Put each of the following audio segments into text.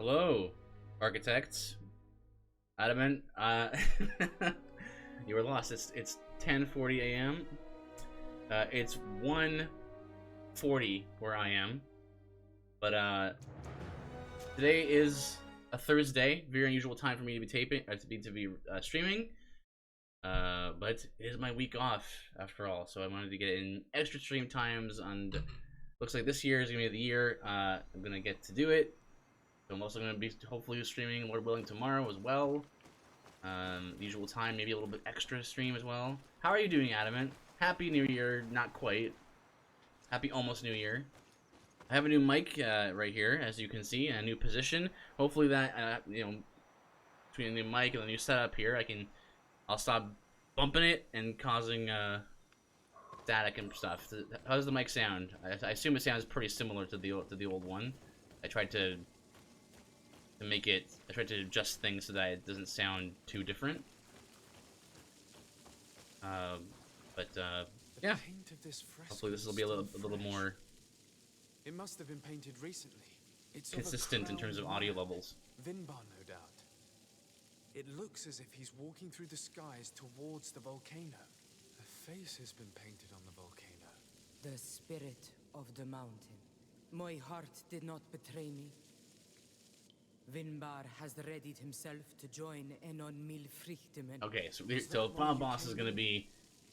Hello, architects. Adamant, you were lost. It's 10:40 a.m. It's 1:40 where I am. But today is a Thursday, very unusual time for me to be streaming. But it is my week off after all, so I wanted to get in extra stream times, and looks like this year is gonna be the year I'm gonna get to do it. So I'm also going to be hopefully streaming, Lord willing, tomorrow as well. The usual time, maybe a little bit extra stream as well. How are you doing, Adamant? Happy New Year, not quite. Happy almost New Year. I have a new mic right here, as you can see, in a new position. Hopefully that, between the new mic and the new setup here, I'll stop bumping it and causing static and stuff. How does the mic sound? I assume it sounds pretty similar to the old one. I tried to adjust things so that it doesn't sound too different. Yeah. Hopefully this will be a little more It must have been painted recently. It's consistent in terms of audio levels. Vinbar, no doubt. It looks as if he's walking through the skies towards the volcano. A face has been painted on the volcano. The spirit of the mountain. My heart did not betray me. Vinbar has readied himself to join Enon Milfrichtemen. Okay, so final boss is gonna be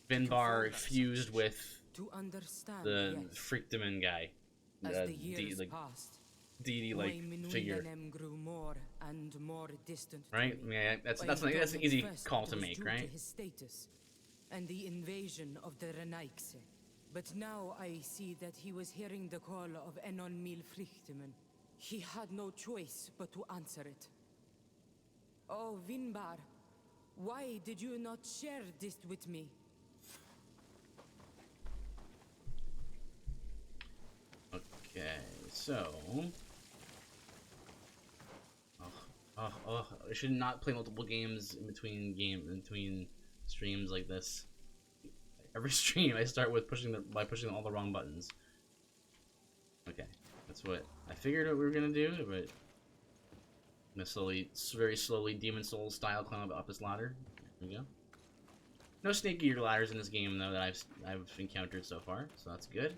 Vinbar fused with the Frichtiman guy, the deity-like figure. Grew more and more distant, right? Yeah, that's an easy call to make, right? His status and the invasion of the Renaigse. But now I see that he was hearing the call of Enon Milfrichtemen. He had no choice but to answer it. Oh, Vinbar, why did you not share this with me? Okay, so... I should not play multiple games in between streams like this. Every stream I start with pushing all the wrong buttons. Okay. That's what I figured what we were gonna do, but I'm gonna very slowly, Demon Souls style climb up this ladder. There we go. No snake eater ladders in this game though that I've encountered so far, so that's good.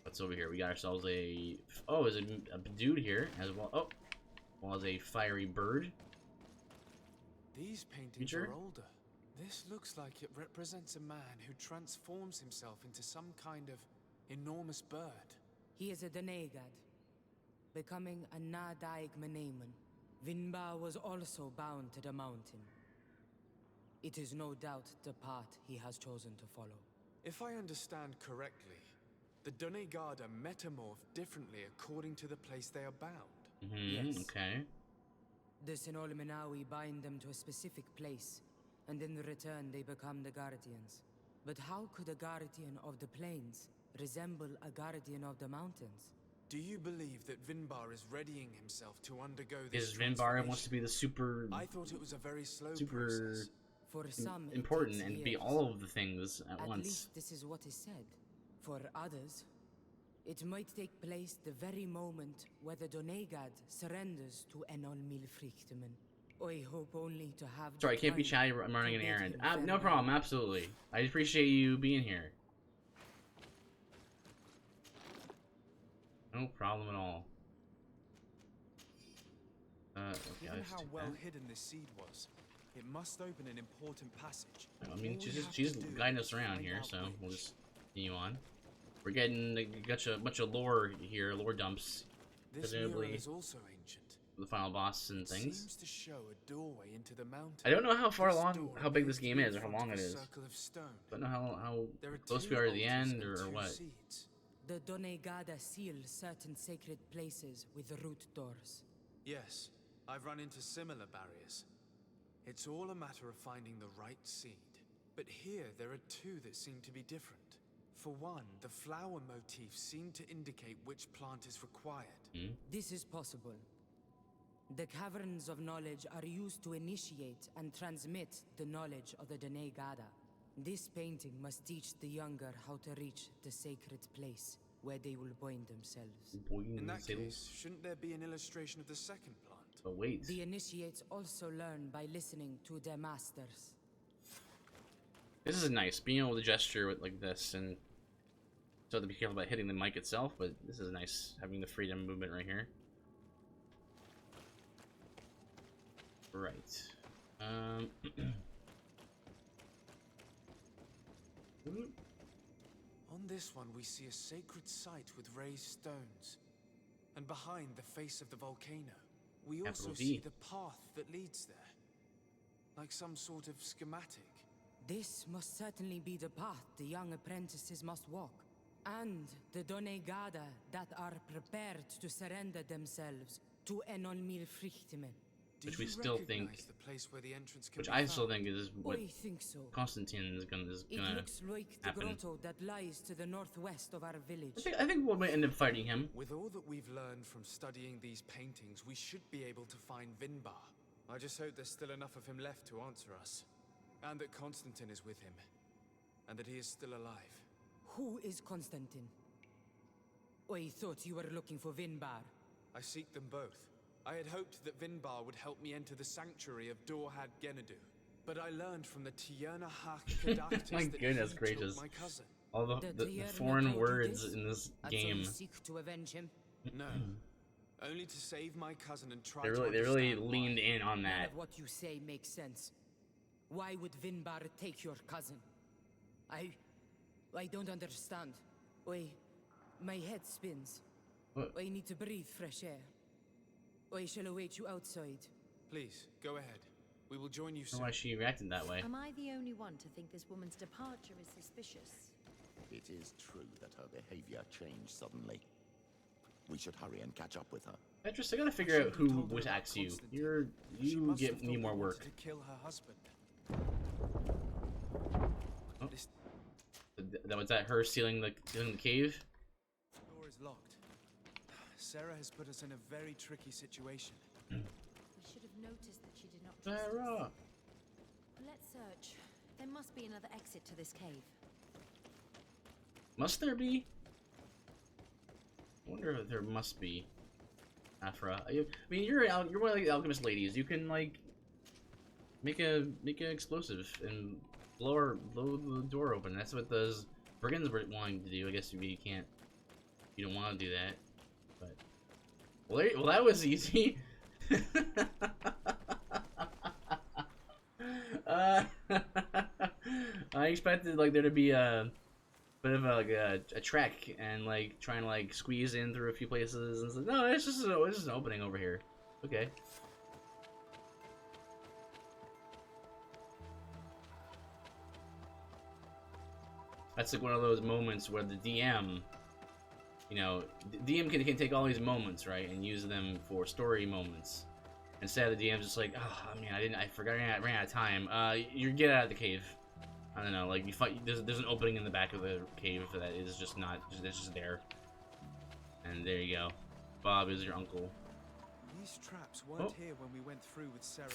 What's over here? We got ourselves there's a dude here as well. Oh, well as a fiery bird. These paintings are older. This looks like it represents a man who transforms himself into some kind of enormous bird. He is a Denegad, becoming a Nadaig Meneman. Vinbar was also bound to the mountain. It is no doubt the path he has chosen to follow. If I understand correctly, the Donegada metamorph differently according to the place they are bound. Yes. Okay. The Sinolmenawi bind them to a specific place, and in return they become the Guardians. But how could a Guardian of the Plains resemble a Guardian of the Mountains? Do you believe that Vinbar is readying himself to undergo Is this Vinbar wants to be the super... I thought it was a very slow process. For some, important and be all of the things at once. At least this is what is said. For others, it might take place the very moment where the Donegad surrenders to Enon Milfrichtemen. I hope only to have... Sorry, I can't be chatty, I'm running an errand. No problem, absolutely. I appreciate you being here. No problem at all. Okay, given how well hidden this seed was, it must open an important passage. I mean, she's guiding us around here, so we'll just continue on. We're getting a bunch of lore here, lore dumps. This mirror is also ancient. The final boss and things. Seems to show a doorway into the mountain. I don't know how big this game is, or how long it is. Don't know how close we are to the end, or what. The Donegada seal certain sacred places with root doors. Yes, I've run into similar barriers. It's all a matter of finding the right seed. But here, there are two that seem to be different. For one, the flower motifs seem to indicate which plant is required. This is possible. The caverns of knowledge are used to initiate and transmit the knowledge of the Donegada. This painting must teach the younger how to reach the sacred place. where they will bind themselves. In that case, shouldn't there be an illustration of the second plant? But wait. The initiates also learn by listening to their masters. This is nice, being able to gesture with like this, and so to be careful about hitting the mic itself, but this is nice, having the freedom movement right here. Right. On this one, we see a sacred site with raised stones. And behind the face of the volcano, we also see the path that leads there. Like some sort of schematic. This must certainly be the path the young apprentices must walk. And the Donegada that are prepared to surrender themselves to Enonmil Frichtimen. Which we still think, the place where the entrance can which be I still found? think is what I think so. Constantine is gonna It looks like the happen. grotto that lies to the northwest of our village. I think we'll end up fighting him. With all that we've learned from studying these paintings, we should be able to find Vinbar. I just hope there's still enough of him left to answer us. And that Constantine is with him. And that he is still alive. Who is Constantine? I thought you were looking for Vinbar. I seek them both. I had hoped that Vinbar would help me enter the sanctuary of Dorhad Genadu. But I learned from the Tiana Kadaktis My that goodness he gracious. took my cousin. All the foreign words in this game. Seek to avenge him. No. Only to save my cousin and try They to really understand leaned why. in on None that. of what you say makes sense. Why would Vinbar take your cousin? I don't understand. My head spins. What? I need to breathe fresh air. I shall await you outside. Please, go ahead. We will join you I don't know soon. why she reacted that way. Am I the only one to think this woman's departure is suspicious? It is true that her behavior changed suddenly. We should hurry and catch up with her. Petrus, I gotta figure out who attacks you. She You must get have me thought more we work. wanted to kill her husband. Oh. This Was that her sealing the cave? door is locked. Sarah has put us in a very tricky situation. We should have noticed that she did not trust us. Sarah. Let's search. There must be another exit to this cave. Must there be? I wonder if there must be. Afra, I mean, you're one of the alchemist ladies. You can like make an explosive and blow the door open. That's what those brigands were wanting to do. I guess you can't. You don't want to do that. But well, that was easy. I expected like there to be a bit of a trek and like trying to like squeeze in through a few places and stuff. No, it's just an opening over here. Okay. That's like one of those moments where the DM, you know, the DM can take all these moments, right, and use them for story moments. Instead, the DM's just like, oh man, I forgot, I ran out of time. You get out of the cave. I don't know, like you fight. There's an opening in the back of the cave that is just not, it's just there. And there you go. Bob is your uncle. These traps weren't here when we went through with Sarah.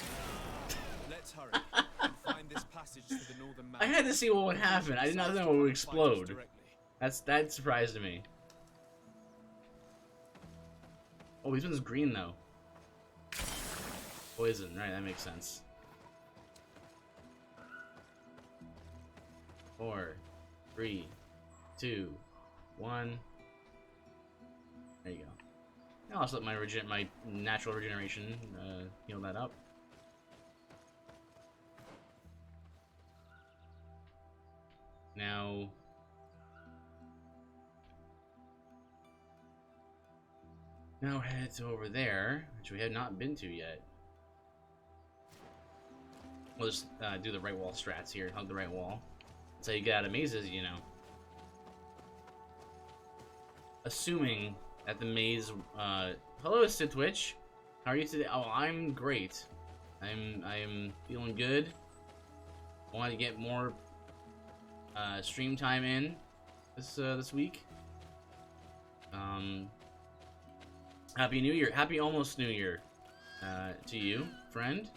Let's hurry and find this passage to the northern mountain. I had to see what would happen. I did not know it would explode. That surprised me. Oh, this one's green though. Poison, right? That makes sense. 4, 3, 2, 1. There you go. I'll also let my natural regeneration heal that up. Now head to over there, which we have not been to yet. We'll just do the right wall strats here. Hug the right wall. That's how you get out of mazes, you know. Assuming that the maze. Hello, Sitwitch. How are you today? Oh, I'm great. I'm feeling good. Want to get more stream time in this week. Happy New Year. Happy almost New Year to you, friend.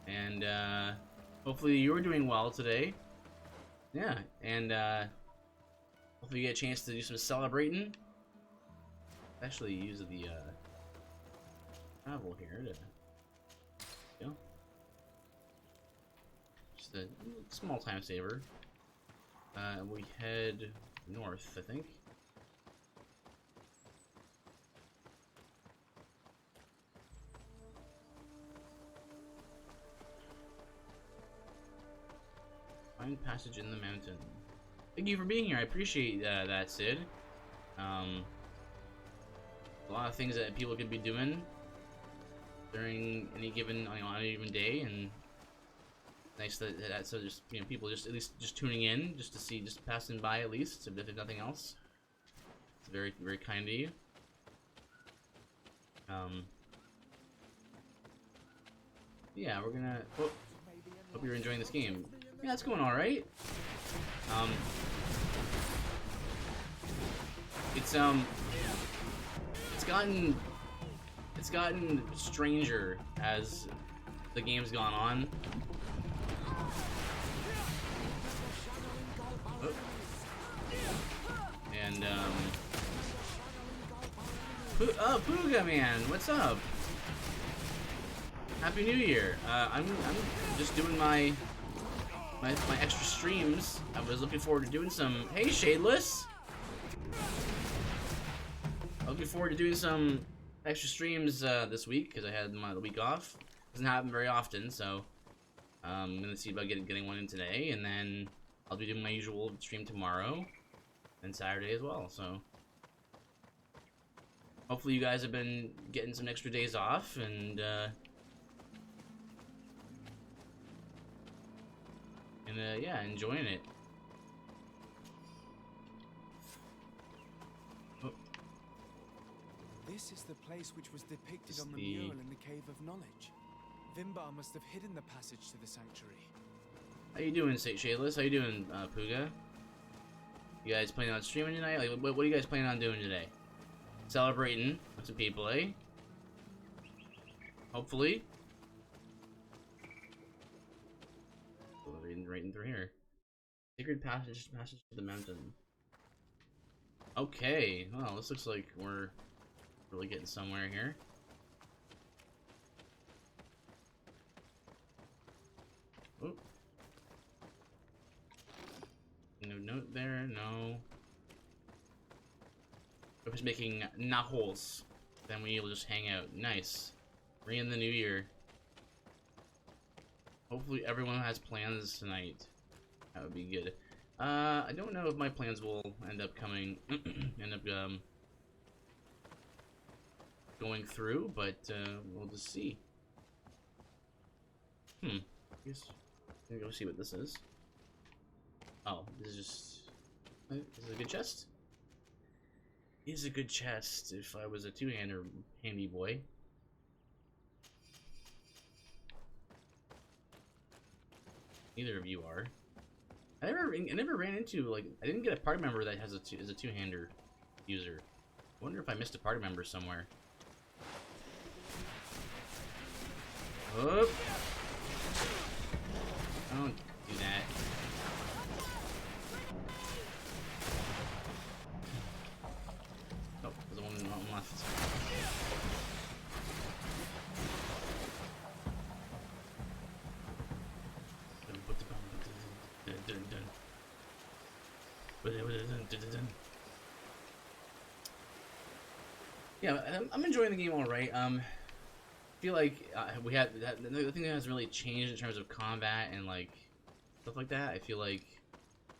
And hopefully you were doing well today. Yeah, and Hopefully you get a chance to do some celebrating. Actually use the travel here to, you know, just a small time saver. We head north, I think. Find passage in the mountain. Thank you for being here. I appreciate that, Sid. A lot of things that people could be doing during any given, on any given day, and nice that so just, you know, people just at least just tuning in just to see, just passing by at least, if nothing else. It's very, very kind of you. Yeah, we're gonna. Oh, hope you're enjoying this game. Yeah, it's going all right. It's gotten stranger as the game's gone on. Oh. And Pooga man, what's up? Happy New Year. I'm just doing my extra streams. I was looking forward to doing some. Hey, Shadeless. Looking forward to doing some extra streams this week because I had the week off. Doesn't happen very often, so I'm gonna see about getting one in today, and then I'll be doing my usual stream tomorrow and Saturday as well. So hopefully you guys have been getting some extra days off and yeah, enjoying it. Oh. This is the place which was depicted on the mural in the Cave of Knowledge. Vimbar must have hidden the passage to the sanctuary. How you doing, Shadeless? How you doing, Pooga? You guys planning on streaming tonight? Like, what are you guys planning on doing today? Celebrating with some people, eh? Hopefully. Right in through here. Sacred passage to the mountain. Okay, well, this looks like we're really getting somewhere here. Oh. No note there, no. If it's making nachos, then we'll just hang out. Nice. We're in the new year. Hopefully everyone has plans tonight. That would be good. I don't know if my plans will end up going through, but we'll just see. I guess I'm gonna go see what this is. Oh, this is just. This is a good chest. It is a good chest. If I was a two-hander handy boy. Neither of you are. I never ran into, like, I didn't get a party member that is a two-hander user. I wonder if I missed a party member somewhere. Oh! Don't do that. Oh, there's one left. Yeah, I'm enjoying the game all right. Feel like we had the thing that has really changed in terms of combat and like stuff like that. I feel like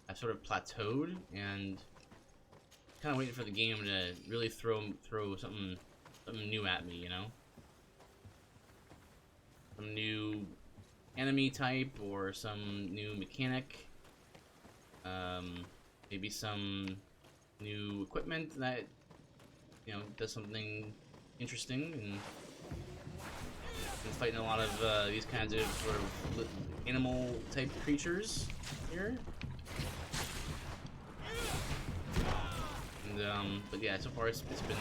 I've sort of plateaued and kind of waiting for the game to really throw something new at me, you know, some new enemy type or some new mechanic. Maybe some new equipment that, you know, does something interesting and fighting a lot of these kinds of sort of animal type creatures here. And but yeah, so far it's been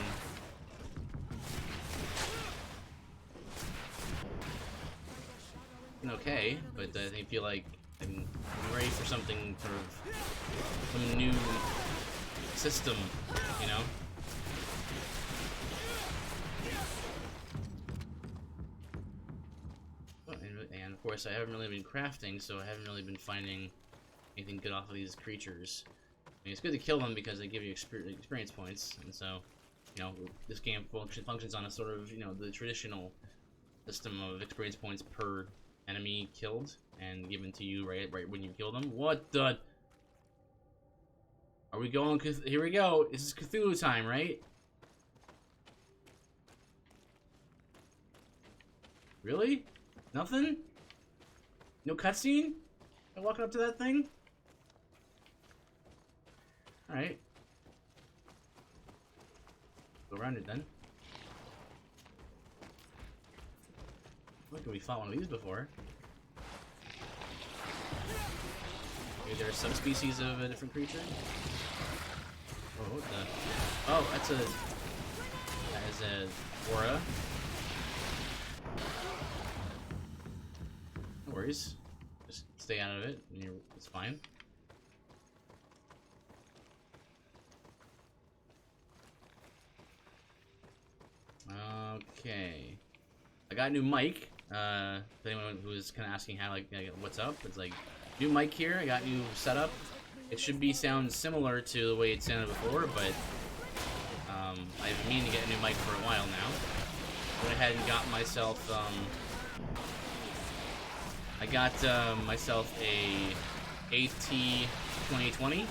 okay, but I feel like I'm ready for something sort of some system, you know? And of course, I haven't really been crafting, so I haven't really been finding anything good off of these creatures. I mean, it's good to kill them because they give you experience points, and so, you know, this game functions on a sort of, you know, the traditional system of experience points per enemy killed and given to you right when you kill them. What the? Are we going? Here we go. This is Cthulhu time, right? Really? Nothing? No cutscene? I'm walking up to that thing? Alright. Go around it then. Look, we fought one of these before. Maybe they're subspecies of a different creature? Oh, what the? Oh, that is a aura. No worries. Just stay out of it, and it's fine. Okay. I got a new mic. For anyone who's kind of asking how, like, what's up, it's like, new mic here. I got new setup. It should sound similar to the way it sounded before, but I've been meaning to get a new mic for a while now. Went ahead and got myself myself a AT 2020.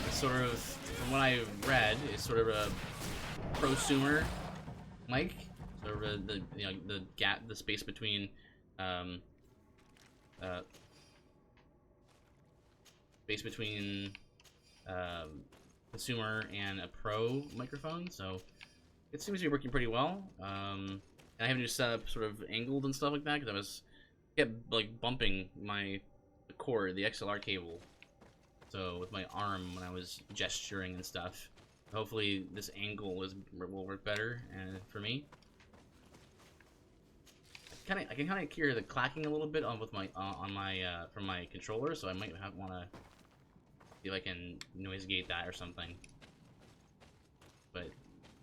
It's sort of, from what I read, it's sort of a prosumer mic. Sort of the you know, the gap, the space between consumer and a pro microphone, so it seems to be working pretty well. And I have to set up sort of angled and stuff like that because kept like bumping the cord, the XLR cable, so with my arm when I was gesturing and stuff. Hopefully this angle will work better for me. I can kind of hear the clacking a little bit from my controller, so I might want to see if I can noise gate that or something. But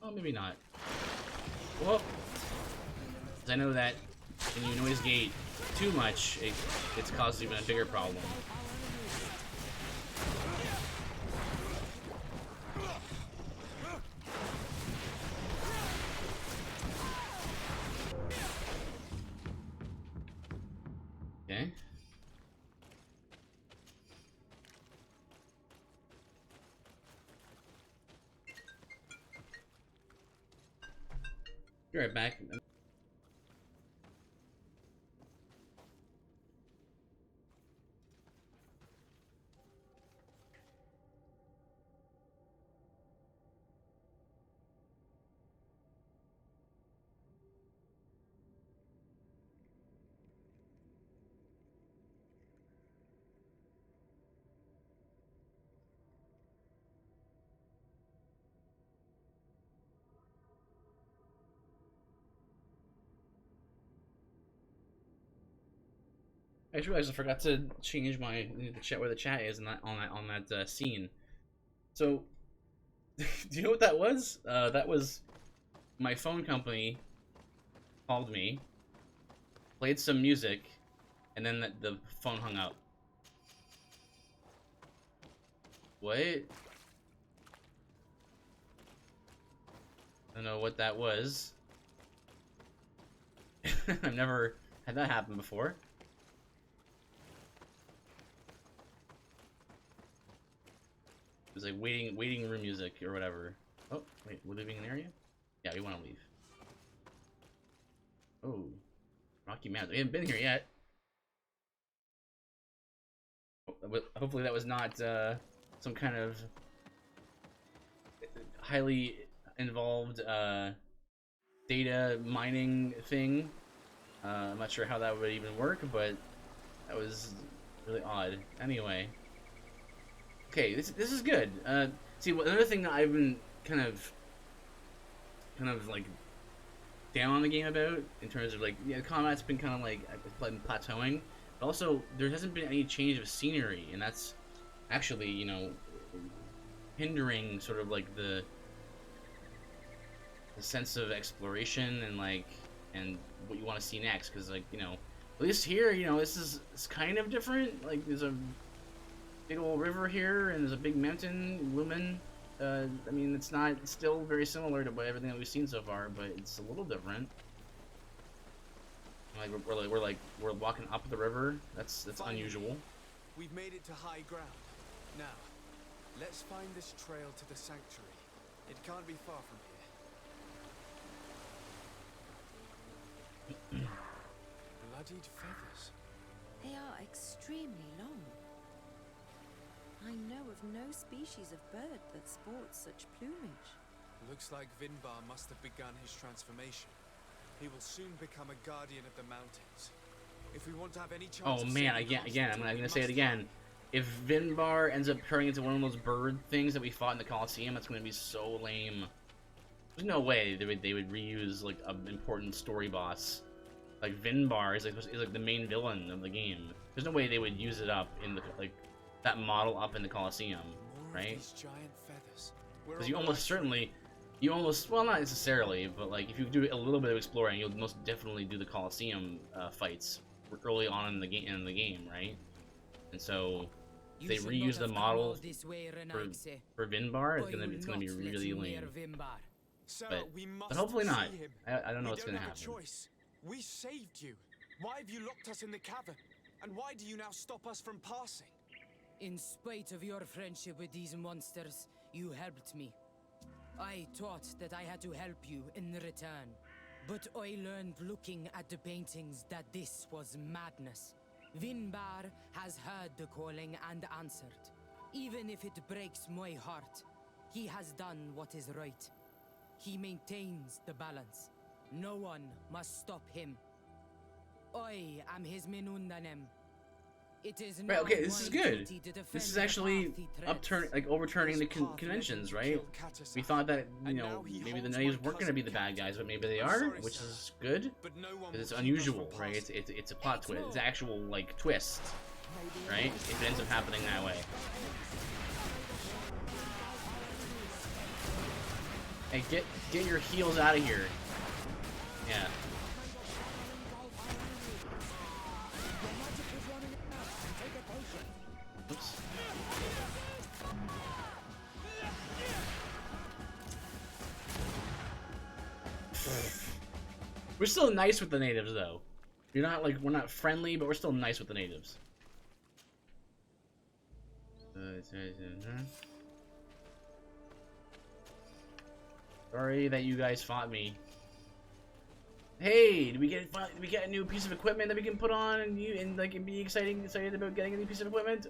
well, maybe not. Well, because I know that when you noise gate too much, it's caused even a bigger problem. Okay. Be right back. I just realized I forgot to change the chat where the chat is on that scene. So, do you know what that was? That was my phone company called me, played some music, and then the phone hung up. What? I don't know what that was. I've never had that happen before. It was like waiting room music or whatever. Oh, wait, we're leaving an area? Yeah, we want to leave. Oh, Rocky Mountain. We haven't been here yet. Hopefully that was not some kind of highly involved data mining thing. I'm not sure how that would even work, but that was really odd. Anyway. Okay, this is good. See, another thing that I've been kind of like down on the game about, in terms of like, yeah, combat's been kind of like plateauing, but also there hasn't been any change of scenery, and that's actually, you know, hindering sort of like the sense of exploration and like and what you want to see next, because like, you know, at least here, you know, it's kind of different. Like there's a big old river here and there's a big mountain looming. I mean, it's still very similar to everything that we've seen so far, but it's a little different. Like we're walking up the river. That's unusual. We've made it to high ground. Now, let's find this trail to the sanctuary. It can't be far from here. Bloodied feathers. They are extremely long. I know of no species of bird that sports such plumage. Looks like Vinbar must have begun his transformation. He will soon become a guardian of the mountains. If we want to have any chance Oh man, again, I'm gonna say it again. If Vinbar ends up turning into one of those bird things that we fought in the Colosseum, that's gonna be so lame. There's no way they would reuse like an important story boss. Like Vinbar is like the main villain of the game. There's no way they would use it up in the like that model up in the Colosseum, right? Because you almost well, not necessarily, but like if you do a little bit of exploring, you'll most definitely do the Colosseum fights early on in the game, right? And so if they reuse the model for Vinbar, it's gonna be really lame. But hopefully not. I don't know what's gonna happen. We saved you. Why have you locked us in the cavern? And why do you now stop us from passing? In spite of your friendship with these monsters, you helped me. I thought that I had to help you in return. But I learned looking at the paintings that this was madness. Vinbar has heard the calling and answered. Even if it breaks my heart, he has done what is right. He maintains the balance. No one must stop him. I am his Menundanem. It is right, okay, this is good. This is actually overturning the conventions, right? We thought that, you know, maybe the knights weren't going to be the bad guys, but maybe they are, which is good. Because it's unusual, right? It's a plot twist. It's an actual, like, twist, right? If it ends up happening that way. Hey, get your heels out of here. Yeah. Oops. We're still nice with the natives, though. You're not like, we're not friendly, but we're still nice with the natives. Sorry that you guys fought me. Hey, did we get a new piece of equipment that we can put on and like be excited about getting a new piece of equipment?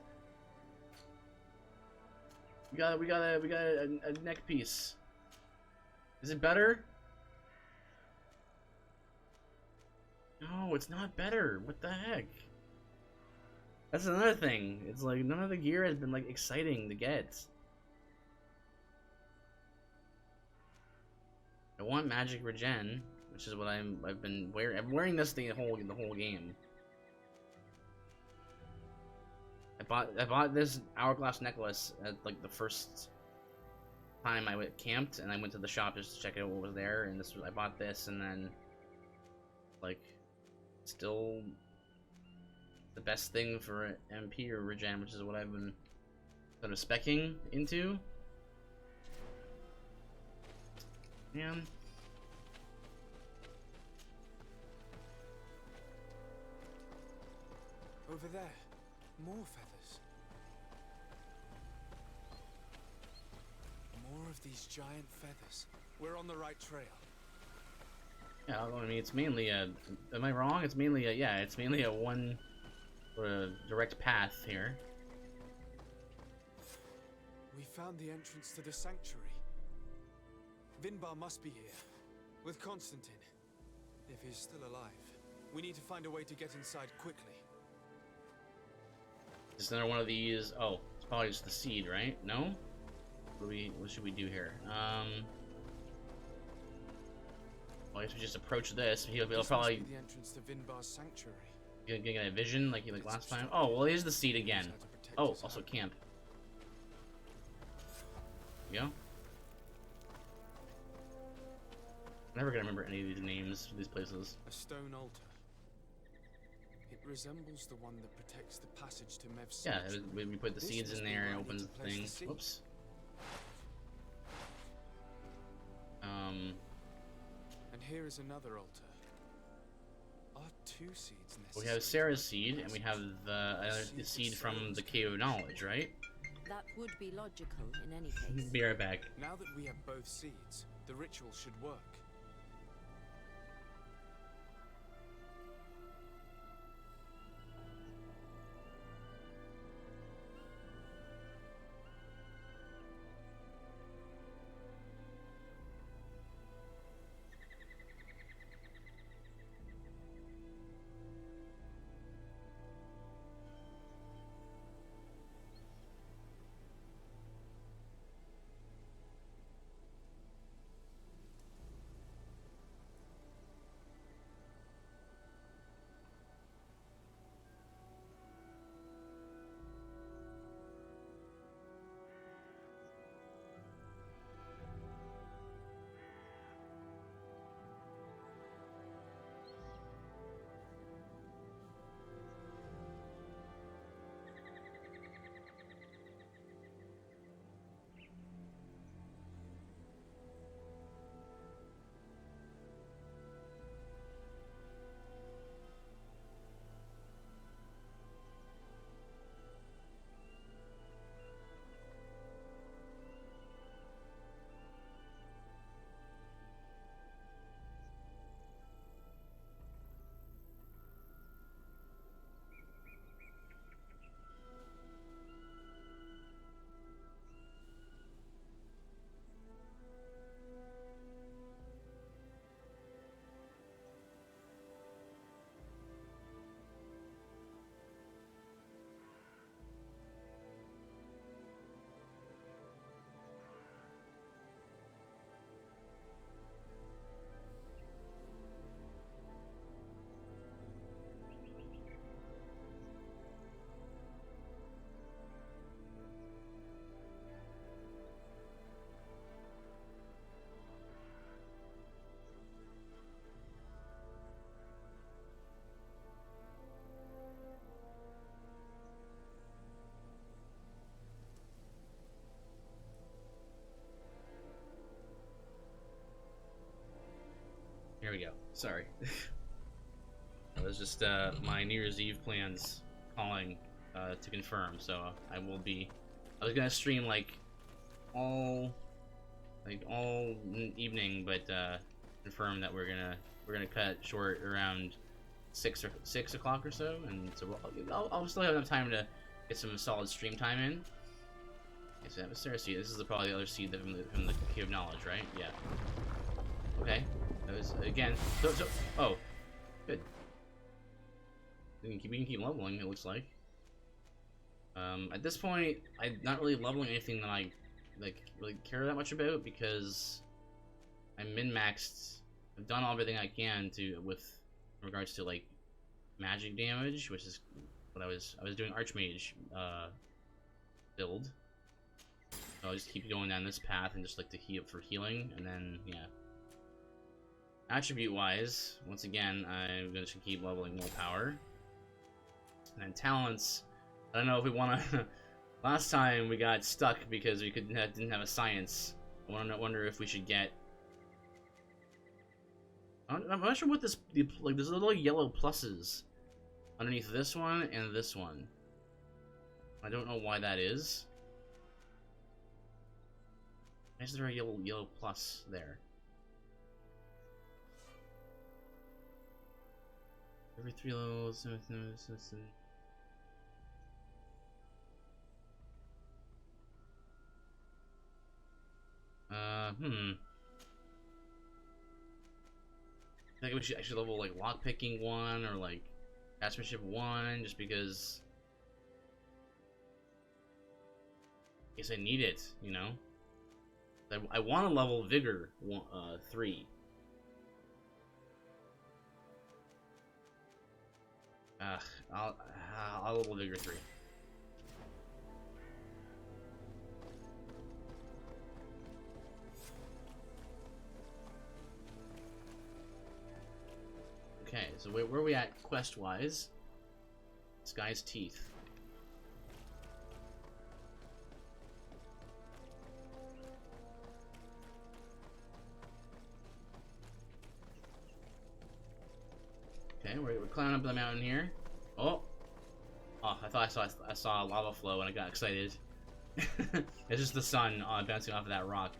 We got a neck piece. Is it better? No, it's not better. What the heck? That's another thing. It's like none of the gear has been like exciting to get. I want magic regen, which is what I've been wearing. I'm wearing this thing the whole game. I bought this Hourglass Necklace at like the first time I camped, and I went to the shop just to check out what was there, and I bought this, and then like still the best thing for MP or regen, which is what I've been sort of speccing into. Man. Over there, more feathers. More of these giant feathers. We're on the right trail. Yeah, I mean, it's mainly a... Am I wrong? It's mainly a... Yeah, it's mainly a one... direct path here. We found the entrance to the sanctuary. Vinbar must be here. With Constantine. If he's still alive. We need to find a way to get inside quickly. Is another one of these... Oh, it's probably just the seed, right? No? What should we do here? Well, I guess we just approach this. He'll probably be the entrance to Vinbar's sanctuary. Getting a vision like last time. Oh, well, here's the seed again. Oh, also camp. we go. I'm never gonna remember any of these names of these places. A stone altar. It resembles the one that protects the passage to Mev's Yeah, sanctuary. when we put the This seeds must in be there, where it I need opens to the place thing. the seed. Whoops. And here is another altar. Are two seeds necessary? We have Sarah's seed, and we have the seed from the Cave of Knowledge, right? That would be logical in any case. Be right back. Now that we have both seeds, the ritual should work. Here we go. Sorry. That was just my New Year's Eve plans calling to confirm. So I will be. I was gonna stream all evening, but confirm that we're gonna cut it short around 6 o'clock or so, and so I'll still have enough time to get some solid stream time in. Okay, so that was Sarah's seed. This is probably the other seed from the Cave of Knowledge, right? Yeah. Okay. That was again. Oh, good. We can keep leveling. It looks like. At this point, I'm not really leveling anything that I really care that much about because I'm min-maxed. I've done everything I can with regards to magic damage, which is what I was doing Archmage build. So I'll just keep going down this path and just to heal for healing, and then yeah. Attribute-wise, once again, I'm going to keep leveling more power. And then talents, I don't know if we want to... Last time we got stuck because we didn't have a science. I wonder if we should get... I'm not sure what there's little yellow pluses underneath this one and this one. I don't know why that is. Why is there a yellow plus there? Every 3 levels. I think we should actually level lockpicking 1 or craftsmanship 1 just because I guess I need it, you know? I want to level vigor 3. I'll level vigor 3. So where are we at quest-wise? Sky's Teeth. Okay, we're climbing up the mountain here. Oh! Oh, I thought I saw a lava flow and I got excited. It's just the sun bouncing off of that rock.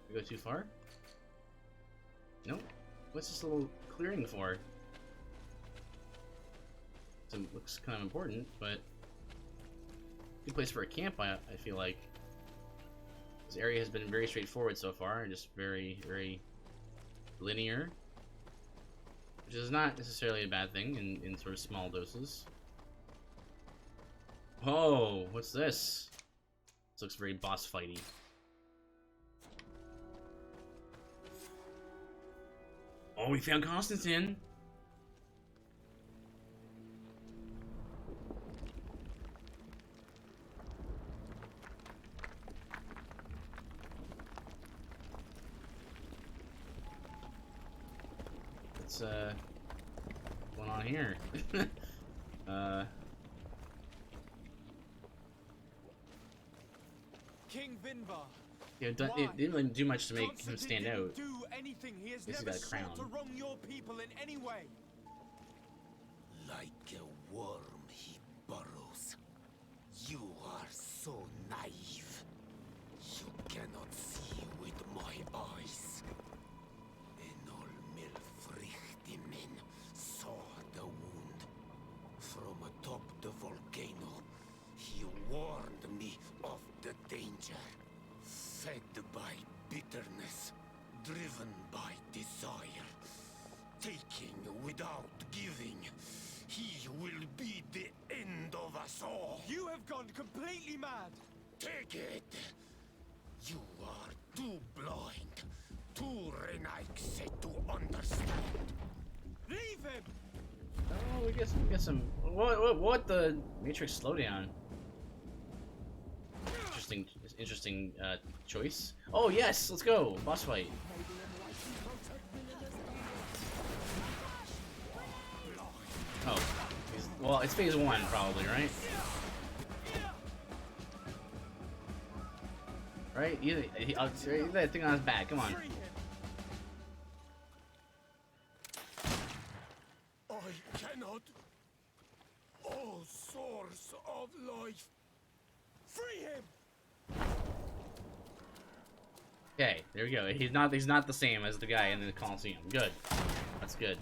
We go too far? Nope. What's this little clearing for? It looks kind of important, but good place for a camp. I feel like this area has been very straightforward so far, just very, very linear, which is not necessarily a bad thing in sort of small doses. Oh, what's this? This looks very boss fighty. Oh, we found Constantine! What's going on here? King Vinvar. Yeah, it didn't really do much to make him stand out. Do anything. He has Guess he never got a crown. sought to wrong your people in any way. Like a worm he burrows. You are so naive. You cannot see with my eyes. Enol Milfrichtimin saw the wound. From atop the volcano, he warned me of the danger. Fed by bitterness, driven by desire, taking without giving, he will be the end of us all. You have gone completely mad. Take it! You are too blind, too Renaikse to understand. Leave him! Oh, we get some. What the Matrix? Slow down. Interesting choice. Oh yes, let's go. Boss fight. Oh, well, it's phase 1 probably, right? Right? I'll that thing on his back. Come on. I cannot. Oh, source of life. Free him! Okay, there we go. He's not the same as the guy in the Colosseum. Good. That's good.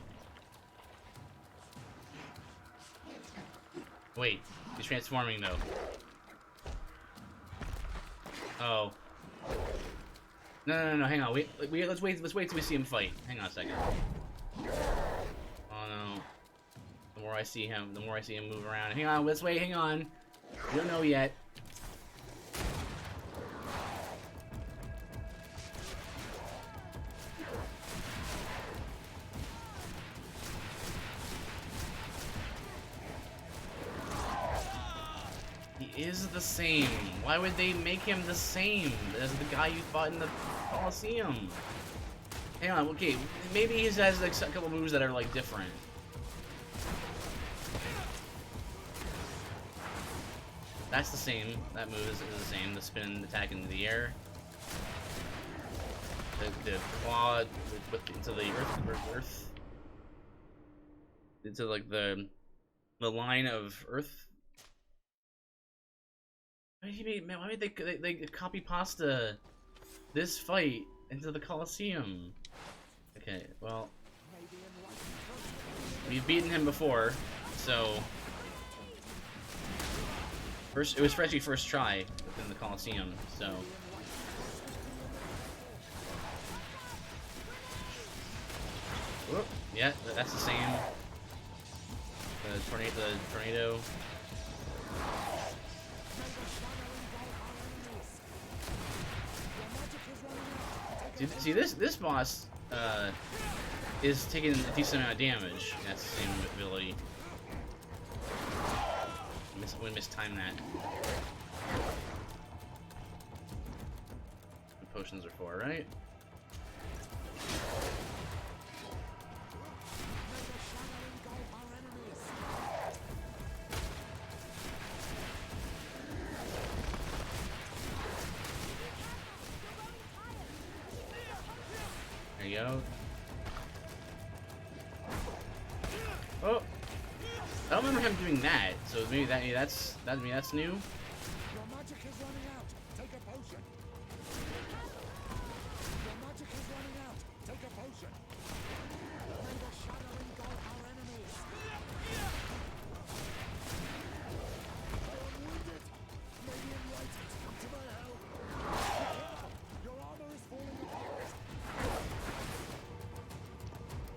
Wait, he's transforming though. Oh. No, hang on. Let's wait till we see him fight. Hang on a second. Oh no. The more I see him move around. Hang on, let's wait, hang on. We don't know yet. He is the same. Why would they make him the same as the guy you fought in the Colosseum? Hang on, okay, maybe he has like a couple moves that are like different. That's the same. That move is the same. The spin attack into the air. The claw into the earth. Into like the line of earth. Why would they copy pasta this fight into the Colosseum? Okay, well, we've beaten him before, so it was actually first try within the Colosseum, so whoop, yeah, that's the same. The tornado. See this boss is taking a decent amount of damage. That's the same ability. We mistimed that. The potions are for, right? There you go. Oh, I don't remember him doing that. So maybe that's new. Your magic is running out. Take a potion. Your magic is running out. Take a potion. May the shadow engulf our enemies. I am wounded. May the enlightened come to my help. Your armor is falling apart.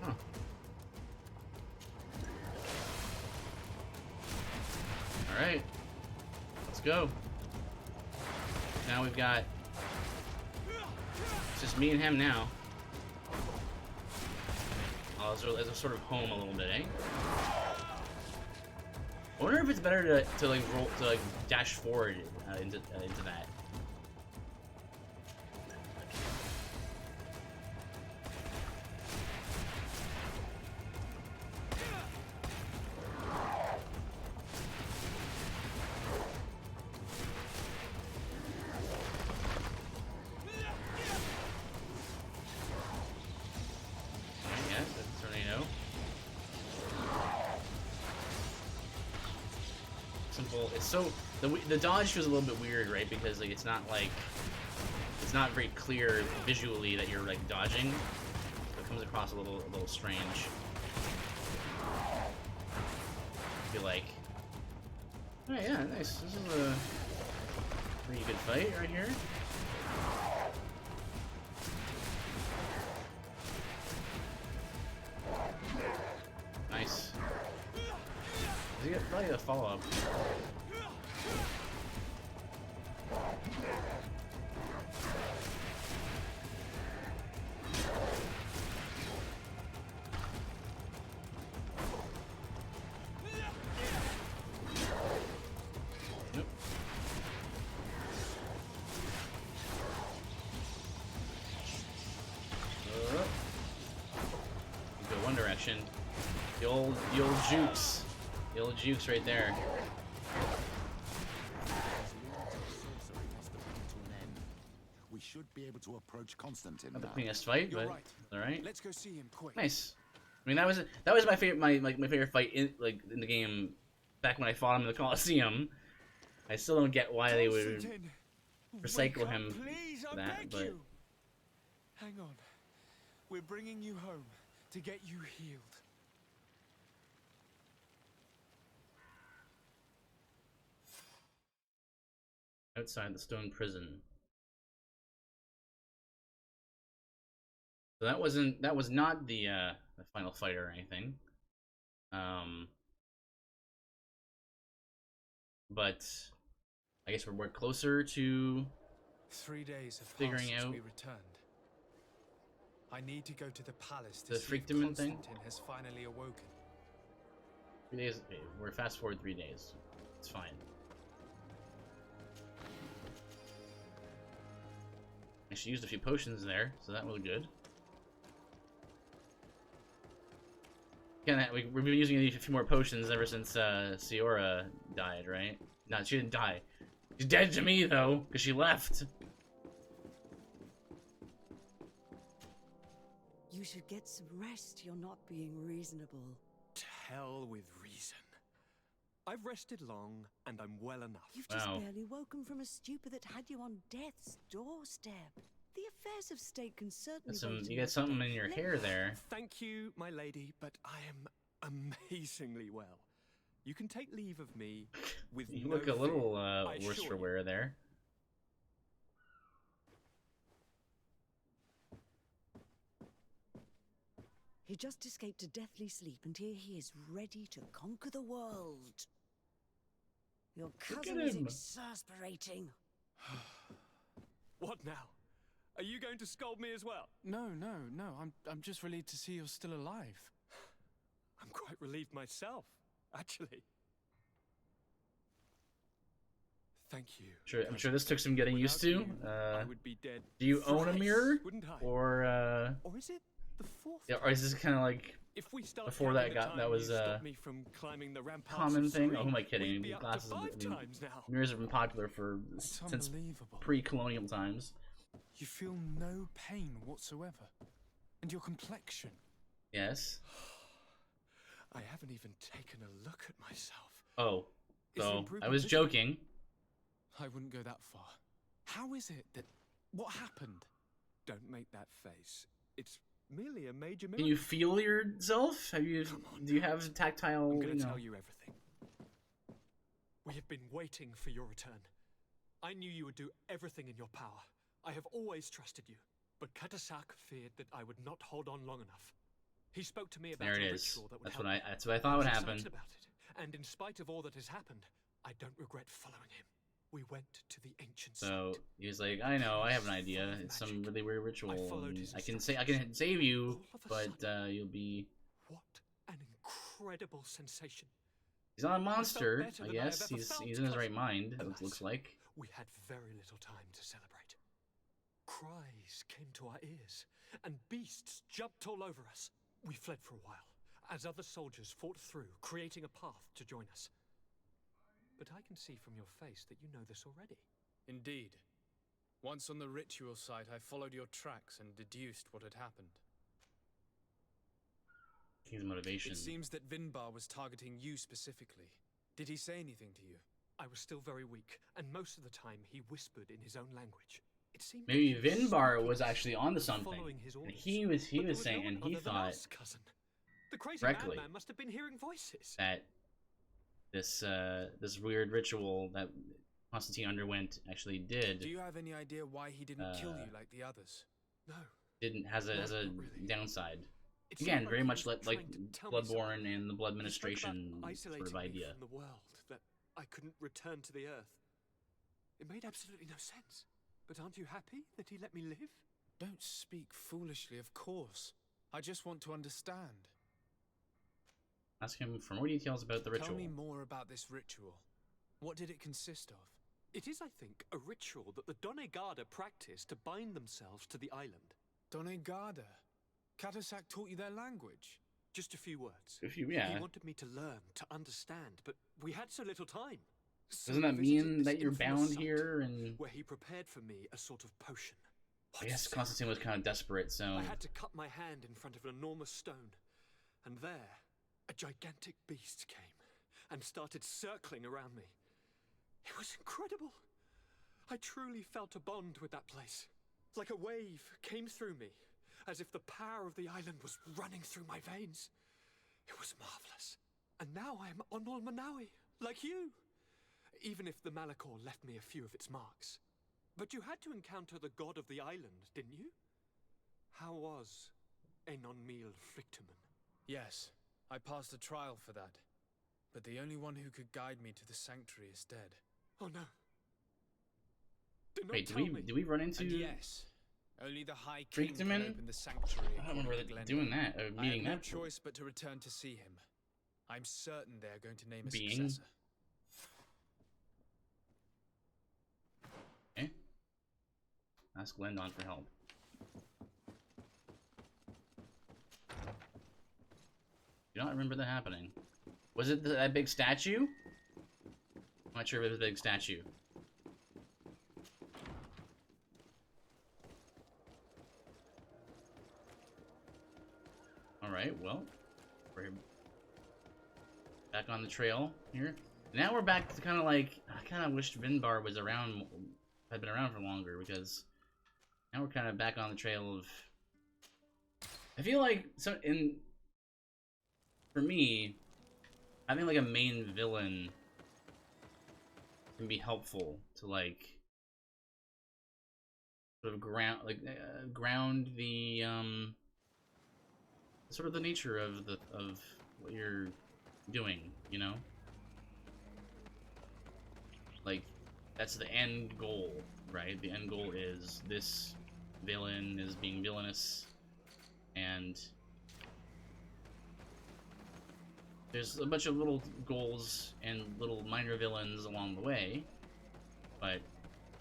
Huh. All right. Let's go. Now we've got it's just me and him now. Oh, as a sort of home a little bit, eh? I wonder if it's better to like roll to like dash forward into that. Simple. It's so the dodge feels a little bit weird, right? Because like it's not very clear visually that you're like dodging. So it comes across a little strange. I feel like. Oh yeah, nice. This is a pretty good fight right here. Nice. Does he get probably a follow-up? Nope. Go one direction. The old jukes. The old jukes right there. We should be able to approach Constantine Not the now. cleanest fight, You're but right. all right. Let's go see him quick. Nice. I mean, that was my favorite my favorite fight in the game back when I fought him in the Colosseum. I still don't get why they would Constantine, recycle wake up, him please, for I that, beg but you. Hang on. We're bringing you home to get you healed. outside the stone prison. So that was not the final fight or anything. But I guess we're closer to 3 days have figuring passed since out we returned. I need to go to the palace to the see if Freakdemon thing. Constantine has finally awoken. 3 days. Okay, we're fast forward 3 days. It's fine. I should used a few potions there, so that was good. Again, we've been using a few more potions ever since Siora died, right? No, she didn't die. She's dead to me though, because she left. You should get some rest. You're not being reasonable. To hell with reason. I've rested long, and I'm well enough. You've just Wow. barely woken from a stupor that had you on death's doorstep. The affairs of state can certainly wait You another got something day. in your Let hair me- there. Thank you, my lady, but I am amazingly well. You can take leave of me with You no look a little fear, I worse assure for you. wear there. He just escaped a deathly sleep, and here he is, ready to conquer the world. Your cousin is him. exasperating. What now? Are you going to scold me as well? No. I'm just relieved to see you're still alive. I'm quite relieved myself, actually. Thank you. I'm sure this took some getting used to. Without you, I would be dead. Do you own a thrice, mirror? wouldn't I? Or is it the fourth? yeah, or is this kind of like If we start before counting that the that time was you stopped me from climbing the ramparts common of thing? Serene, Oh, who am I kidding? we'd be up to Glasses, 5 times now. mirrors have been popular for It's since unbelievable. pre-colonial times. You feel no pain whatsoever. And your complexion. Yes. I haven't even taken a look at myself. Oh, Is the so I improvement was visible? joking. I wouldn't go that far. How is it that... What happened? Don't make that face. It's merely a major Can miracle. you feel yourself? Have you? Do you have tactile? I'm going you to know? tell you everything. We have been waiting for your return. I knew you would do everything in your power. I have always trusted you. But Katasak feared that I would not hold on long enough. He spoke to me about There it a is. ritual that would That's help what me. that's what I thought would was happen. excited about it. And in spite of all that has happened, I don't regret following him. We went to the ancient So site. he was like, I know, I have an idea. Full of It's some magic. really weird ritual. I followed And his I can instructions. save you, All of a but sudden, you'll be. What an incredible sensation. He's not a monster, better I than I have guess. ever He's felt, in his right cousin. mind. It Alas. looks like. We had very little time to celebrate. Cries came to our ears, and beasts jumped all over us. We fled for a while, as other soldiers fought through, creating a path to join us. But I can see from your face that you know this already. Indeed. Once on the ritual site, I followed your tracks and deduced what had happened. King's motivation. It seems that Vinbar was targeting you specifically. Did he say anything to you? I was still very weak, and most of the time he whispered in his own language. It seemed Maybe that he was Vinbar sneaking, was actually onto something, following his and orders. he was But there saying, no and one he other than thought us, cousin. The crazy correctly madman must have been hearing voices. that this weird ritual that Constantine underwent actually Do you have any idea why he didn't kill you like the others? No. has a not really. downside. It seemed Again, like very he much was like trying to tell me Bloodborne something. and the Blood He spoke about Administration sort isolating of me idea. from the world, that I couldn't return to the earth. It made absolutely no sense. But aren't you happy that he let me live? Don't speak foolishly, of course. I just want to understand. Ask him for more details about the ritual. Tell me more about this ritual. What did it consist of? It is, I think, a ritual that the Donegada practice to bind themselves to the island. Donegada. Katasak taught you their language. Just a few words. Yeah. He wanted me to learn, to understand, but we had so little time. So Doesn't that we visited mean this that you're infamous bound site, here? And where he prepared for me a sort of potion. I guess Constantine was kind of desperate, so I had to cut my hand in front of an enormous stone, and there, a gigantic beast came and started circling around me. It was incredible. I truly felt a bond with that place. Like a wave came through me, as if the power of the island was running through my veins. It was marvelous. And now I am Onol Manawi, like you. Even if the Malachor left me a few of its marks. But you had to encounter the god of the island, didn't you? How was Enon Mil Frictumen? Yes, I passed a trial for that. But the only one who could guide me to the sanctuary is dead. Oh no. Do not wait, tell me. do we run into? And yes, only the High King can Freaktaman? open the sanctuary. I don't remember according to doing Glendon. that. I Meeting have no that choice but to return to see him. I'm certain they're going to name a Being? successor. Okay. Ask Glendon for help. Do not remember that happening. Was it that big statue? I'm not sure if it was a big statue. Alright, well, we're back on the trail here. Now we're back to kind of like, I kind of wished Vinbar was around, had been around for longer, because now we're kind of back on the trail of, I feel like, for me, having like a main villain can be helpful to like, sort of ground the, sort of the nature of what you're doing, you know? Like, that's the end goal, right? The end goal is this villain is being villainous, and there's a bunch of little goals and little minor villains along the way, but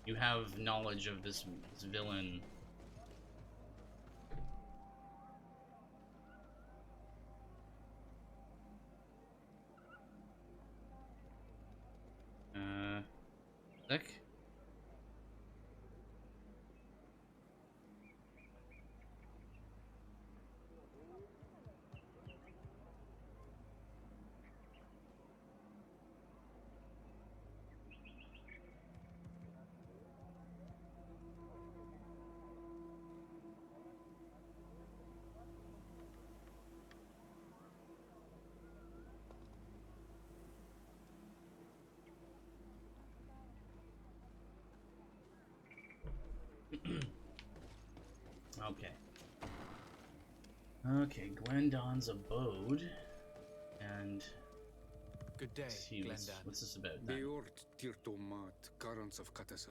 you have knowledge of this villain. Sec. Okay. Okay, Glendon's abode, and Good day, what's this about then? Beort Tirtomat, currents of Katasach.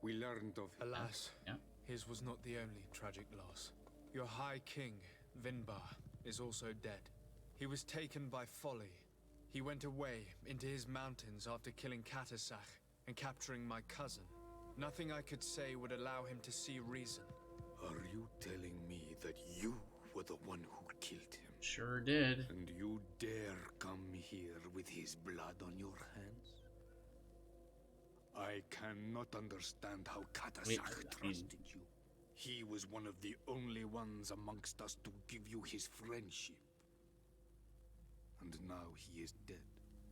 We learned of Alas, Yeah. his was not the only tragic loss. Your High King, Vinbar, is also dead. He was taken by folly. He went away into his mountains after killing Katasach and capturing my cousin. Nothing I could say would allow him to see reason. Are you telling me that you were the one who killed him? Sure did. And you dare come here with his blood on your hands? I cannot understand how Katasach trusted you. He was one of the only ones amongst us to give you his friendship. And now he is dead.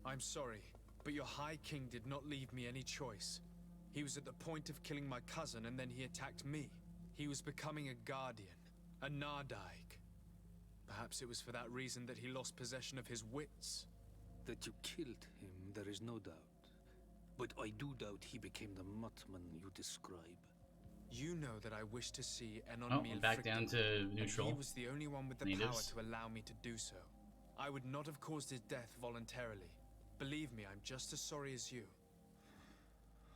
I'm sorry, but your High King did not leave me any choice. He was at the point of killing my cousin, and then he attacked me. He was becoming a guardian, a Nardaig. Perhaps it was for that reason that he lost possession of his wits. That you killed him, there is no doubt. But I do doubt he became the Muttman you describe. You know that I wish to see Oh, back down to neutral. He was the only one with the Natives. power to allow me to do so. I would not have caused his death voluntarily. Believe me, I'm just as sorry as you.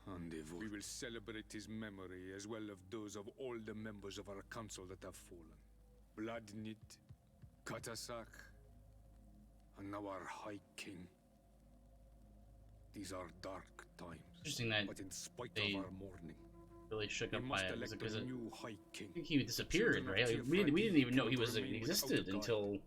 Rendezvous. We will celebrate his memory as well as those of all the members of our council that have fallen. Bloodnit, Katasach, and now our High King. These are dark times. Interesting that but in spite they of our mourning, really shook we up by must it. Was it elect because a new High King. I think he disappeared, right? Like, we didn't even know he was existed until,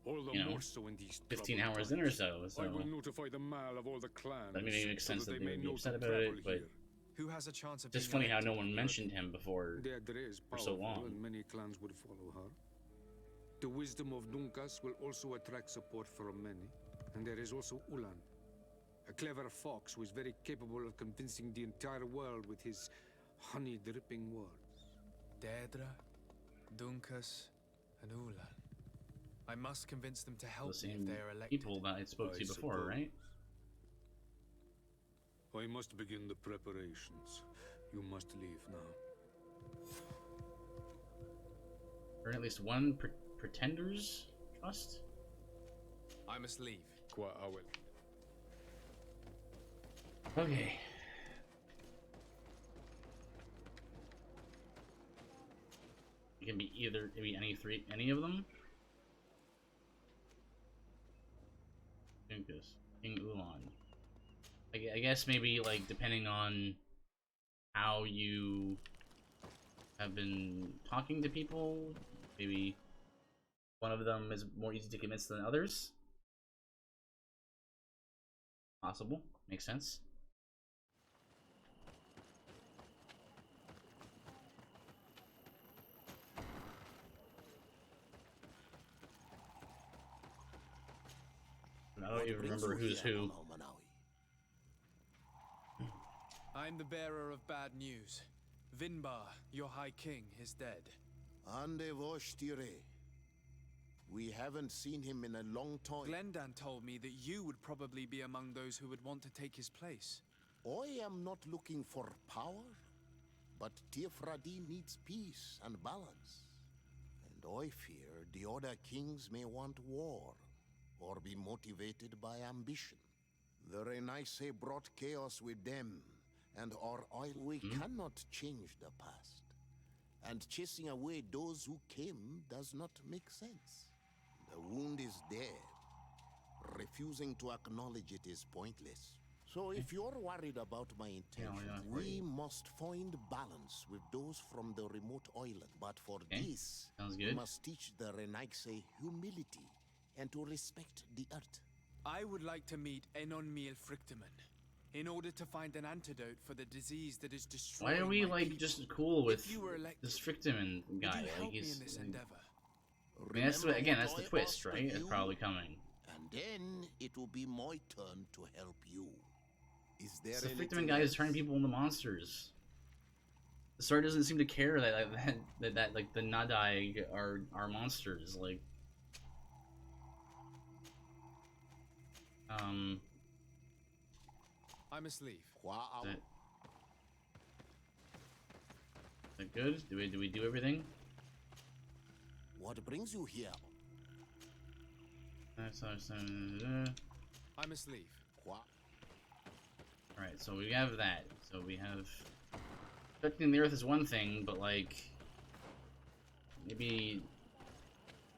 all the you know, more so in these 15 troubled hours in or times. so. I will notify the Mall of all the clans. I mean, it makes so sense that they they may would be know upset to about it, travel but here. Who has a chance of just being funny how no elected? one mentioned him before Deirdre is for so powerful, long. and many clans would follow her. The wisdom of Dunkas will also attract support from many. And there is also Ulan, a clever fox who is very capable of convincing the entire world with his honey-dripping words. Deirdre, Dunkas, and Ulan. I must convince them to help The me if same they are elected. people that I spoke to I before, suppose. right? I must begin the preparations. You must leave now. Or at least one Pretender's Trust? I must leave. Qua awel. Okay. It can be either, maybe any of them? Dinkus, King Ulan. I guess maybe, like, depending on how you have been talking to people, maybe one of them is more easy to convince than others. Possible. Makes sense. I don't even remember who's who. I'm the bearer of bad news. Vinbar, your High King, is dead. Ande Vostire. We haven't seen him in a long time. Glendan told me that you would probably be among those who would want to take his place. I am not looking for power, but Tirfradi needs peace and balance. And I fear the other kings may want war, or be motivated by ambition. The Renaisse brought chaos with them, and our oil. We cannot change the past, and chasing away those who came does not make sense. The wound is there. Refusing to acknowledge it is pointless. So if you're worried about my intentions, we must find balance with those from the remote island. But for this, we must teach the Renaigse humility and to respect the earth. I would like to meet Enon Frictiman in order to find an antidote for the disease that is destroying. Why are we like people. just cool with elected, this Frictiman guy? Like he's he's in this endeavor? I mean, that's again, that's the twist, right? It's probably coming. And then it will be my turn to help you. Is there the Frictiman guy is turning people into monsters. The story doesn't seem to care that like the Nadai are monsters. Like, I must leave. Is that good? Do we do everything? What brings you here? I must leave. Alright, so we have that. So we have... Protecting the Earth is one thing, but like... Maybe...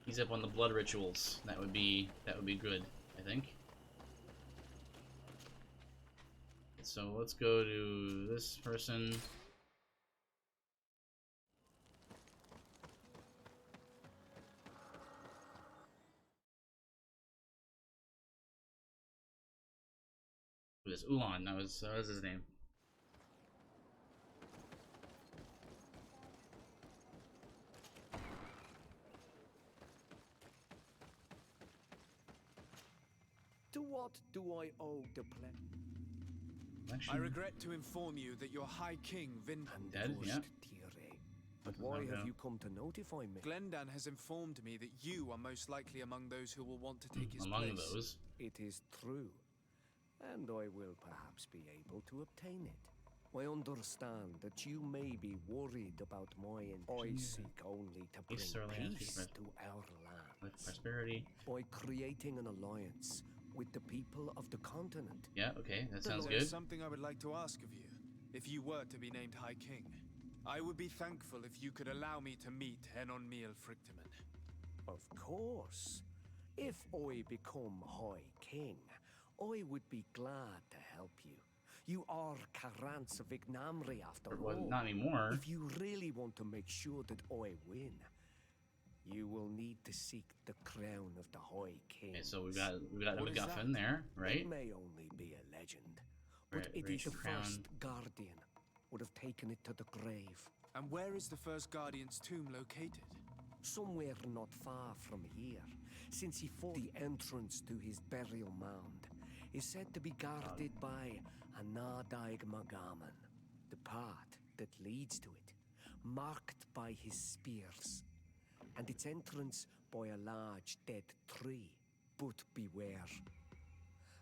He's up on the blood rituals. That would be good, I think. So let's go to this person. This Ulan, that was his name. To what do I owe the plan? I regret to inform you that your High King Vinban dead. Yeah. But why have you come to notify me? Glendan has informed me that you are most likely among those who will want to take his among place. Those. It is true, and I will perhaps be able to obtain it. I understand that you may be worried about my I seek only to bring peace to our land. With prosperity. By creating an alliance with the people of the continent. Yeah, okay, that sounds There's good. something I would like to ask of you. If you were to be named High King, I would be thankful if you could allow me to meet Enon Frictiman. Of course. If I become High King, I would be glad to help you. You are Karant's Vignamri after all. Well, not anymore. If you really want to make sure that I win, you will need to seek the crown of the High King. Okay, so we got a MacGuffin there, right? It may only be a legend, but it is the first guardian would have taken it to the grave. And where is the first guardian's tomb located? Somewhere not far from here, since he fought. The entrance to his burial mound is said to be guarded by a Nadaig Magaman, the path that leads to it, marked by his spears, and its entrance by a large dead tree. But beware.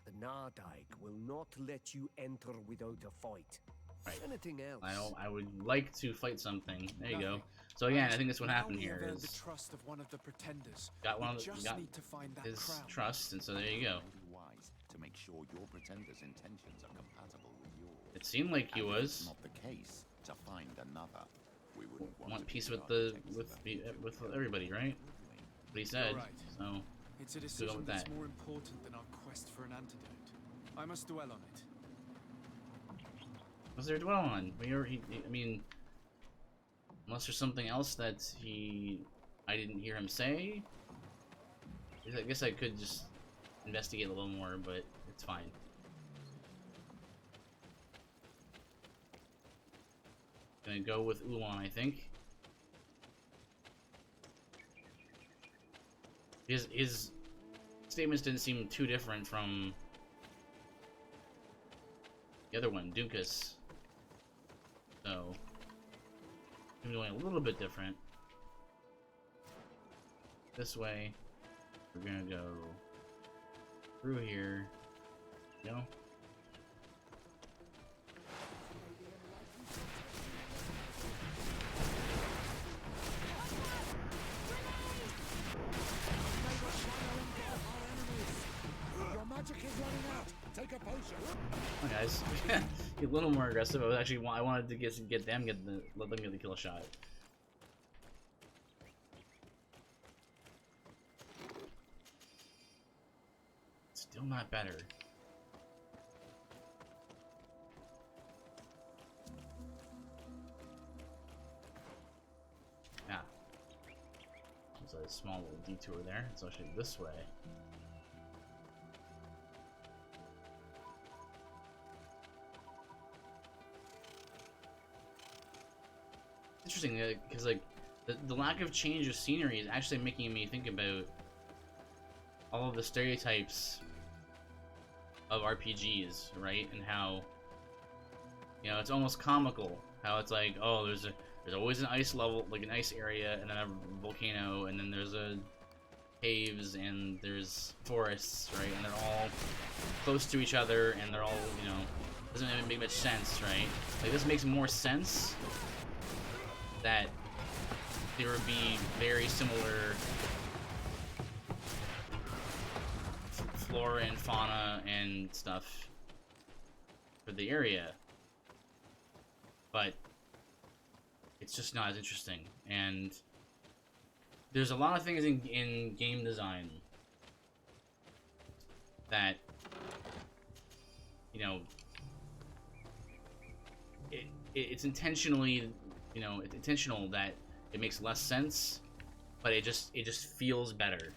The Nadaig will not let you enter without a fight. Right. Anything else? I would like to fight something. There you go. So again, I think that's what happened here. Is the trust of one of the pretenders. Got one of just got need to find that his crown. trust, and so there you go. Wise to make sure your pretender's intentions are compatible with yours. It seemed like he was. If it's not the case. To find another, we wouldn't want peace with everybody, right? What he said. Right. So it's a decision that's more important than our quest for an antidote. I must dwell on it. What's there to dwell on? I mean, unless there's something else that I didn't hear him say. I guess I could just investigate a little more, but it's fine. Gonna go with Ulan, I think. His statements didn't seem too different from the other one, Dunkus. So, I'm going a little bit different. This way, we're gonna go through here. You know? Your magic is running out. Take a potion. Oh, guys, a little more aggressive. I wanted to let them get the kill shot. Still not better. Yeah. There's a small little detour there. It's actually this way. Interesting, because like the lack of change of scenery is actually making me think about all of the stereotypes of RPGs, right? And how, you know, it's almost comical. How it's like, oh, there's always an ice level, like an ice area, and then a volcano, and then there's a caves, and there's forests, right? And they're all close to each other, and they're all, you know, doesn't even make much sense, right? Like, this makes more sense that there would be very similar flora and fauna and stuff for the area, but it's just not as interesting. And there's a lot of things in game design that, you know, it's intentionally, you know, it's intentional that it makes less sense, but it just feels better.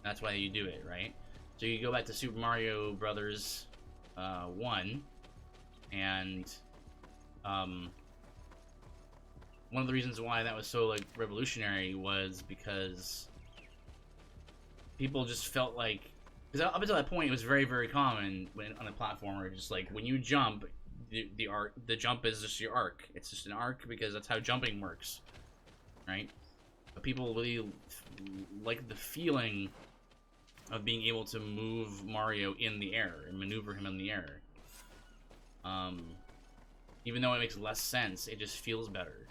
That's why you do it, right? So you go back to Super Mario Brothers 1, and one of the reasons why that was so like revolutionary was because people just felt like, because up until that point it was very, very common when on a platformer, just like when you jump, the jump is just your arc. It's just an arc because that's how jumping works, right? But people really like the feeling of being able to move Mario in the air and maneuver him in the air. Even though it makes less sense, it just feels better.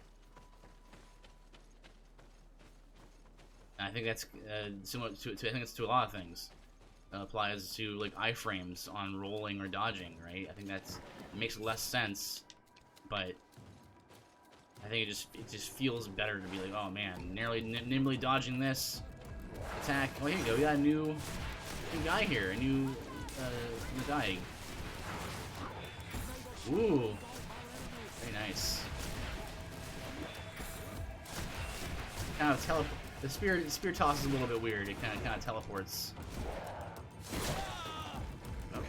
And I think that's similar to I think it's to a lot of things. Applies to like iframes on rolling or dodging, right? I think it makes less sense, but I think it just feels better to be like, oh man, nimbly dodging this attack. Oh, here you go. We got a new guy here, a new guy. Ooh, very nice. Kind of teleport. The spear toss is a little bit weird. It kind of teleports. Oh.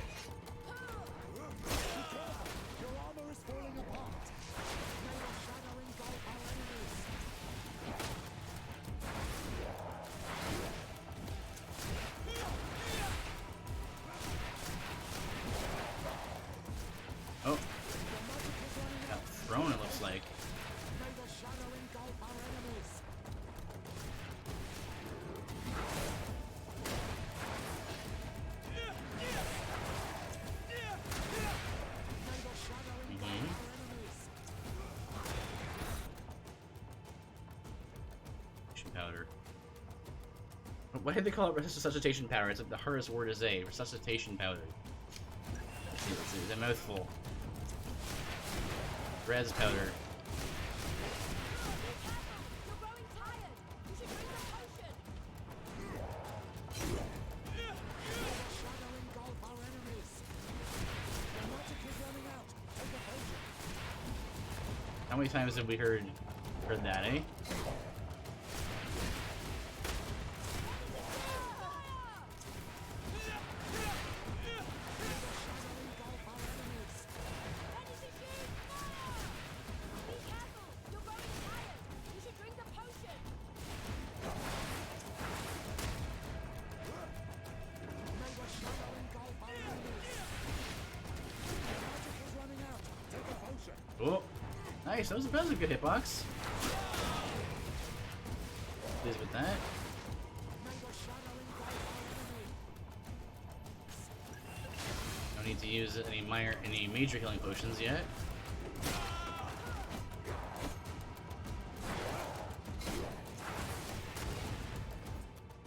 Oh. Got thrown, it looks like. Powder. Why did they call it resuscitation powder? It's like the hardest word to say. Resuscitation powder. It's a mouthful. Res powder. How many times have we heard that, eh? Oh, nice. That was a good hitbox. Pleased with that. No need to use any major healing potions yet.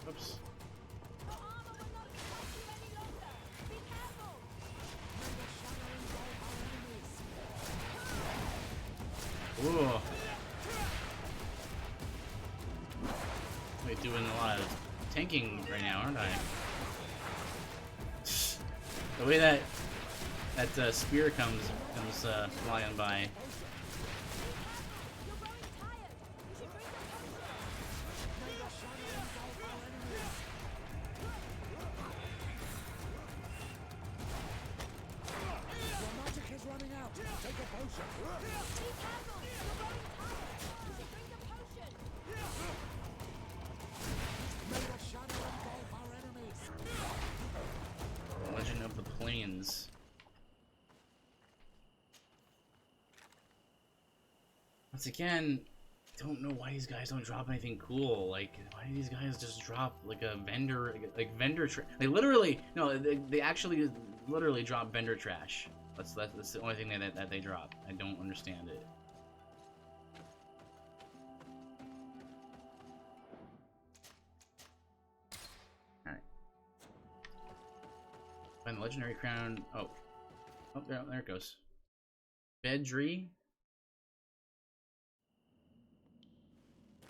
Oops. Ooh. I'm doing a lot of tanking right now, aren't I? The way that spear comes flying by. Legend of the Plains. Once again, don't know why these guys don't drop anything cool. Like, why do these guys just drop like a vendor, They literally, no, they actually literally drop vendor trash. That's the only thing that they drop. I don't understand it. All right. Find the legendary crown. Oh, there it goes. Bedry.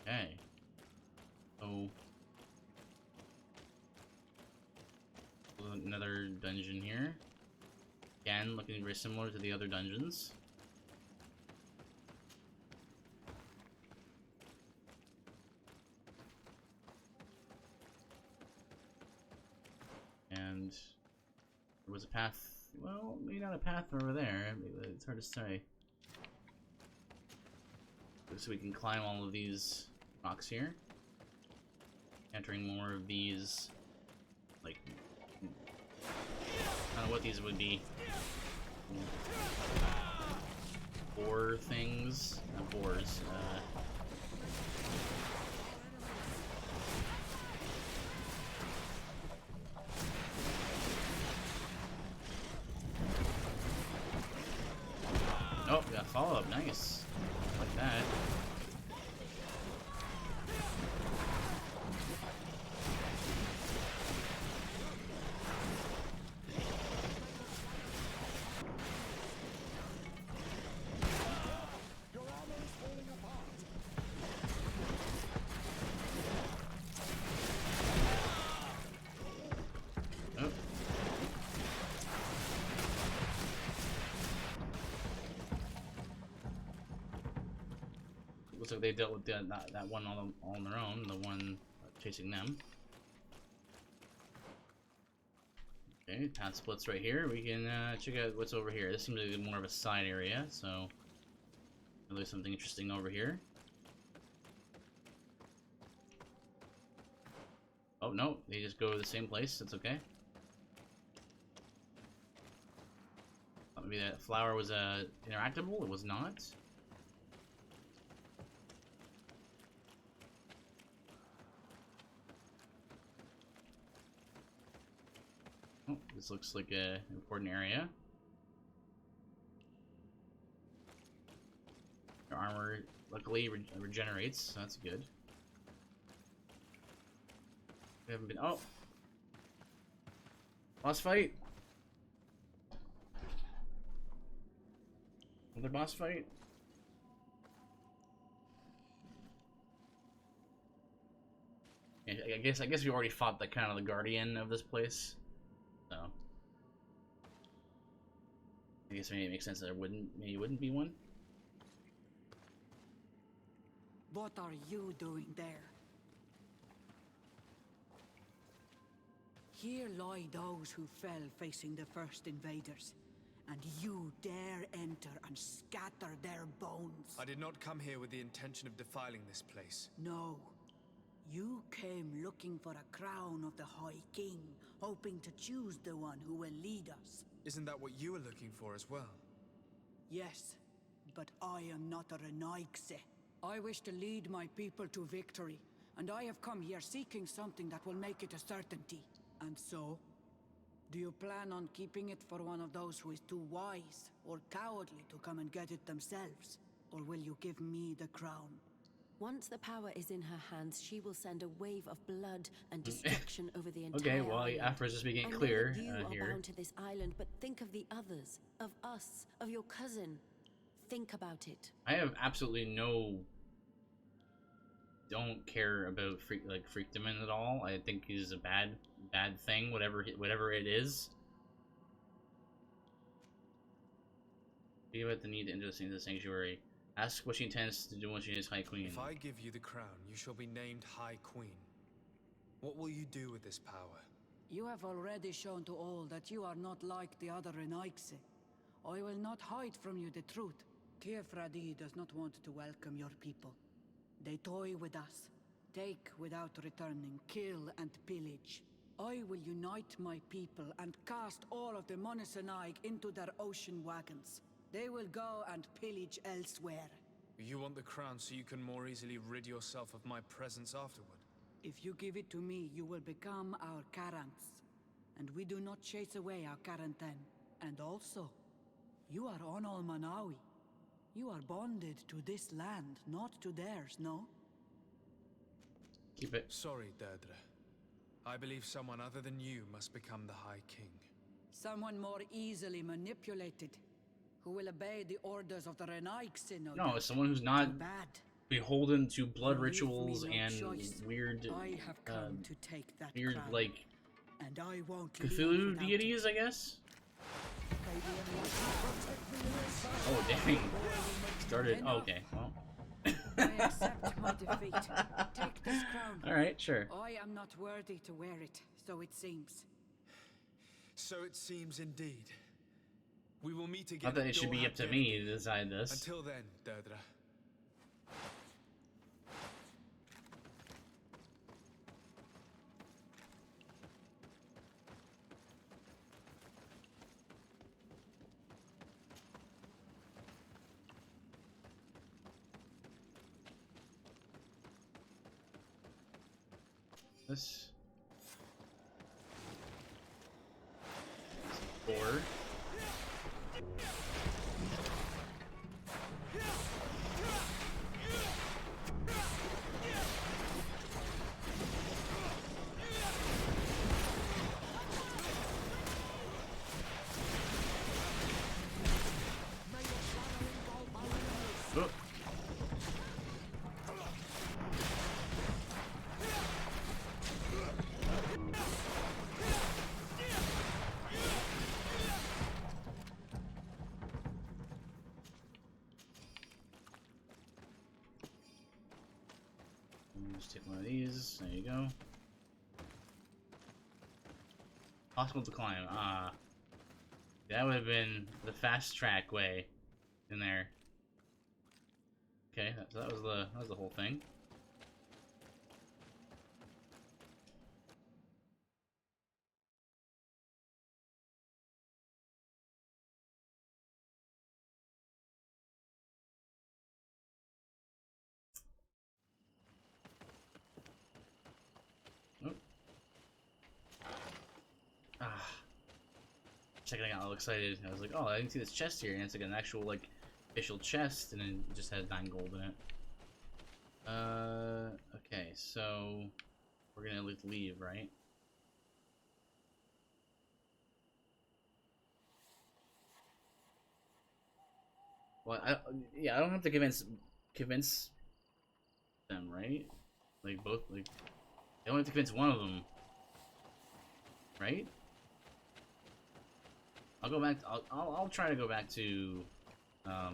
Okay. Oh. Another dungeon here. Again, looking very similar to the other dungeons. And there was a path. Well, maybe not a path over there. It's hard to say. So we can climb all of these rocks here. Entering more of these, like, I don't know what these would be. Boar things? Not boars. Oh, we got follow-up. Nice. Like that. Looks like they dealt with that one all on their own, the one chasing them. Okay, path splits right here. We can check out what's over here. This seems to be more of a side area, so there's something interesting over here. Oh no, they just go to the same place. It's okay. Thought maybe that flower was interactable. It was not. Oh, this looks like an important area. Their armor luckily regenerates, so that's good. We haven't been. Oh! Boss fight! Another boss fight? Yeah, I guess we already fought the kind of the guardian of this place. So I guess maybe it makes sense that there wouldn't be one. What are you doing there? Here lie those who fell facing the first invaders, and you dare enter and scatter their bones. I did not come here with the intention of defiling this place. No. You came looking for a crown of the High King, hoping to choose the one who will lead us. Isn't that what you were looking for as well? Yes, but I am not a Renaigse. I wish to lead my people to victory, and I have come here seeking something that will make it a certainty. And so, do you plan on keeping it for one of those who is too wise or cowardly to come and get it themselves? Or will you give me the crown? Once the power is in her hands, she will send a wave of blood and destruction over the entire okay, well, island. after just making it I clear know that you here. are bound to this island, but think of the others, of us, of your cousin. Think about it. I have absolutely don't care about Freakdemin at all. I think he's a bad thing, whatever it is. Speak about the need to enter the sanctuary. Ask what she intends to do when she is High Queen. If I give you the crown, you shall be named High Queen. What will you do with this power? You have already shown to all that you are not like the other Renaigse. I will not hide from you the truth. Teofradi does not want to welcome your people. They toy with us, take without returning, kill and pillage. I will unite my people and cast all of the Monasenaig into their ocean wagons. They will go and pillage elsewhere. You want the crown so you can more easily rid yourself of my presence afterward? If you give it to me, you will become our Karants. And we do not chase away our Karanten. And also, you are on Manawi. You are bonded to this land, not to theirs, no? Keep it. Sorry, Deirdre. I believe someone other than you must become the High King. Someone more easily manipulated, who will obey the orders of the Renaigse, no No, doubt. someone who's not beholden to blood You leave rituals me no and choice. weird, I have come to take that weird crown, like and I won't leave Cthulhu without deities, it. I guess. Oh dang! Started. Oh, okay. Well. I accept my defeat. Take this crown. All right, sure. I am not worthy to wear it, so it seems. So it seems indeed. We will meet again. Not that it should be up to me to decide this. Until then, Deirdre. This. 4. Oh. Just take one of these. There you go. Possible to climb. That would have been the fast track way in there. Okay, so that was the whole thing. Oh. Checking, I got all excited. I was like, oh, I didn't see this chest here, and it's like an actual like official chest, and then it just has 9 gold in it. Okay, so we're gonna leave, right? Well, yeah, I don't have to convince them, right? Like both, like I only have to convince one of them, right? I'll go back. I'll try to go back to that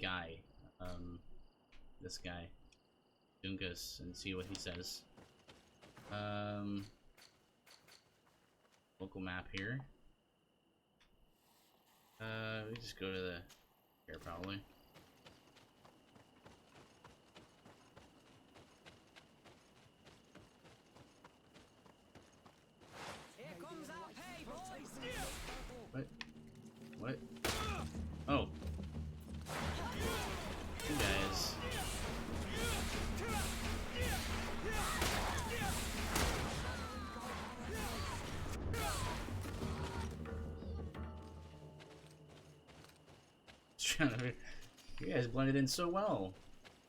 guy, this guy, Dunkus, and see what he says. Local map here. We just go to the here probably. Here comes our pay, boys. What? What? Oh. You guys. You guys blended in so well.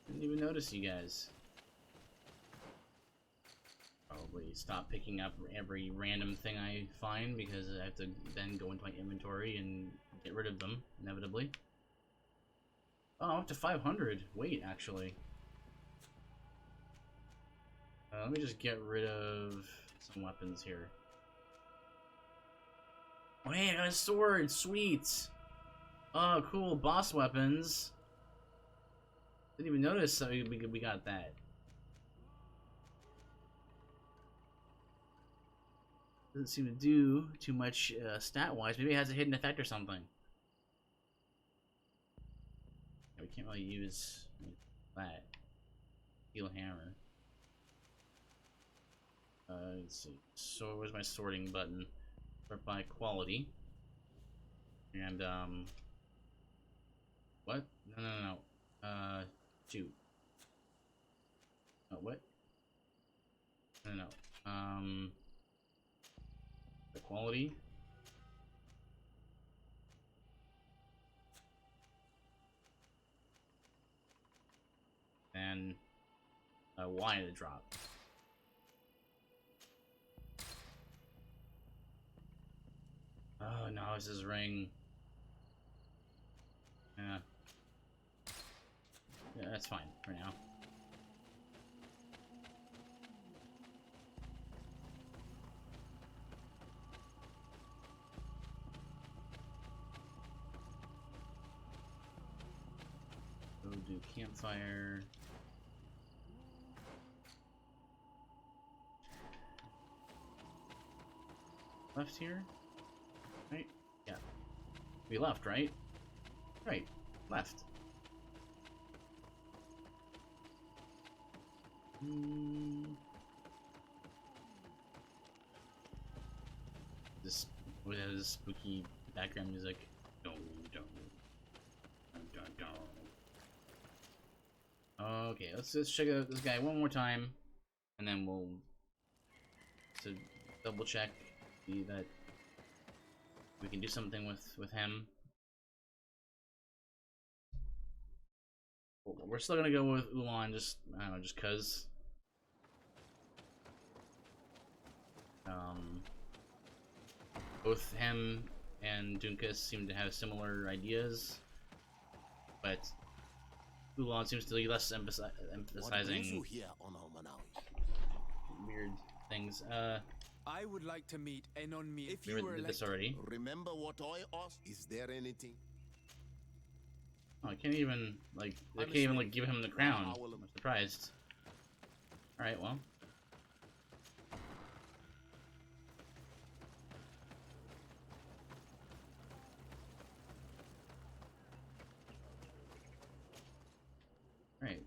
Didn't even notice you guys. Probably stop picking up every random thing I find because I have to then go into my inventory and get rid of them, inevitably. Oh, up to 500. Wait, actually. Let me just get rid of some weapons here. Oh, hey, I got a sword! Sweet! Oh, cool. Boss weapons. Didn't even notice we got that. Doesn't seem to do too much stat-wise. Maybe it has a hidden effect or something. Yeah, we can't really use that. Steel hammer. Let's see. So where's my sorting button? Sort by quality. And what? No. Shoot. Oh, what? No. The quality. And Y to drop. Oh no, it's his ring. Yeah. Yeah, that's fine for now. Go do campfire. Left here? Right? Yeah. We left, right? Right. Left. This has spooky background music. Okay, let's check out this guy one more time, and then we'll double check, see that we can do something with him. We're still gonna go with Ulan, just I don't know, just cause. Both him and Dunkus seem to have similar ideas, but Ulan seems to be less emphasizing weird things. I would like to meet Enon Mir. If we you were did this already. Remember what I asked? Is there anything? Oh, I can't even like give him the crown. I'm surprised. All right, well. Right,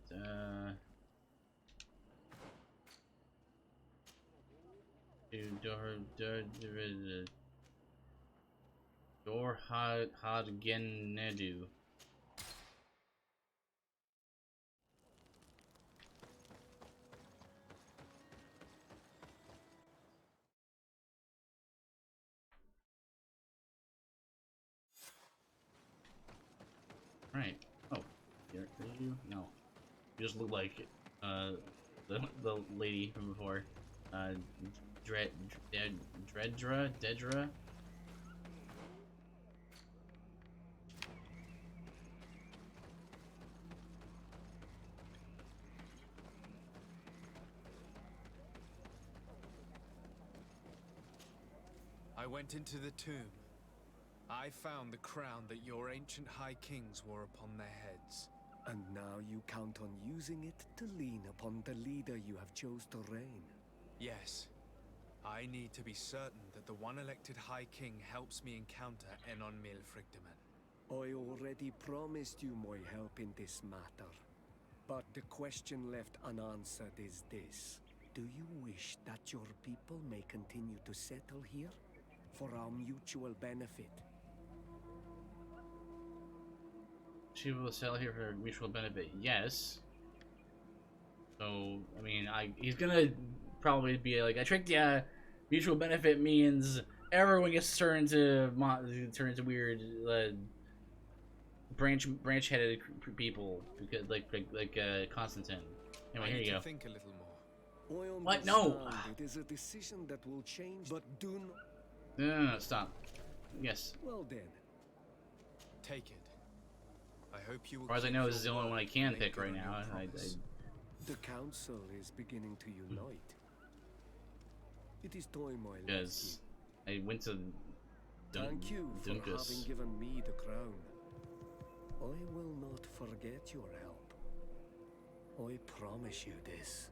Door Hadgenedu. Right. Oh, did you? No. You just look like the lady from before. Dedra. I went into the tomb. I found the crown that your ancient high kings wore upon their heads. And now you count on using it to lean upon the leader you have chose to reign. Yes. I need to be certain that the one elected High King helps me encounter Enon Milfrictiman. I already promised you my help in this matter. But the question left unanswered is this. Do you wish that your people may continue to settle here? For our mutual benefit? She will settle here for mutual benefit. Yes. So, I mean, he's gonna probably be like, I tricked ya. Mutual benefit means everyone gets turned into weird branch-headed people because like Constantine. Anyway, here you go. Think a little more. What? No. It is a decision that will change, but do not. No, stop. Yes. Well then. Take it. I hope you will. As far as I know, this is the only one I can pick right now. The council is beginning to unite. It is time I left because I went to Thank you for having given me the crown. I will not forget your help. I promise you this.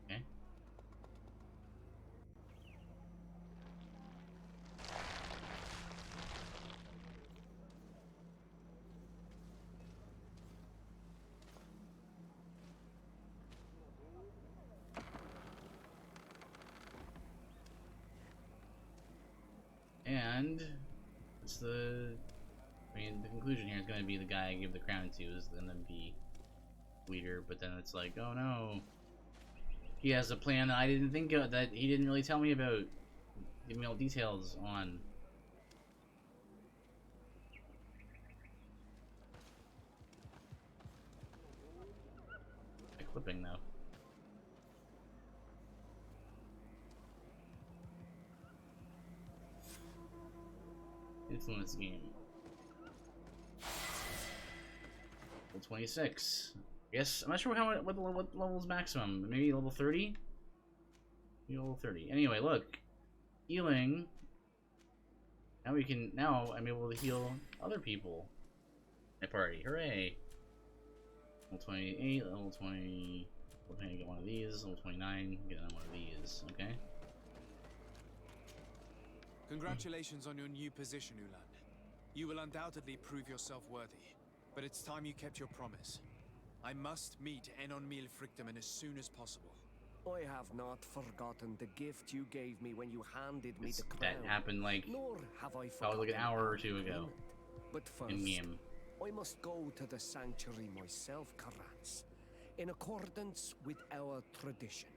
Okay. And it's I mean, the conclusion here is going to be the guy I give the crown to is going to be leader, but then it's like, oh no, he has a plan that I didn't think of, that he didn't really tell me about, give me all details on. Equipping though. Influence game. Level 26. Yes, I'm not sure what level is maximum. Maybe level 30? Maybe level 30. Anyway, look. Healing. Now I'm able to heal other people. My party. Hooray. Level 28, level 20. Level 20, get one of these. Level 29, get another one of these. Okay. Congratulations on your new position, Ulan. You will undoubtedly prove yourself worthy, but it's time you kept your promise. I must meet Enon Mil Frictamen as soon as possible. I have not forgotten the gift you gave me when you handed me the crown. That happened like Nor have I probably like an hour or two ago. But first, in game. I must go to the sanctuary myself, Karans. In accordance with our tradition,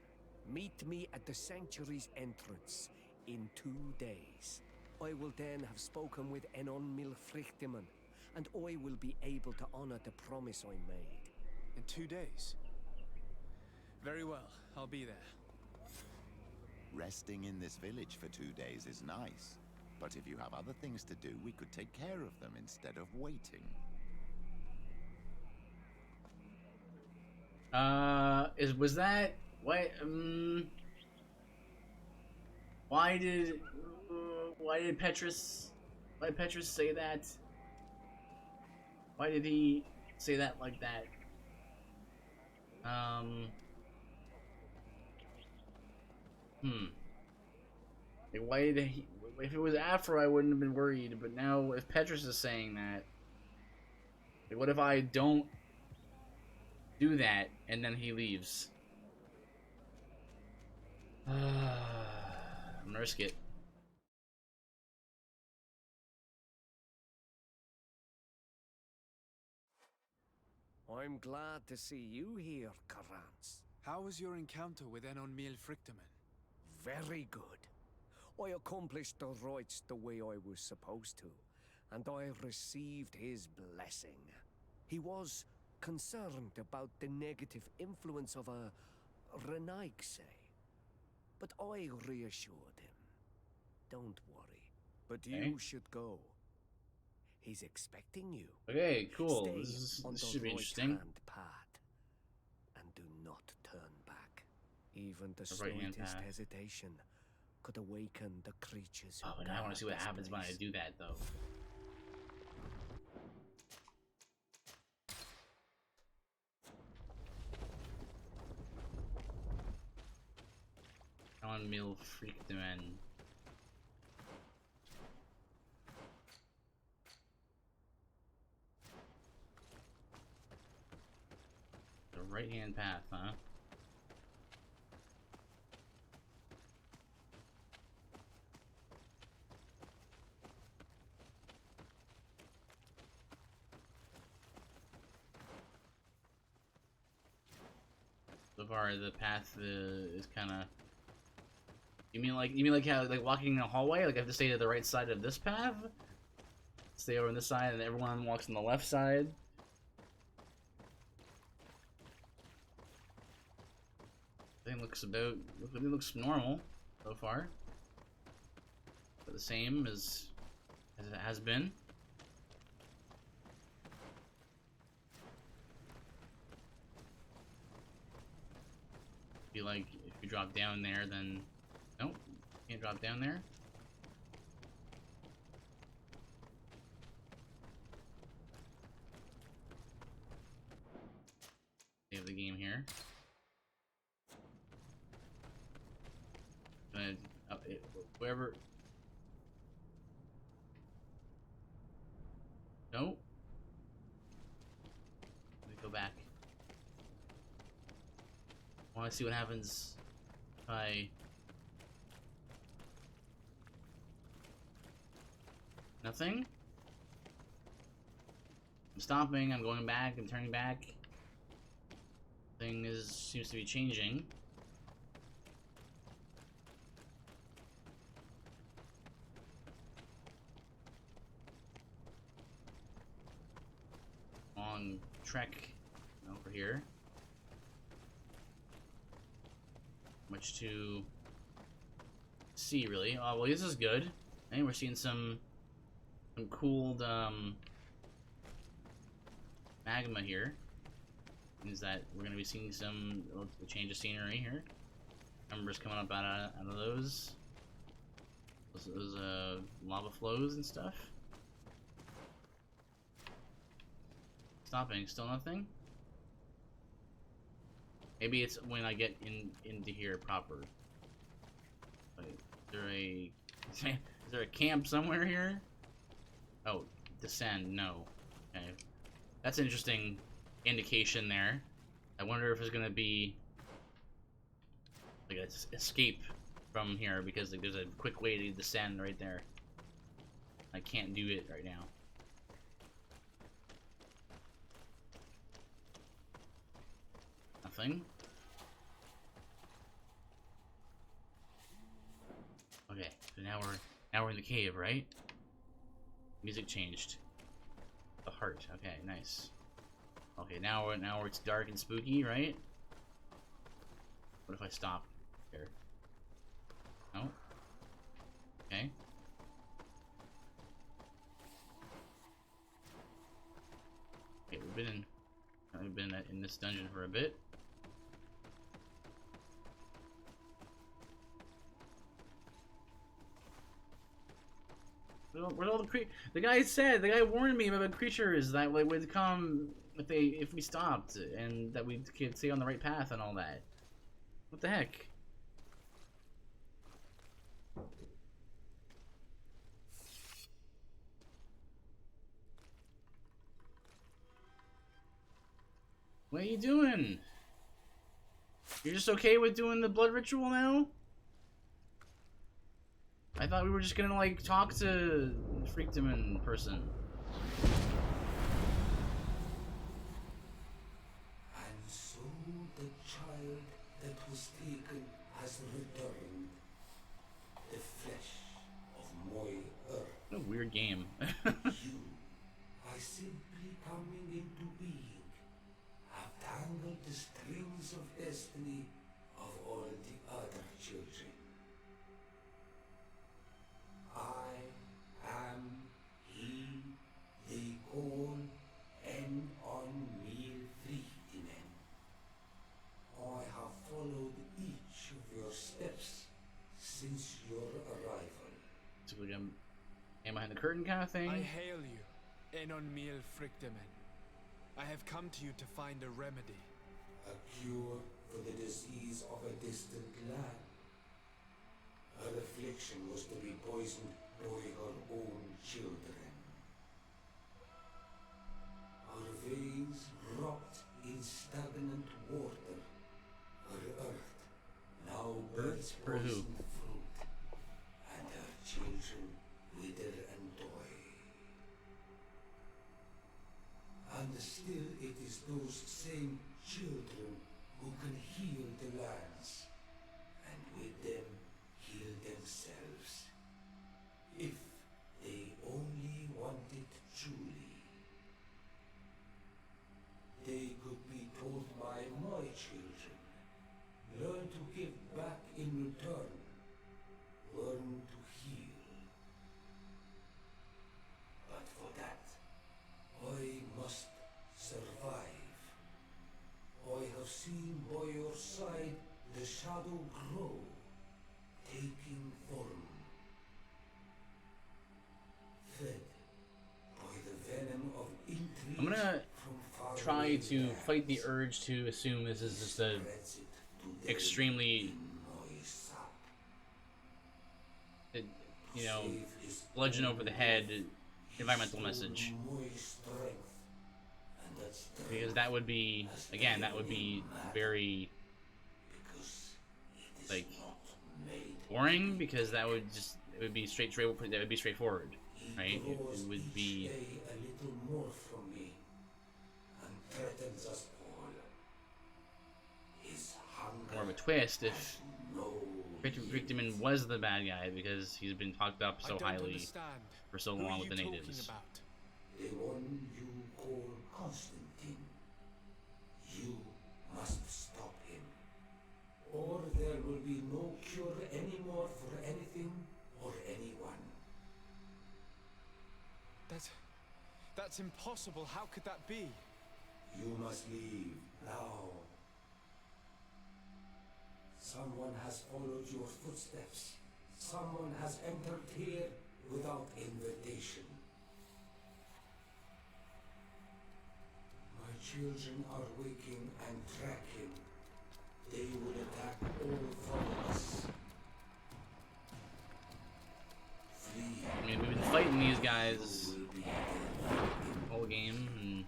meet me at the sanctuary's entrance in 2 days. I will then have spoken with Enon Mil Frictamen, and I will be able to honor the promise I made. In 2 days? Very well, I'll be there. Resting in this village for 2 days is nice, but if you have other things to do, we could take care of them instead of waiting. Was that why did Petrus say that? Why did he say that like that? Like, why did he? If it was Afro, I wouldn't have been worried. But now, if Petrus is saying that, like, what if I don't do that and then he leaves? I'm gonna risk it. I'm glad to see you here, Karans. How was your encounter with Enon Mil Frictamen? Very good. I accomplished the rites the way I was supposed to, and I received his blessing. He was concerned about the negative influence of a Renaigse, but I reassured him. Don't worry, but you should go. He's expecting you. Okay, cool. Stay This on the should be interesting. right-hand path, and do not turn back. Even the right-hand slightest path. hesitation could awaken the creatures who Oh, and I want to see what guard this happens when I place. do that, though. Enon Mil Frictamen. The right-hand path, huh? So far, the path is kind of. You mean like how walking in a hallway? Like I have to stay to the right side of this path, stay over on this side, and everyone walks on the left side. Everything looks normal so far. But the same as it has been. Be like, if you drop down there, then... Nope, can't drop down there. Save the game here. Wherever... Nope. Let me go back. I want to see what happens if I... Nothing? I'm stopping, I'm going back, I'm turning back. Thing seems to be changing. Long trek over here. Much to see, really. Oh, well, this is good. And we're seeing some cooled magma here. Means that we're gonna be seeing some change of scenery here. Embers coming up out of those lava flows and stuff. Stopping, still nothing. Maybe it's when I get into here proper. Wait, is there a camp somewhere here? Oh, descend, no. Okay. That's an interesting indication there. I wonder if it's gonna be like an escape from here, because like, there's a quick way to descend right there. I can't do it right now. Nothing. Okay, so now we're in the cave, right? Music changed. The heart. Okay, nice. Okay, now it's dark and spooky, right? What if I stop here? No. Okay. Okay, we've been in this dungeon for a bit. Where's all the guy warned me about creatures that would come if we stopped, and that we could stay on the right path and all that. What the heck? What are you doing? You're just okay with doing the blood ritual now? I thought we were just gonna like talk to Freakdom in person. And so the child that was taken has returned. The flesh of my earth. What a weird game. You, by simply coming into being, have tangled the strings of destiny of all the other children. I am he they call Untitled Chapter. I have followed each of your steps since your arrival. So we got man behind the curtain kind of thing. I hail you, Untitled Chapter. I have come to you to find a remedy. A cure for the disease of a distant land. Her affliction was to be poisoned by her own children. Her veins rocked in stagnant water. Her earth now bears poisoned fruit, and her children wither and die. And still it is those same children who can heal the lands, and with them heal themselves, if they only want it truly. They could be told by my children, learn to give back in return, learn to heal. But for that, I must survive. I have seen by your side the shadow grow, taking form. Fed by the venom of intrigue. I'm gonna try to fight the urge to assume this is just a extremely, you know, bludgeon over the head environmental message. Because that would be, again, that would be very, like, boring, because that would just, it would be straightforward, right? It would be more of a twist if Victorman was the bad guy, because he's been talked up so highly for so long with the natives. The one you call Constantine. You must stop him, or there will be no cure anymore for anything or anyone. That's impossible. How could that be? You must leave now. Someone has followed your footsteps. Someone has entered here without invitation. My children are waking and tracking. They will attack all followers. Flee. I mean, we've been fighting these guys the whole game, and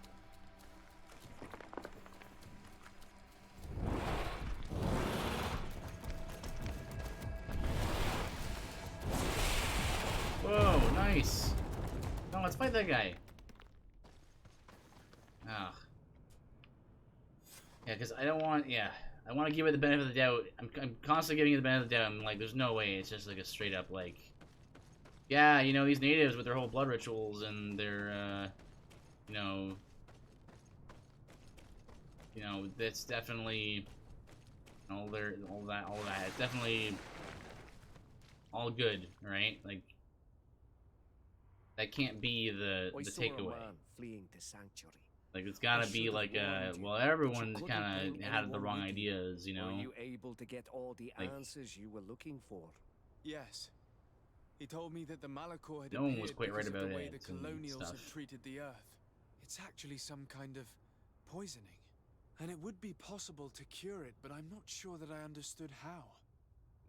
whoa, nice. No, let's fight that guy. Ah. Yeah, because I don't want, I want to give it the benefit of the doubt. I'm constantly giving it the benefit of the doubt. I'm like, there's no way it's just like a straight up, like, yeah, you know, these natives with their whole blood rituals and their, you know, that's definitely all that, it's definitely all good, right? Like, that can't be the takeaway. Fleeing to sanctuary. Like, it's gotta be like well, everyone's kind of had the wrong ideas, you know. Were you able to get all the answers you were looking for? Yes. He told me that the Malachor had no one was quite right because of about the way it the colonials stuff. have treated the Earth. It's actually some kind of poisoning. And it would be possible to cure it, but I'm not sure that I understood how.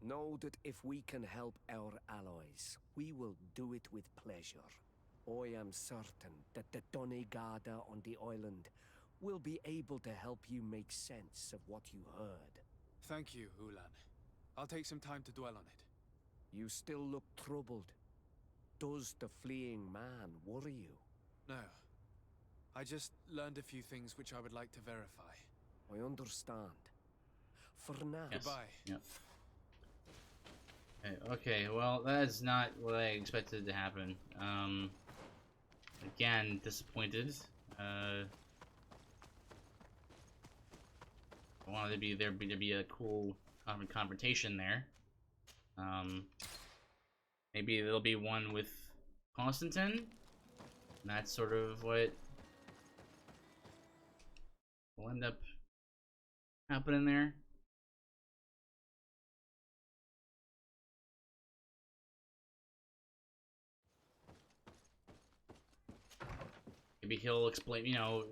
Know that if we can help our allies, we will do it with pleasure. I am certain that the Donegada on the island will be able to help you make sense of what you heard. Thank you, Ulan. I'll take some time to dwell on it. You still look troubled. Does the fleeing man worry you? No. I just learned a few things which I would like to verify. I understand. For now. Yes. Goodbye. Yep. Okay, well, that's not what I expected to happen. Again, disappointed. I wanted to be there to be a cool confrontation there. Maybe there'll be one with Constantine. And that's sort of what will end up happening there. Maybe he'll explain, you know,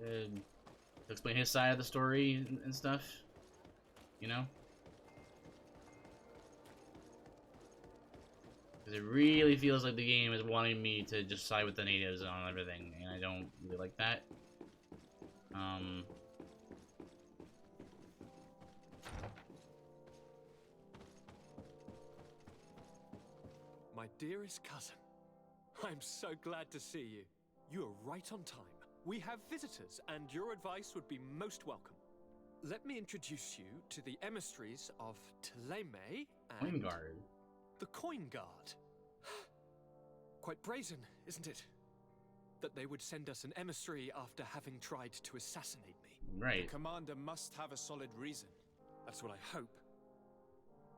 explain his side of the story and stuff, you know? Because it really feels like the game is wanting me to just side with the natives on everything, and I don't really like that. My dearest cousin, I'm so glad to see you. You are right on time. We have visitors, and your advice would be most welcome. Let me introduce you to the emissaries of Ptolemy and... Coin Guard. The Coin Guard. Quite brazen, isn't it? That they would send us an emissary after having tried to assassinate me. Right. The commander must have a solid reason. That's what I hope.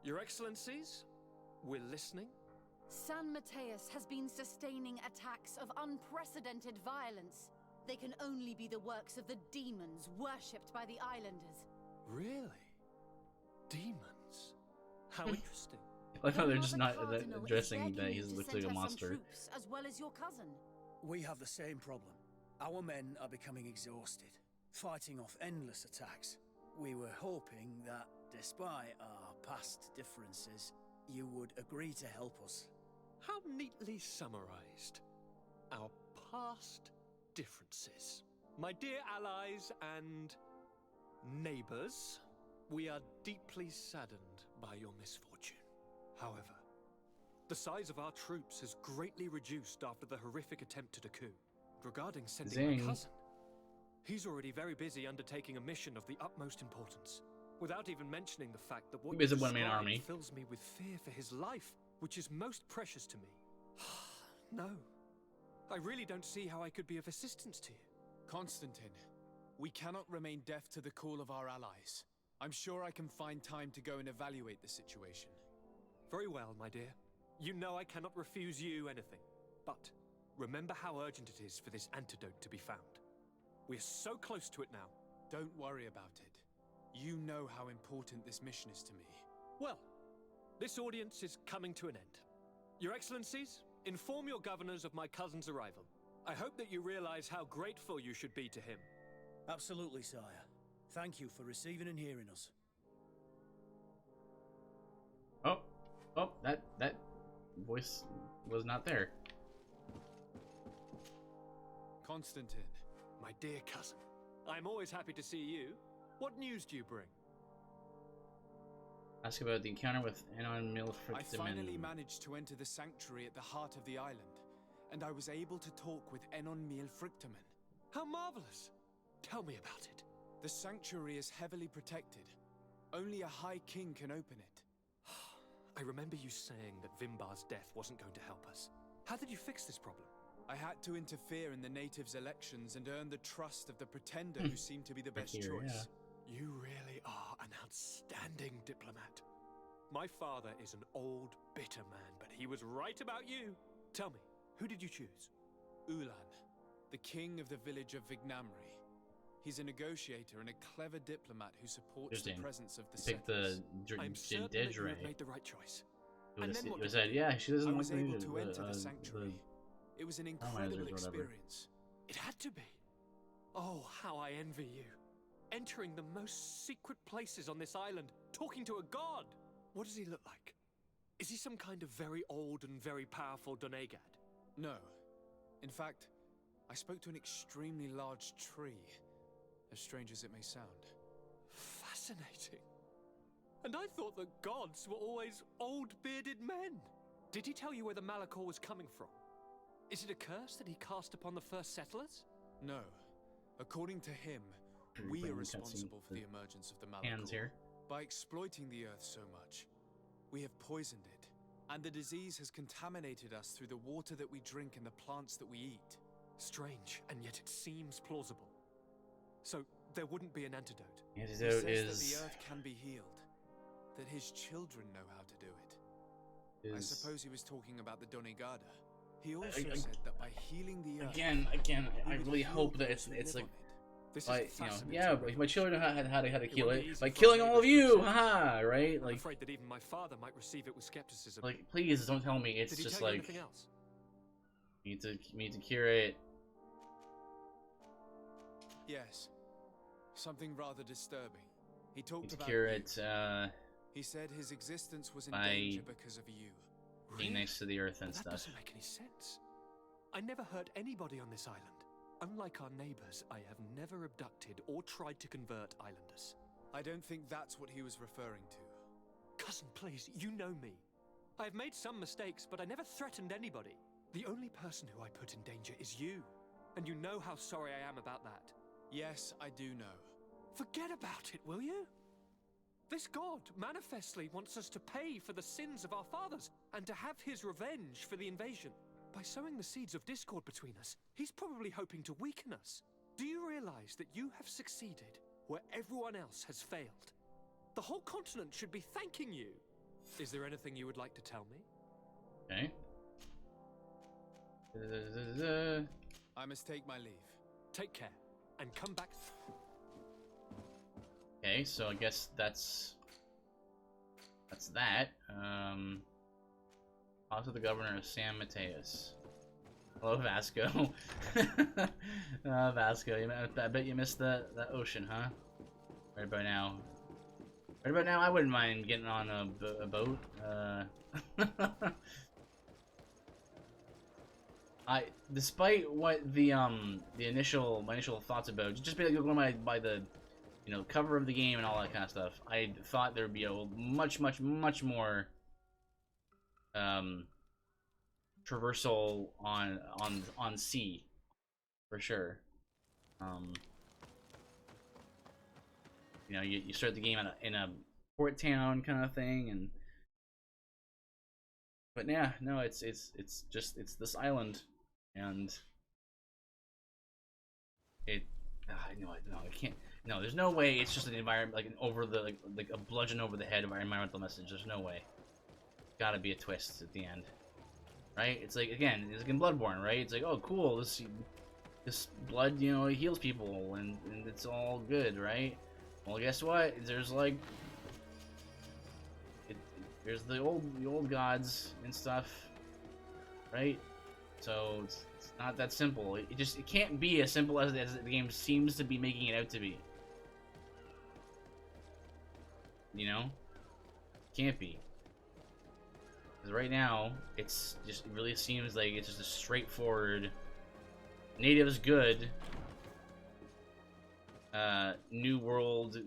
Your Excellencies, we're listening. San Mateus has been sustaining attacks of unprecedented violence. They can only be the works of the demons worshipped by the islanders. Really? Demons? How interesting. I like how they're just The not Cardinal is addressing that begging he you to looks like send a her some monster. troops, as well as your cousin. We have the same problem. Our men are becoming exhausted, fighting off endless attacks. We were hoping that, despite our past differences, you would agree to help us. How neatly summarized. Our past differences. My dear allies and neighbors, we are deeply saddened by your misfortune. However, the size of our troops has greatly reduced after the horrific attempt at a coup. Regarding sending my cousin, he's already very busy undertaking a mission of the utmost importance, without even mentioning the fact that what you described fills me with fear for his life, which is most precious to me. No, I really don't see how I could be of assistance to you. Constantine, we cannot remain deaf to the call of our allies. I'm sure I can find time to go and evaluate the situation. Very well, my dear. You know I cannot refuse you anything. But remember how urgent it is for this antidote to be found. We are so close to it now. Don't worry about it. You know how important this mission is to me. Well, this audience is coming to an end. Your Excellencies, inform your governors of my cousin's arrival. I hope that you realize how grateful you should be to him. Absolutely, sire. Thank you for receiving and hearing us. Oh, that voice was not there. Constantine. My dear cousin, I'm always happy to see you. What news do you bring? Ask about the encounter with Anon Milfric. I finally managed to enter the sanctuary at the heart of the island, and I was able to talk with Enon Milfrictamen. How marvelous! Tell me about it. The sanctuary is heavily protected. Only a High King can open it. I remember you saying that Vimbar's death wasn't going to help us. How did you fix this problem? I had to interfere in the natives' elections and earn the trust of the pretender who seemed to be the best choice. You really are an outstanding diplomat. My father is an old, bitter man, but he was right about you. Tell me, who did you choose? Ulan, the king of the village of Vignamri. He's a negotiator and a clever diplomat who supports the presence of the settlers. I'm certain that you have made the right choice. And then what said, yeah, she doesn't I was want me able to enter the sanctuary. It was an incredible experience. It had to be. Oh, how I envy you. Entering the most secret places on this island, talking to a god. What does he look like? Is he some kind of very old and very powerful Donegad? No. In fact, I spoke to an extremely large tree, as strange as it may sound. Fascinating. And I thought that gods were always old bearded men. Did he tell you where the Malachor was coming from? Is it a curse that he cast upon the first settlers? No. According to him, we are responsible for the emergence of the Malachor. By exploiting the earth so much, we have poisoned it, and the disease has contaminated us through the water that we drink and the plants that we eat. Strange, and yet it seems plausible. So, there wouldn't be an antidote. He says that the earth can be healed, that his children know how to do it. I suppose he was talking about the Donegada. He also said that by healing the earth... Again, I really hope that it's like... my children know how to heal it by killing all of you, haha, right? Like, I'm afraid that even my father might receive it with skepticism. Like, please don't tell me it's just like need to cure it. Yes, something rather disturbing. He talked about cure it. He said his existence was in danger because of you. Being next to the earth and that stuff. Doesn't make any sense. I never hurt anybody on this island. Unlike our neighbors, I have never abducted or tried to convert islanders. I don't think that's what he was referring to. Cousin, please, you know me. I have made some mistakes, but I never threatened anybody. The only person who I put in danger is you. And you know how sorry I am about that. Yes, I do know. Forget about it, will you? This god manifestly wants us to pay for the sins of our fathers and to have his revenge for the invasion. By sowing the seeds of discord between us, he's probably hoping to weaken us. Do you realize that you have succeeded where everyone else has failed? The whole continent should be thanking you. Is there anything you would like to tell me? Okay. I must take my leave. Take care, and come back. Okay, so I guess that's That's that. Talk to the governor of San Mateus. Hello, Vasco. Vasco, I bet you missed the ocean, huh? Right about now. Right about now, I wouldn't mind getting on a boat. Despite what my initial thoughts about just going by the cover of the game and all that kind of stuff, I thought there would be a much more traversal on sea, for sure. You start the game in a port town kind of thing, but yeah, no, it's this island, and no, I can't. No, there's no way it's just an environment like a bludgeon over the head of our environmental message. There's no way. Gotta be a twist at the end, right? It's like, again, it's like in Bloodborne, right? It's like, oh, cool, this blood, it heals people, and it's all good, right? Well, guess what? There's like, there's the old gods and stuff, right? So it's not that simple. It can't be as simple as the game seems to be making it out to be. Can't be. Because right now, it really seems like it's just a straightforward natives good, new world,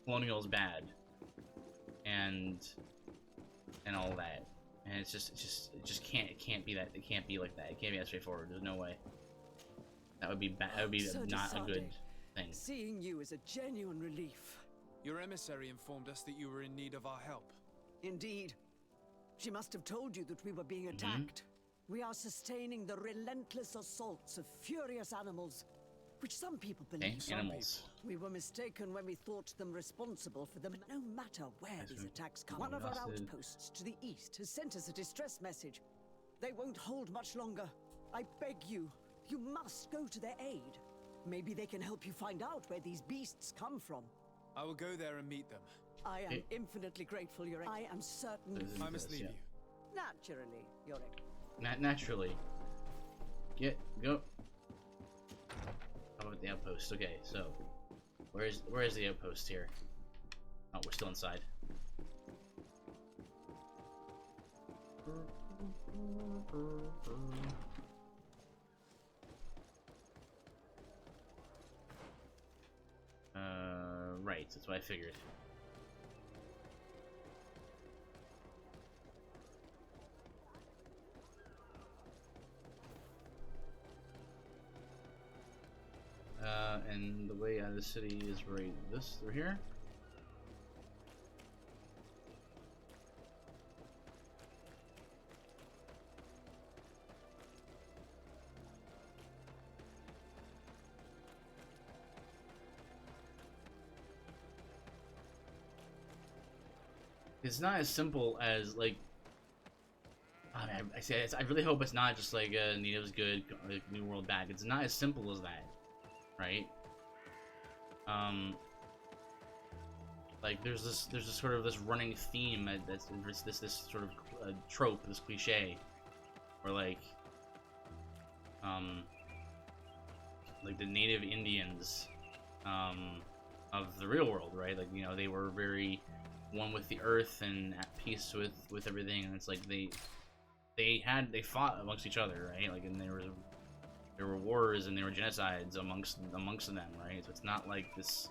colonials bad, and all that. And it can't be that. It can't be like that. It can't be that straightforward. There's no way. That would be bad. That would be not a good thing. Seeing you is a genuine relief. Your emissary informed us that you were in need of our help. Indeed. She must have told you that we were being attacked. We are sustaining the relentless assaults of furious animals, which some people believe. Animals. We were mistaken when we thought them responsible for them. No matter where these attacks come, one of our outposts to the east has sent us a distress message. They won't hold much longer. I beg you, you must go to their aid. Maybe they can help you find out where these beasts come from. I will go there and meet them. I am infinitely grateful, Your Excellency. I am certain. I must leave you. Naturally, Your Excellency. Naturally. Go. How about the outpost? Okay, so where is the outpost here? Oh, we're still inside. Right, that's what I figured. And the way out of the city is right through here. It's not as simple as like. I really hope it's not just like Natives good, like New World bad. It's not as simple as that, right? Like there's this sort of this running theme that's this sort of trope, this cliche, where like the native Indians of the real world, right? Like they were very one with the earth and at peace with everything, and it's like they fought amongst each other, right? Like, and there were wars and there were genocides amongst them, right? So it's not like this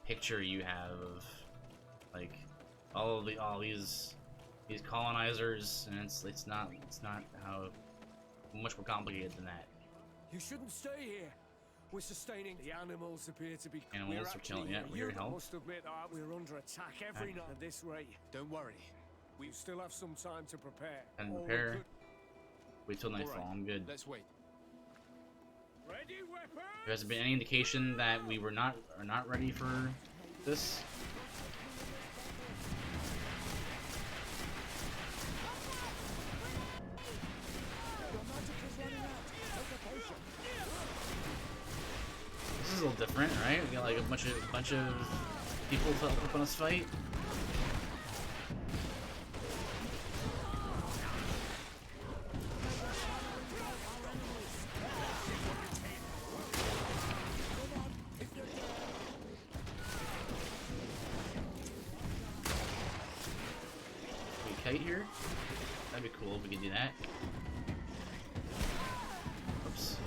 picture you have of like all these colonizers, and it's not how much more complicated than that. You shouldn't stay here. We're sustaining. The animals appear to be. Animals are killing. Yeah, we're here to help. Must admit we're under attack every night at this rate. Don't worry. We still have some time to prepare. And prepare. Wait till nightfall. Right. I'm good. Let's wait. Ready, weapons? There hasn't been any indication that we are not ready for this. This is a little different, right? We got like a bunch of people to help us fight. kite here? That'd be cool if we could do that. Oops.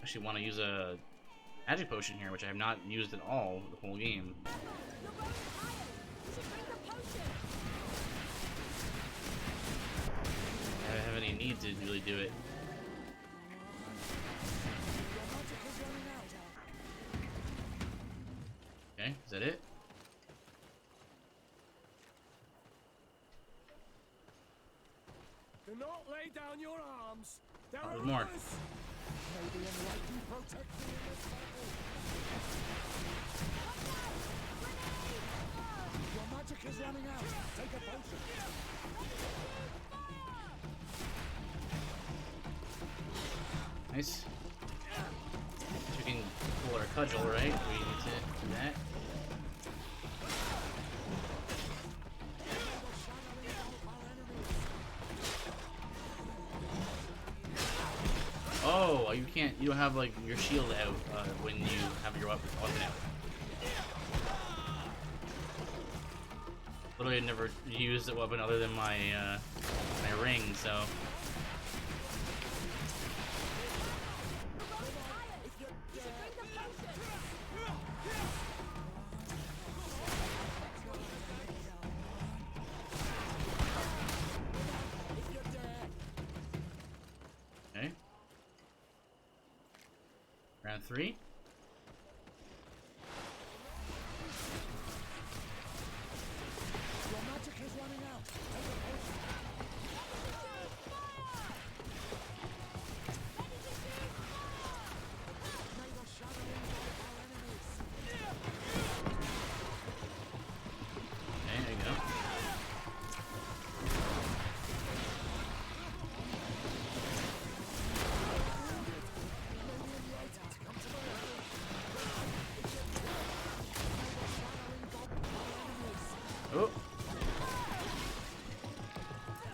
Actually want to use a magic potion here, which I have not used at all the whole game. I don't have any need to really do it. Okay, is that it? Do not lay down your arms. There Oh, are there's more. others. May the enlightened protect you in this battle. Your magic is running out. Take a potion. Nice. So we can pull our cudgel, right? We need to do that. Oh, you can't. You don't have like your shield out when you have your weapon out. Literally, never used a weapon other than my my ring, so. Okay. Round 3. Your magic is running out. Take a potion. May the shadow engulf our enemies. Okay, there you go. Oh!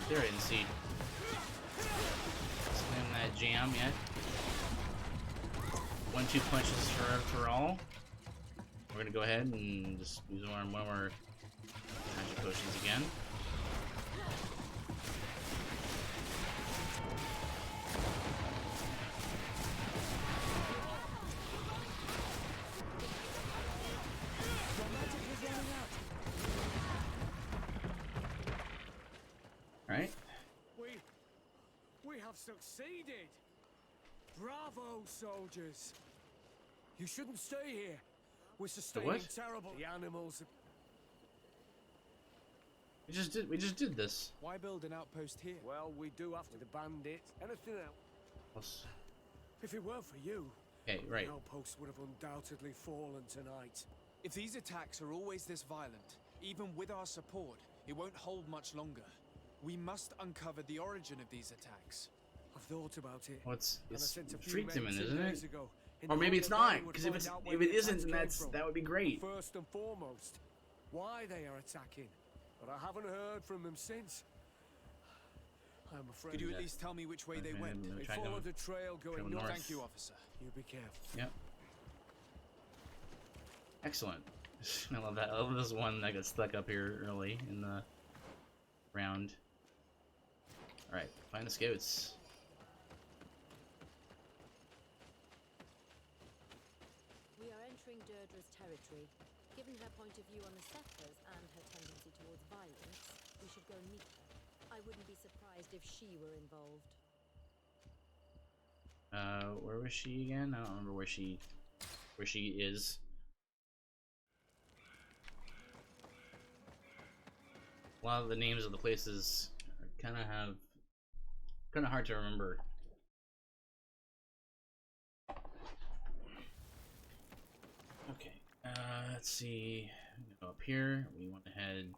There, I didn't see. Slam that jam yet. 1-2 punches for all. We're gonna go ahead and just use one of our magic potions again. Alright. We have succeeded. Bravo, soldiers. You shouldn't stay here. We're sustaining what? terrible. The animals. We just did this. Why build an outpost here? Well, we do after the bandits. Anything else? If it weren't for you, Okay, right. the outpost would have undoubtedly fallen tonight. If these attacks are always this violent, even with our support, it won't hold much longer. We must uncover the origin of these attacks. I've thought about it. Well, it's and I sent a few Freaked men in, 2 isn't days it? ago, in Or the maybe hope it's that not, they would because if find it's out where if the it isn't, attacks then came that would be great. First and foremost, why they are attacking. But I haven't heard from them since. I'm afraid. Could you at least tell me which way they went? They followed a trail going north. Thank you, officer. You be careful. Yep. Excellent. I love that. I love this one that got stuck up here early in the round. Alright, find the scouts. We are entering Deirdre's territory. Given her point of view on the settlers and her tendency towards violence, we should go meet her. I wouldn't be surprised if she were involved. Where was she again? I don't remember where she is. A lot of the names of the places kind of hard to remember. Okay, let's see. Go up here. We want to head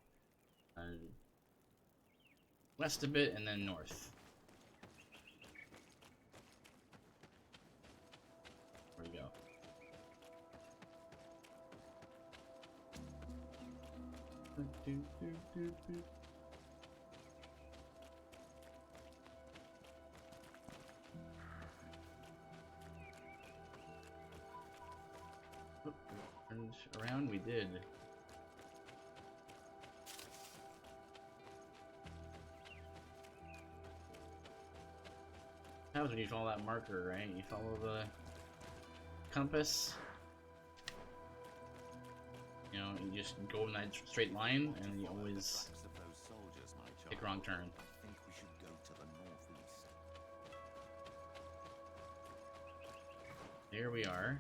west a bit and then north. Where we go? turned around? We did. What happens when you follow that marker, right? You follow the compass. You know, you just go in that straight line, and you always take a wrong turn. I think we should go to the northeast. Here we are.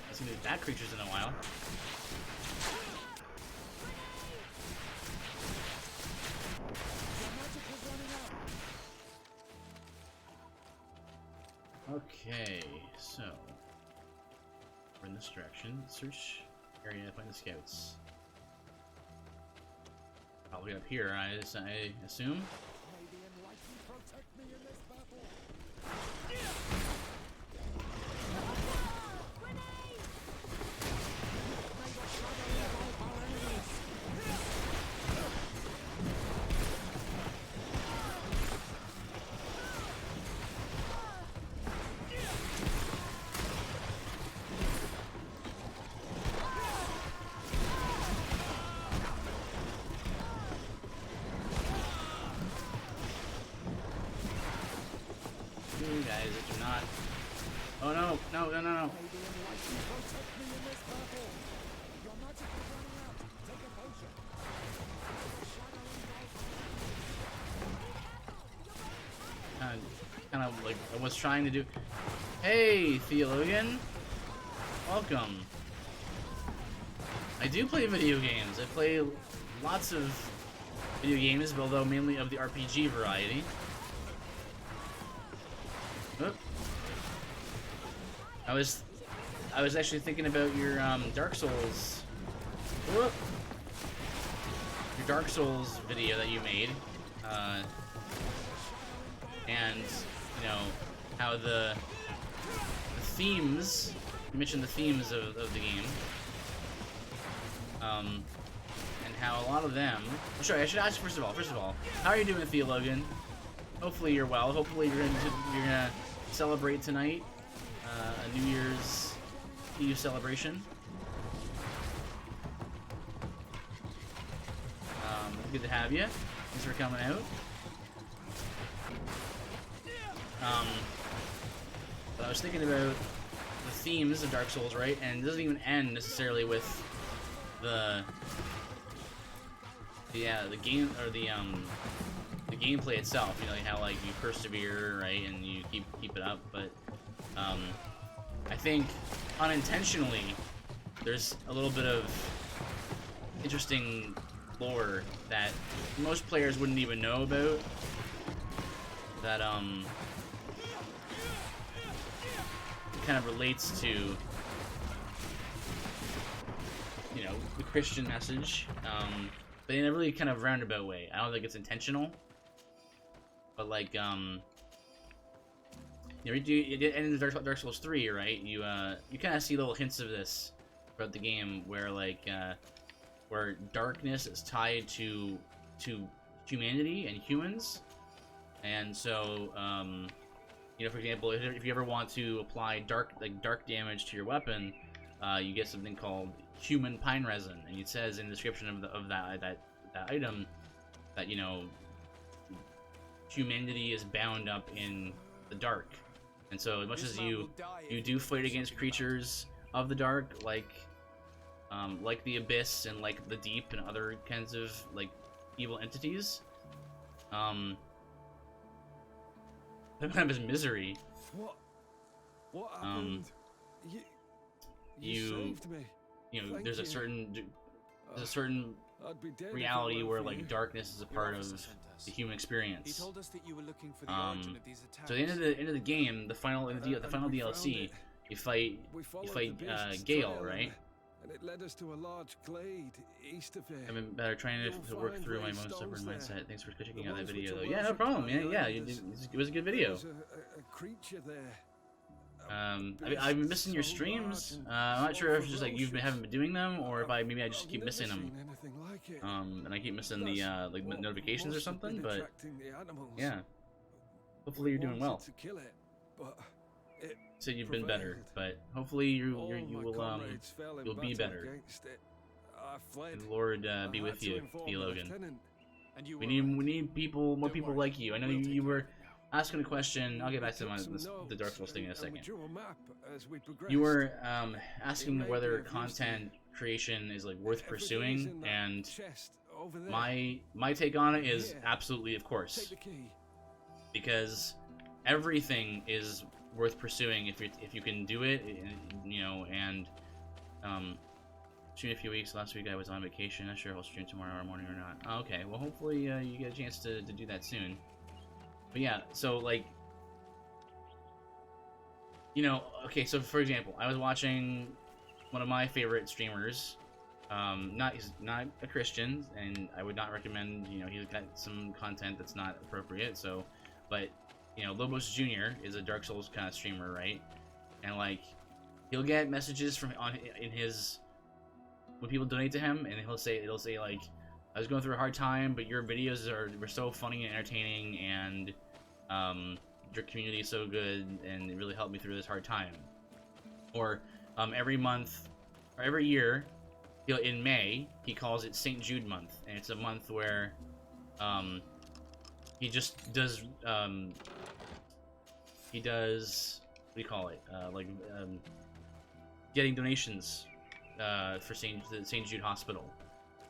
I've seen these bat creatures in a while. Okay, so we're in this direction. Search area, find the scouts. Probably up here, I assume. You guys, that do not. Oh no, no, no, no, no. Kind of like I was trying to do. Hey, Theologian, welcome. I do play video games. I play lots of video games, although mainly of the RPG variety. Oop. I was actually thinking about your Dark Souls. Whoop. Your Dark Souls video that you made, and you know how the themes. You mentioned the themes of the game, and how a lot of them. Oh, sorry, I should ask first of all, how are you doing, Theologian? Hopefully you're well. Hopefully you're gonna celebrate tonight, a New Year's Eve celebration. Good to have you. Thanks for coming out. But I was thinking about the themes of Dark Souls, right? And it doesn't even end necessarily with the game or the gameplay itself. You know, like how like you persevere, right, and you keep it up. But I think unintentionally, there's a little bit of interesting lore that most players wouldn't even know about. That kind of relates to, you know, the Christian message, but in a really kind of roundabout way. I don't think it's intentional, but like, you know, in Dark Souls 3, right? You kind of see little hints of this throughout the game, where like, where darkness is tied to humanity and humans, and so, you know, for example, if you ever want to apply dark damage to your weapon, you get something called human pine resin, and it says in the description of that item that, you know, humanity is bound up in the dark, and so as much as you do fight against creatures of the dark, like the Abyss and like the Deep and other kinds of like evil entities, that kind of is misery. What happened? You saved me. You know, Thank there's you. a certain I'd be dead if it reality weren't where for like you. darkness is a part of the human He experience. told us that you were looking for the origin of these attacks. So at the end of the game, the final DLC, you fight Gale, trail right? And it led us to a large glade east of here. I've been better trying You'll to work find through my grey most stubborn stones there. mindset. Thanks for checking The out that ones video, which though. are Yeah, no worshipped problem. by Yeah, the yeah, others. it was a good video. There's a creature there. I've been missing your streams. I'm not sure if it's just like haven't been doing them, or if I just keep missing them. And I keep missing the like notifications or something. But yeah, hopefully you're doing well. To kill it, but it said you've been better, but hopefully you'll be better. And the Lord be with you, Theologian. We need more people like you. I know you were asking a question. I'll get back to the Dark Souls thing in a second. You were asking whether content creation is like worth pursuing, and my take on it is absolutely, of course, because everything is worth pursuing if you can do it, you know. And stream a few weeks. Last week I was on vacation. Not sure if I'll stream tomorrow morning or not. Oh, okay, well hopefully you get a chance to do that soon. But yeah, so like, you know, okay, so for example, I was watching one of my favorite streamers. He's not a Christian, and I would not recommend, you know, he's got some content that's not appropriate, so, but, you know, Lobos Jr. is a Dark Souls kind of streamer, right? And, like, he'll get messages in his, when people donate to him, and it'll say, like, I was going through a hard time, but your videos were so funny and entertaining, and, your community is so good, and it really helped me through this hard time. Or, every month, or every year, in May, he calls it St. Jude month, and it's a month where, he just does, what do you call it, getting donations, for St. Jude Hospital.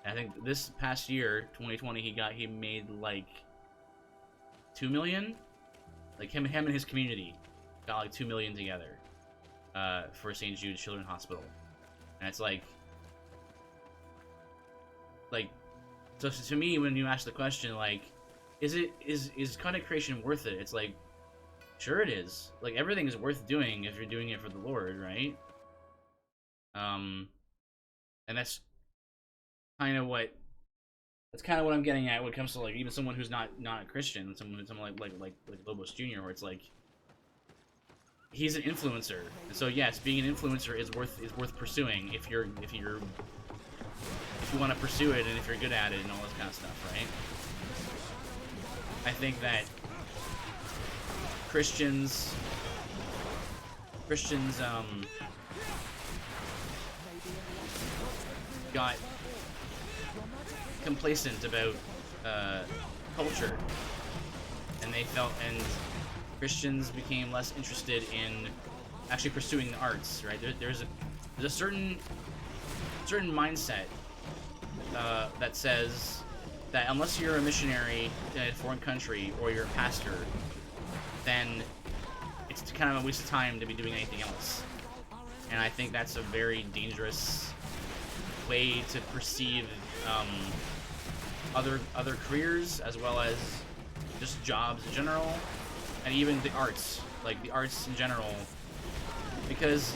And I think this past year, 2020, he made, like, 2 million? Like, him and his community got, like, 2 million together, for St. Jude Children's Hospital. And it's like, so to me, when you ask the question, like, is content creation worth it? It's like, sure it is. Like, everything is worth doing if you're doing it for the Lord, right? And that's kind of what I'm getting at when it comes to, like, even someone who's not a Christian, someone like Lobos Jr., where it's like, he's an influencer, and so yes, being an influencer is worth pursuing if you want to pursue it, and if you're good at it and all this kind of stuff, right? I think that Christians got complacent about culture, and Christians became less interested in actually pursuing the arts, right? There's a certain mindset that says that unless you're a missionary in a foreign country or you're a pastor, then it's kind of a waste of time to be doing anything else. And I think that's a very dangerous way to perceive other careers, as well as just jobs in general, and even the arts, like the arts in general, because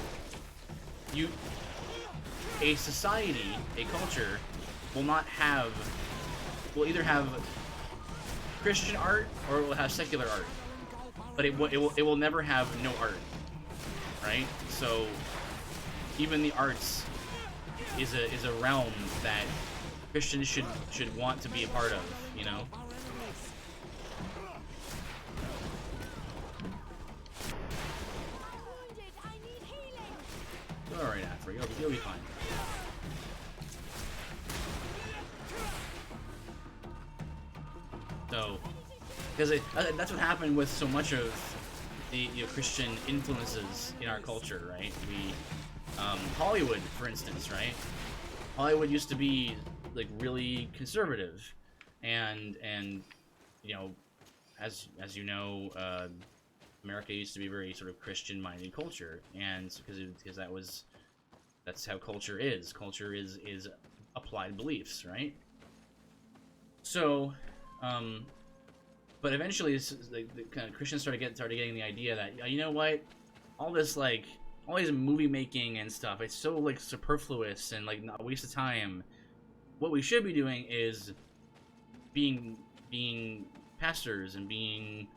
a society, a culture, will either have Christian art or it will have secular art, but it will never have no art, right? So even the arts is a realm that Christians should want to be a part of, you know? Alright, Afro, you'll be fine. So, because that's what happened with so much of the Christian influences in our culture, right? Hollywood, for instance, right? Hollywood used to be like really conservative, and you know, as you know, America used to be a very sort of Christian-minded culture, and because that's how culture is. Culture is applied beliefs, right? So, but eventually, the kind of Christians started getting the idea that, you know what, all these movie making and stuff, it's so like superfluous and like not a waste of time. What we should be doing is being pastors and being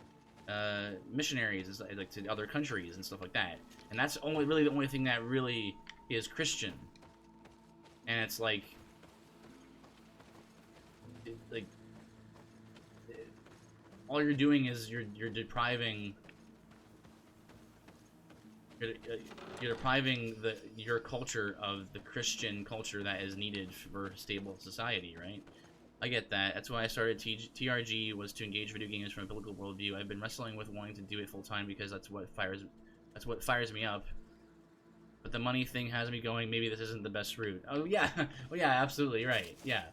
missionaries, like to other countries and stuff like that. And that's really the only thing that really is Christian. And it's like all you're doing is you're depriving you're depriving your culture of the Christian culture that is needed for a stable society, right? I get that. That's why I started TRG, was to engage video games from a biblical worldview. I've been wrestling with wanting to do it full time because that's what fires me up. But the money thing has me going, maybe this isn't the best route. Oh yeah, well yeah, absolutely right. Yeah,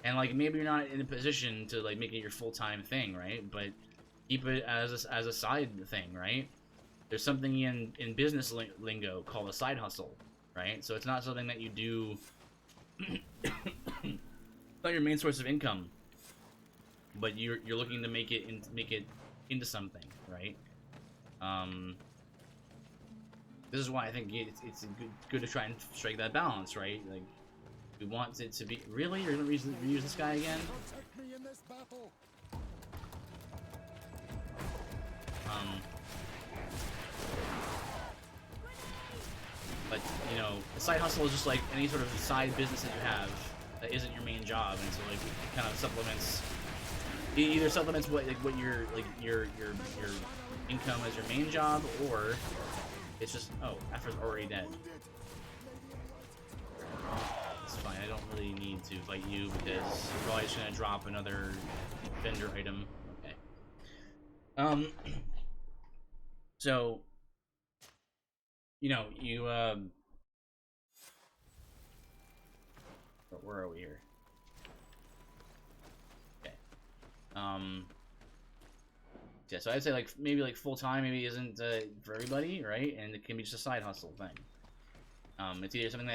and like maybe you're not in a position to like make it your full time thing, right? But keep it as a side thing, right? There's something in business lingo called a side hustle, right? So it's not something that you do. Not your main source of income, but you're looking to make it into something, right? This is why I think it's good to try and strike that balance, right? Like, we want it to be really. You're gonna reuse this guy again? But you know, a side hustle is just like any sort of side business that you have that isn't your main job, and so like it kind of supplements. It either supplements what your income as your main job, or it's just Afra's already dead. It's fine. I don't really need to fight you because you're probably just gonna drop another vendor item. Okay. So, you know, where are we here? Okay. Yeah, so I'd say like maybe like full time maybe isn't for everybody, right? And it can be just a side hustle thing. It's either something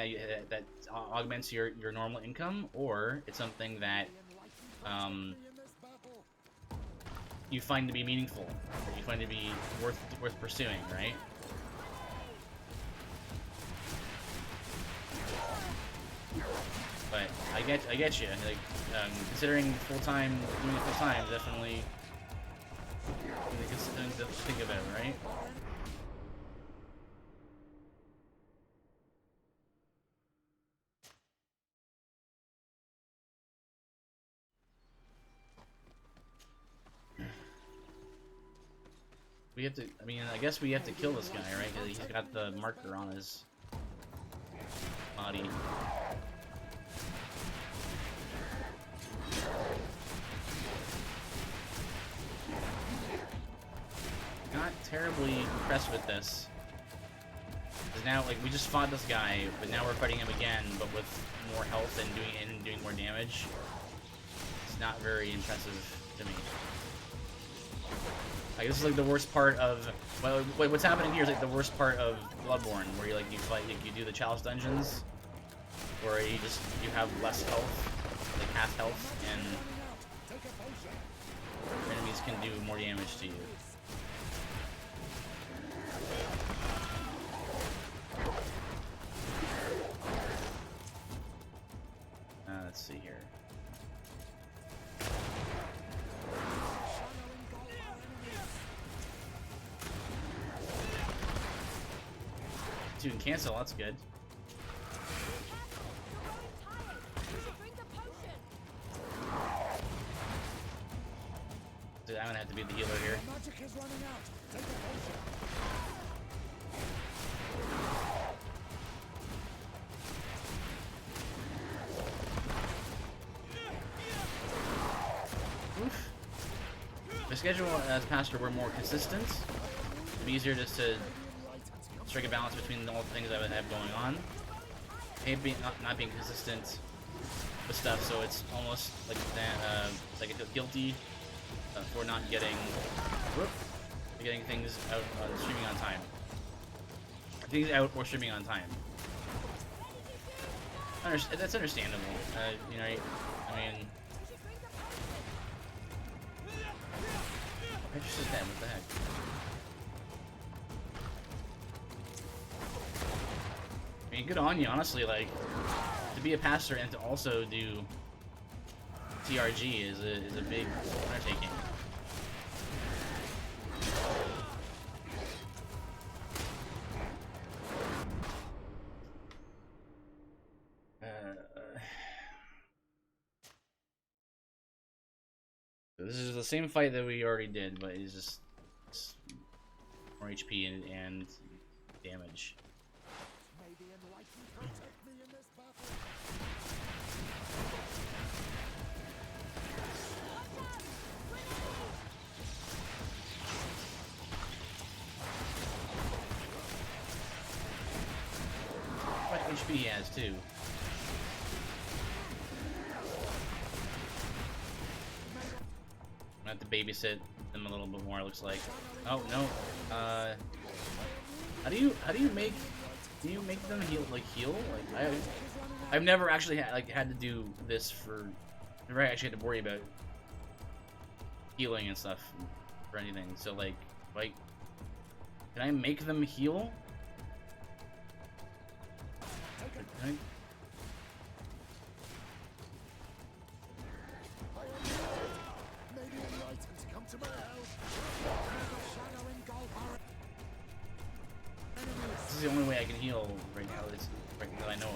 that augments your normal income, or it's something that you find to be meaningful, or you find to be worth pursuing, right? But I get you. Like considering doing it full time, definitely something to think about, right? We have to. I mean, I guess we have to kill this guy, right? Because he's got the marker on his body. Not terribly impressed with this. Because now, like, we just fought this guy, but now we're fighting him again, but with more health and doing more damage. It's not very impressive to me. Like, this is like the worst part of. Well, what's happening here is like the worst part of Bloodborne, where you fight, you do the Chalice dungeons, where you have less health, like half health, and enemies can do more damage to you. Let's see here. You can cancel, that's good. Dude, I'm gonna have to be the healer here. Magic is running out. Take a potion. Oof. The schedule as Pastor were more consistent. It'd be easier just to strike a balance between all the things I would have going on. Maybe not being consistent with stuff, so it's almost like that. Like I feel guilty for not getting things out streaming on time. Things out or streaming on time. That's understandable. You know, I mean, Petrus is dead. What the heck? I mean, good on you, honestly. Like, to be a pastor and to also do TRG is a big undertaking. This is the same fight that we already did, but it's just more HP and damage. May the enlightened protect me in this battle. What HP he has too. I have to babysit them a little bit more. It looks like. Oh no. How do you make them heal? Like heal? Like I've never actually had to do this for. Never actually had to worry about healing and stuff for anything. So like can I make them heal? Can I? This is the only way I can heal right now that I know of.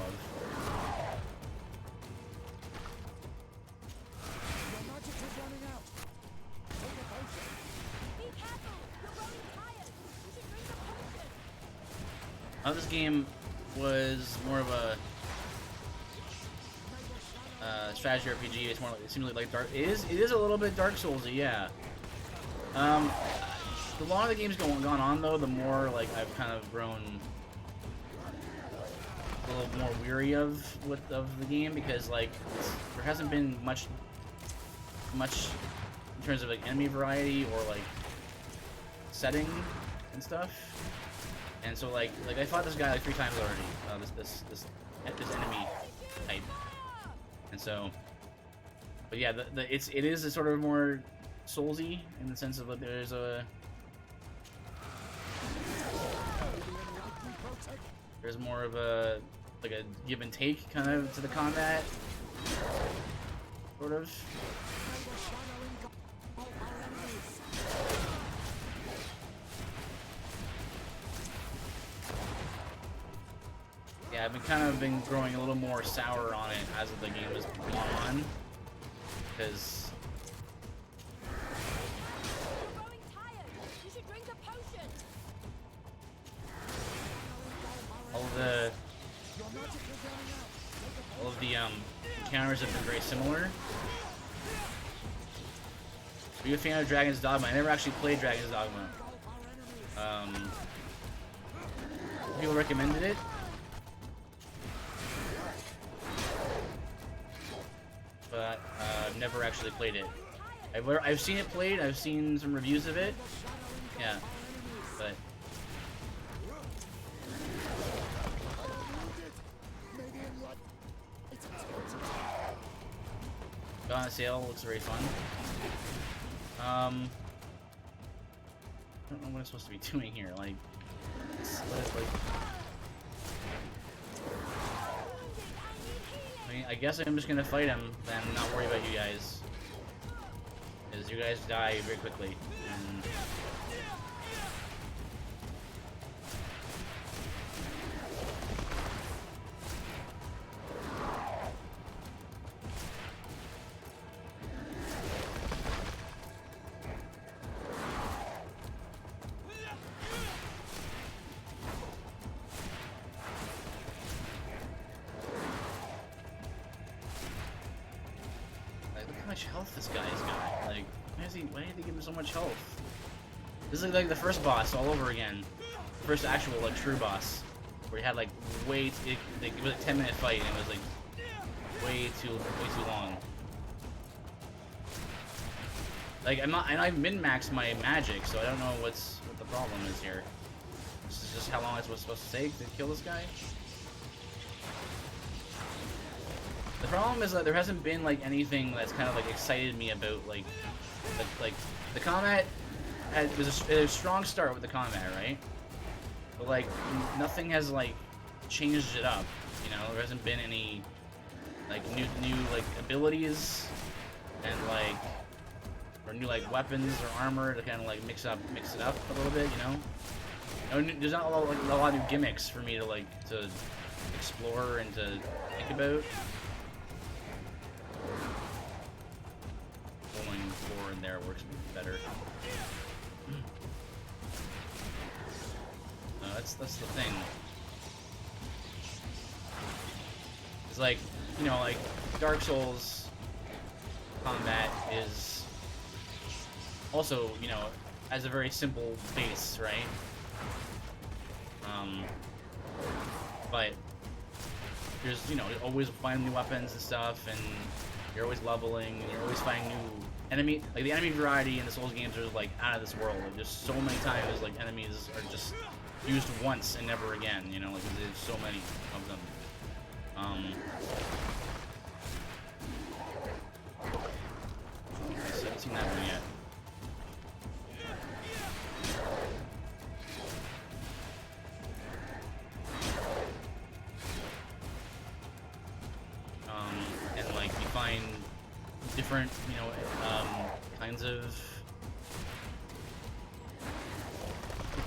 This game was more of a strategy RPG. It's more like, it seems like Dark. It is a little bit Dark Soulsy, yeah. The longer the game's gone on though, the more like I've kind of grown a little more weary of the game, because like there hasn't been much in terms of like enemy variety or like setting and stuff. And so like I fought this guy like 3 times already. This enemy type. And so, but yeah, it is a sort of more Soulsy in the sense of that there's more of a like a give and take kind of to the combat, sort of. Yeah, I've been growing a little more sour on it as the game has gone on, because all of the encounters have been very similar. Are you a fan of Dragon's Dogma? I never actually played Dragon's Dogma. People recommended it. But I've never actually played it. I've seen it played. I've seen some reviews of it. Yeah, but Gone on Sale looks very fun. I don't know what I'm supposed to be doing here. Like, I guess I'm just gonna fight him, then not worry about you guys, because you guys die very quickly. And health this guy's got. Like, why did they give him so much health? This is like the first boss all over again. First actual like true boss, where he had like it was a 10-minute fight and it was like way too long. Like I've min-maxed my magic, so I don't know what the problem is here. This is just how long it's supposed to take to kill this guy. The problem is that there hasn't been like anything that's kind of like excited me about like the combat. It was a strong start with the combat, right? But like nothing has like changed it up. You know, there hasn't been any like new like abilities and like or new like weapons or armor to kind of like mix it up a little bit. You know, there's not a lot of new gimmicks for me to like to explore and to think about. Going forward there works better. That's the thing. It's like, you know, like Dark Souls combat is also, you know, has a very simple base, right? But there's, you know, always finding new weapons and stuff, and you're always leveling, and you're always finding new enemy. Like the enemy variety in the Souls games are like out of this world. Like, there's so many times like enemies are just used once and never again. You know, like there's so many of them. I haven't seen that one yet. And like you find different, you know, kinds of.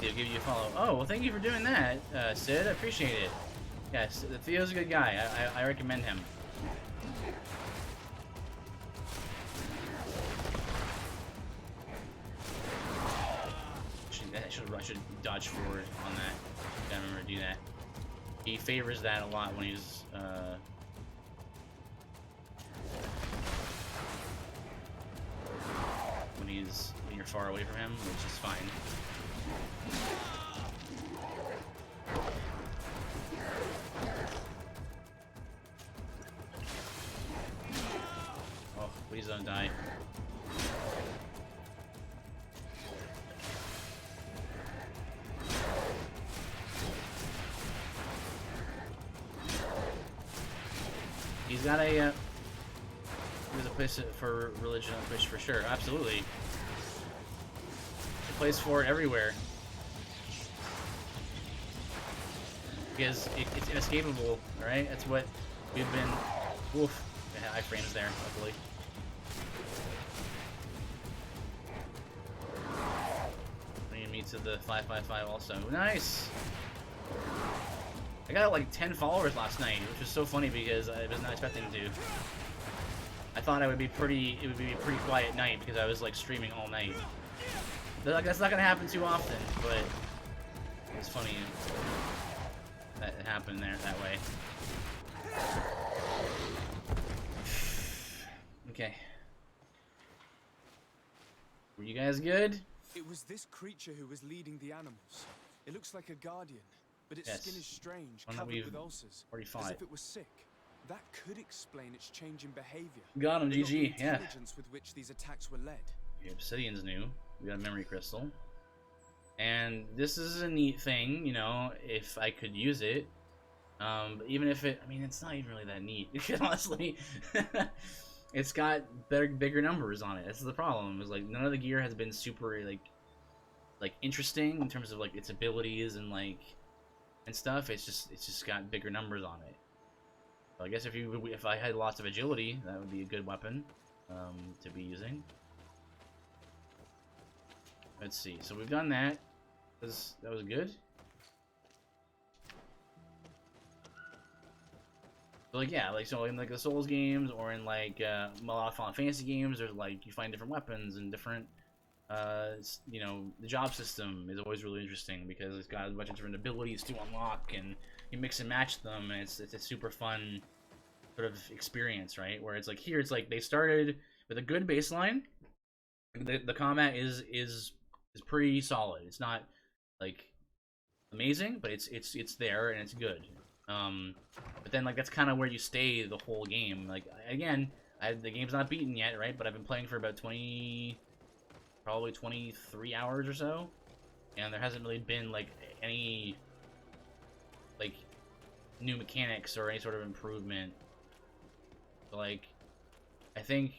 They'll give you a follow. Oh, well, thank you for doing that, Sid. I appreciate it. Yes, Theo's a good guy. I recommend him. I should dodge forward on that. Gotta remember to do that. He favors that a lot when he's when you're far away from him, which is fine. Oh, please don't die. He's got a there's a place for religion on Twitch for sure. Absolutely. There's a place for it everywhere. Because it's inescapable, right? That's what we've been. Oof. High frames there, luckily. Bringing me to the 555 also. Nice! I got like 10 followers last night, which was so funny because I was not expecting to. I thought it would be a pretty quiet night because I was like streaming all night. That's not gonna happen too often, but it's funny that it happened there that way. Okay. Were you guys good? It was this creature who was leading the animals. It looks like a guardian, but its skin is strange, covered with ulcers, as if it was sick. That could explain its change in behavior. Got him, GG. Yeah. Intelligence with which these attacks were led. The obsidian's new. We got a memory crystal. And this is a neat thing, you know, if I could use it. But even if it, I mean, it's not even really that neat, honestly. It's got bigger numbers on it. That's the problem. Is like none of the gear has been super like interesting in terms of like its abilities and like and stuff. It's just got bigger numbers on it. So I guess if I had lots of agility, that would be a good weapon to be using. Let's see. So we've done that. That was good. So like yeah, like so in like the Souls games or in like a lot of Final Fantasy games, there's like you find different weapons and different you know, the job system is always really interesting because it's got a bunch of different abilities to unlock and you mix and match them, and it's a super fun sort of experience, right? Where it's like here, it's like they started with a good baseline. The combat is pretty solid. It's not like amazing, but it's there and it's good. But then like that's kind of where you stay the whole game. Like again, the game's not beaten yet, right? But I've been playing for about probably 23 hours or so, and there hasn't really been like any like new mechanics or any sort of improvement. So, like, I think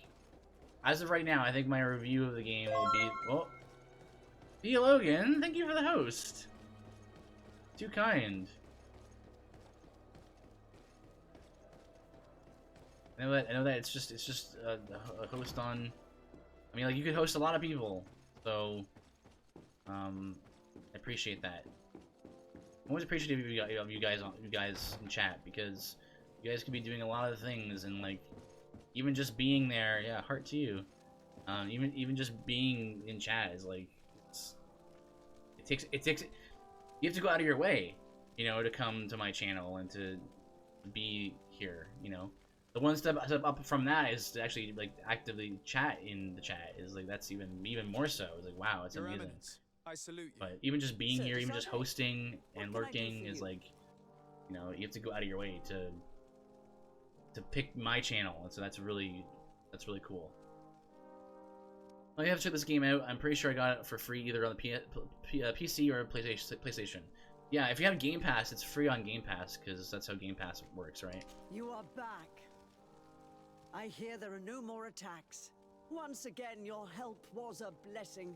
as of right now, I think my review of the game will be well. P. Logan, thank you for the host. Too kind. I know that it's just a host on. I mean, like you could host a lot of people, so I appreciate that. I'm always appreciative of you guys in chat because you guys could be doing a lot of things and like even just being there. Yeah, heart to you. Even just being in chat is like it takes you have to go out of your way, you know, to come to my channel and to be here, you know. The one step up from that is to actually like actively chat in the chat. Is like that's even more so. It's like wow, it's Your amazing. Eminence, I salute you. But even just being here, even just Sunday, hosting and what can I do lurking for is you? like, you know, you have to go out of your way to pick my channel, and so that's really cool. Well, you have to check this game out. I'm pretty sure I got it for free either on the PC or PlayStation. Yeah, if you have Game Pass, it's free on Game Pass because that's how Game Pass works, right? You are back. I hear there are no more attacks. Once again, your help was a blessing.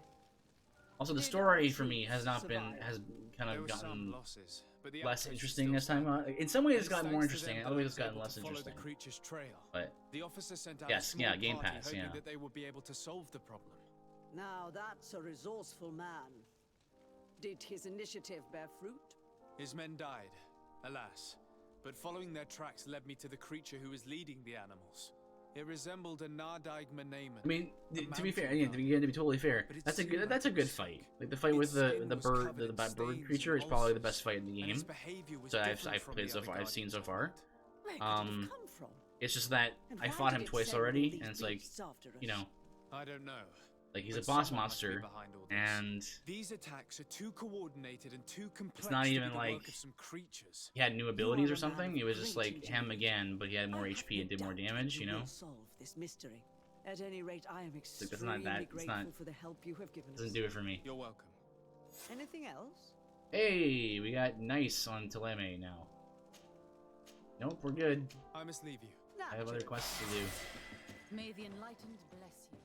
Also, the Did story our for me has troops not been survive? has kind There of were gotten some losses, but the less outpost is interesting still as time standing. on. In some ways, it's It is gotten more thanks to interesting. them In that other I ways, was it's gotten able less to follow interesting. the creature's trail. But The officer sent out yes, a small yeah, Game party Pass, hoping yeah. that they would be able to solve the problem. Now that's a resourceful man. Did his initiative bear fruit? His men died, alas. But following their tracks led me to the creature who was leading the animals. It resembled a Nardaig Menaemon. I mean, a to be fair, mountain to be totally fair, But it that's a seemed like that's a it good was fight. sick. Like the fight with Its skin the was bird, covered in bird stains creature and is probably the ulcers, best fight in the and game. its behavior was So different I've from played the so other far, I've seen guardians so of far. light. Where could it have come from? It's just that And I why fought did him it twice send all already, these and it's like, beasts after us? you know, I don't know. like he's But a boss someone must be monster, behind all this. and These attacks are too coordinated and too complex not to even be the like work of some creatures. he had new abilities are or a something. man It of was just great like him ingenuity. again, but he had more I have HP and no did more doubt damage. that You know, will solve this mystery. At any rate, I am like, extremely that's not that. It's grateful not for the help you have given us. doesn't do it for me. You're welcome. Anything else? Hey, we got nice on Teleme now. Nope, we're good. I must leave you. I have other quests to do. May the enlightened bless you.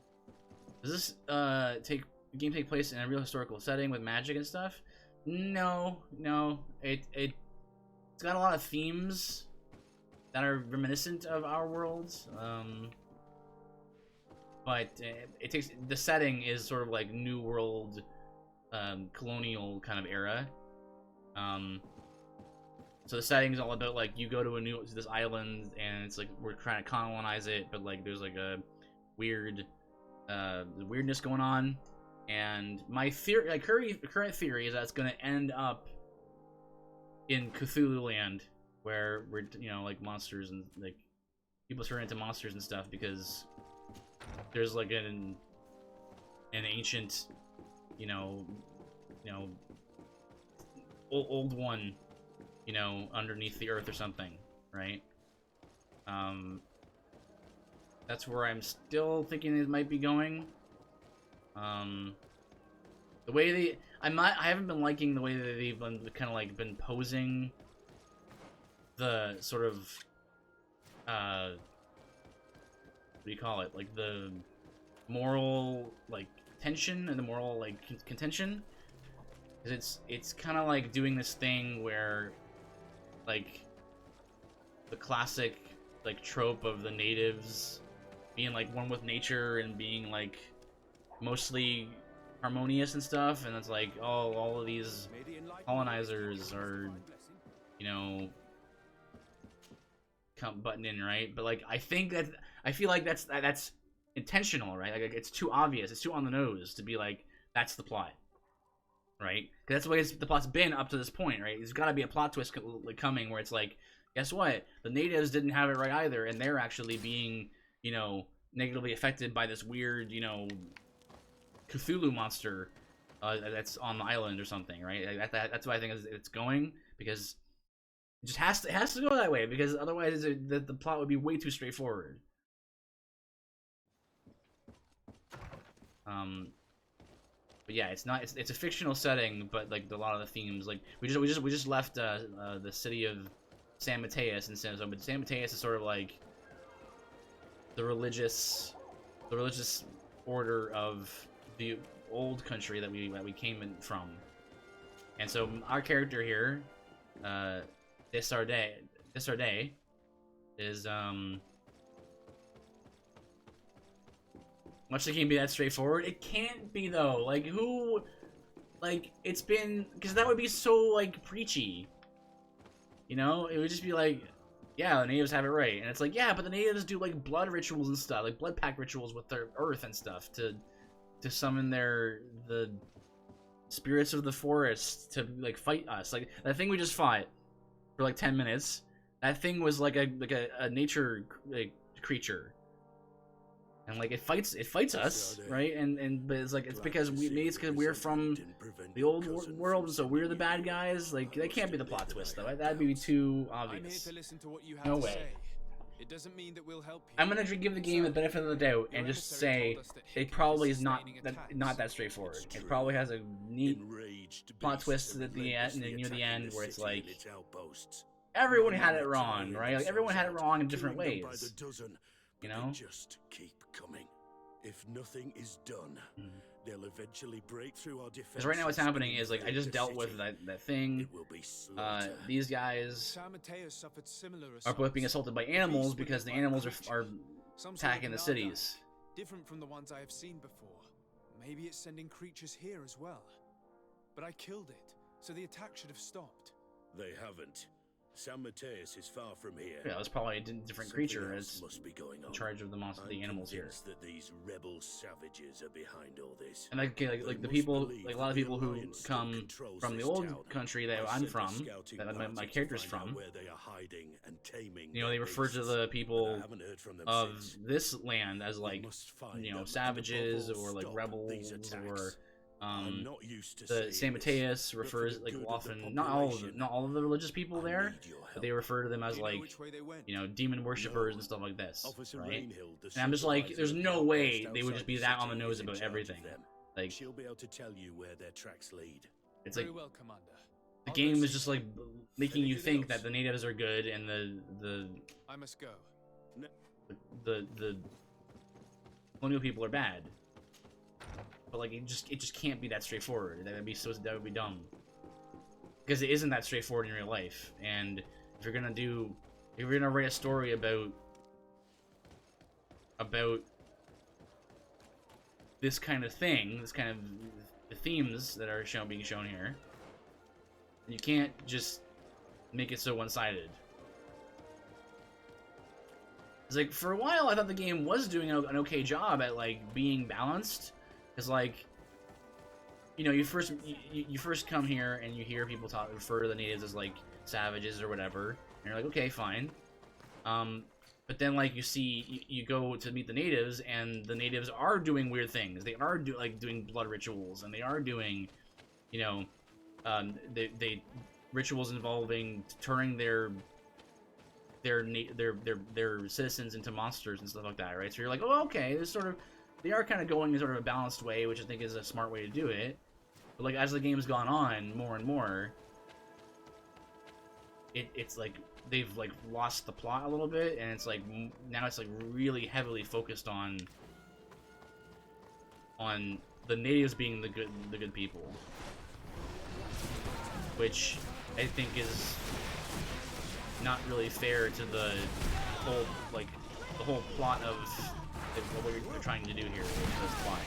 Does this game take place in a real historical setting with magic and stuff? No. It's got a lot of themes that are reminiscent of our worlds. But it takes the setting is sort of like New World, colonial kind of era. So the setting is all about like you go to this island and it's like we're trying to colonize it, but like there's like a weirdness going on. And my theory, like current theory, is that it's gonna end up in Cthulhu land, where we're like monsters and like people turn into monsters and stuff because there's like an ancient, old one, underneath the earth or something, right? That's where I'm still thinking it might be going. The way I haven't been liking the way that they've been kind of like been posing the sort of what do you call it, like the moral like tension and the moral like contention, because it's kind of like doing this thing where like the classic like trope of the natives being like one with nature and being like mostly harmonious and stuff, and it's like all of these colonizers are come button in, right? But like I feel like that's intentional, right? Like it's too obvious, it's too on the nose to be like that's the plot, right? Because that's the way the plot's been up to this point, right? There's got to be a plot twist coming where it's like, guess what? The natives didn't have it right either, and they're actually being negatively affected by this weird Cthulhu monster that's on the island or something, right? Like that's why I think it's going, because it just has to go that way, because otherwise the plot would be way too straightforward. But yeah, it's a fictional setting, but like a lot of the themes, like we just left the city of San Mateus, and so but San Mateus is sort of like the religious order of the old country that we came in from. And so our character here, Desarde is much like it can be that straightforward. It can't be though. Like who, like it's been, because that would be so like preachy. It would just be like, yeah, the natives have it right, and it's like, yeah, but the natives do like blood rituals and stuff, like blood pact rituals with their earth and stuff to summon the spirits of the forest to like fight us. Like that thing we just fought for like 10 minutes. That thing was like a nature like creature. And like it fights us, right? But it's like it's because we're from the old world, so we're the bad guys. Like that can't be the plot twist though. That'd be too obvious. No way. It doesn't mean that we'll help you. I'm gonna give the game the benefit of the doubt and just say it probably is not that straightforward. It probably has a neat plot twist at the end, near the end, where it's like everyone had it wrong, right? Like everyone had it wrong in different ways. You know? Just keep coming. If nothing is done, they'll eventually break through our defense. Because right now what's happening is like I just dealt with that thing. These guys are both being assaulted by animals because the animals are attacking the cities. Different from the ones I have seen before. Maybe it's sending creatures here as well. But I killed it, so the attack should have stopped. They haven't. San Mateus is far from here. Yeah, that's probably a different creature. It's in charge of the animals here. That these rebel savages are behind all this. And like the people, like a lot of people who come from the old country that I'm from, that my character's from, you know, they refer to the people of this land as like, you know, savages or like rebels or. The San Mateus refers like often not all of the religious people there, but they refer to them as like, you know, demon worshippers and stuff like this, right? And I'm just like, there's no way they would just be that on the nose about everything. Like, she'll be able to tell you where their tracks lead. It's like the game is just like making you think that the natives are good and I must go. The colonial people are bad. But like it just can't be that straightforward. That would be dumb. Because it isn't that straightforward in real life. And if you're gonna write a story about this kind of thing, this kind of the themes that are being shown here, you can't just make it so one-sided. It's like for a while I thought the game was doing an okay job at like being balanced. Because, like, you know, you first come here and you hear people refer to the natives as, like, savages or whatever. And you're like, okay, fine. But then, like, you go to meet the natives, and the natives are doing weird things. They are, doing blood rituals, and they are doing, you know, they rituals involving turning their citizens into monsters and stuff like that, right? So you're like, oh, okay, this sort of... They are kind of going in sort of a balanced way, which I think is a smart way to do it. But like as the game's gone on more and more, it's like they've like lost the plot a little bit, and it's like now it's like really heavily focused on the natives being the good people, which I think is not really fair to the whole plot of what we're trying to do here with this plot.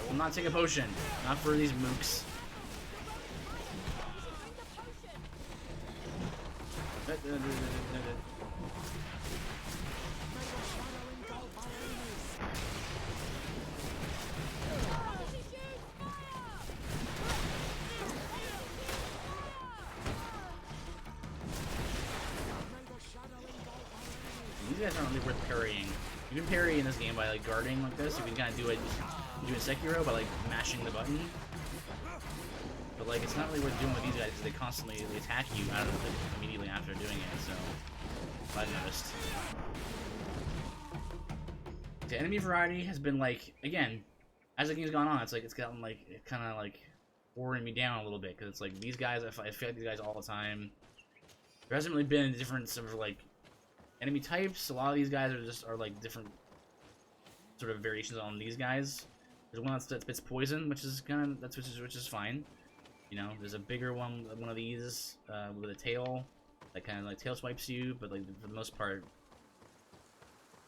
I will not take a potion. Not for these mooks. These guys aren't really worth parrying. You can parry in this game by like guarding like this. You can kind of do it in Sekiro by like mashing the button. But like it's not really worth doing with these guys because they constantly attack you out of the, immediately after doing it. So I've noticed. The enemy variety has been like, again, as the game's gone on, it's gotten like kind of like wearing me down a little bit because it's like these guys, I fight these guys all the time. There hasn't really been a different sort of like enemy types. A lot of these guys are like different sort of variations on these guys. There's one that spits poison, which is which is fine. You know, there's a bigger one of these with a tail that kind of like tail swipes you, but like for the most part,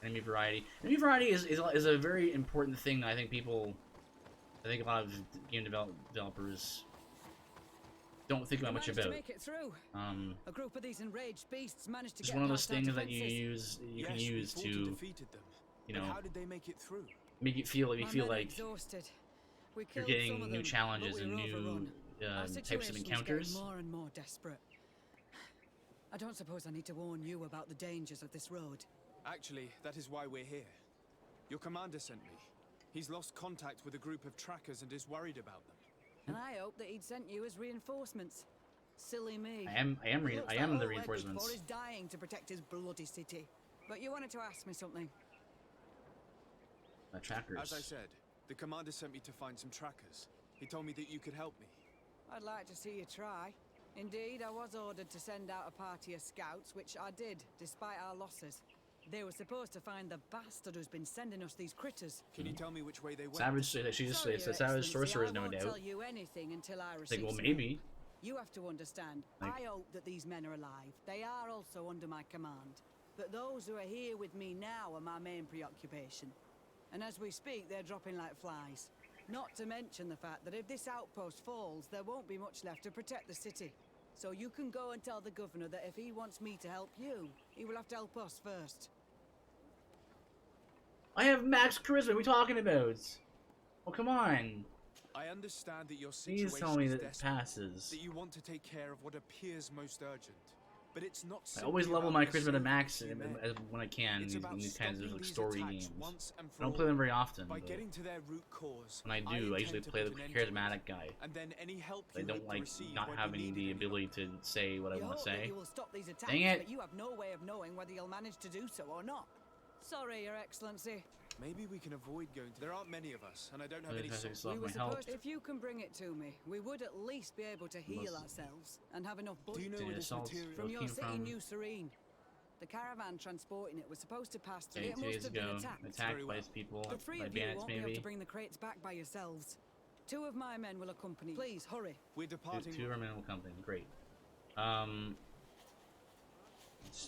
enemy variety. Enemy variety is a very important thing that I think a lot of game developers don't think about much about. A group of these enraged beasts managed to Just get one of those past our things that defenses. you can use to, you know, how did they make it through? make it feel like Exhausted. We you're killed some getting of new them, challenges but and we were new overrun. Our types of situation's encounters. getting more and more desperate. I don't suppose I need to warn you about the dangers of this road. Actually, that is why we're here. Your commander sent me. He's lost contact with a group of trackers and is worried about them. And I hope that he'd sent you as reinforcements. Silly me. I am the reinforcements. Greedfall is dying to protect his bloody city. But you wanted to ask me something. Trackers. As I said, the commander sent me to find some trackers. He told me that you could help me. I'd like to see you try. Indeed, I was ordered to send out a party of scouts, which I did, despite our losses. They were supposed to find the bastard who's been sending us these critters. Can you tell me which way they went? Savage, she just says savage sorcerers, no doubt. I won't tell you anything until I receive. Like, well, maybe. You have to understand. Like, I hope that these men are alive. They are also under my command. But those who are here with me now are my main preoccupation. And as we speak, they're dropping like flies. Not to mention the fact that if this outpost falls, there won't be much left to protect the city. So you can go and tell the governor that if he wants me to help you, he will have to help us first. I have max charisma. What are we talking about? Oh, come on. I understand that your situation Please tell me is that it desperate, passes. that you want to take care of what appears most urgent. But it's not I always simply level about my the charisma to safety max of men. when I can It's in about these kinds of stopping like these story attacks games. once and for I don't play them all. very often, By but getting to their root cause, when I do, I usually intend to play the put an end to it. charismatic guy. And then any help I you don't hope to like receive not won't be having needed the any ability to say what I You want to hope that say. you will stop these attacks, Dang it! but you have no way of knowing whether you'll manage to do so or not. Sorry, Your Excellency. Maybe we can avoid going to... There aren't many of us, and I don't have Really any tries to swords. slow We were my health. supposed, if you can bring it to me, we would at least be able to heal ourselves and have enough Do you know Dude, where it this sounds material... from your came city, from- New Serene. The caravan transporting it was supposed to pass through. Okay, It 2 must days have been ago, attacked. attacked by people, The three by of you bandits won't be able maybe. to bring the crates back by yourselves. 2 of my men will accompany. Please hurry. We're departing... Two of our men will come in. Great. I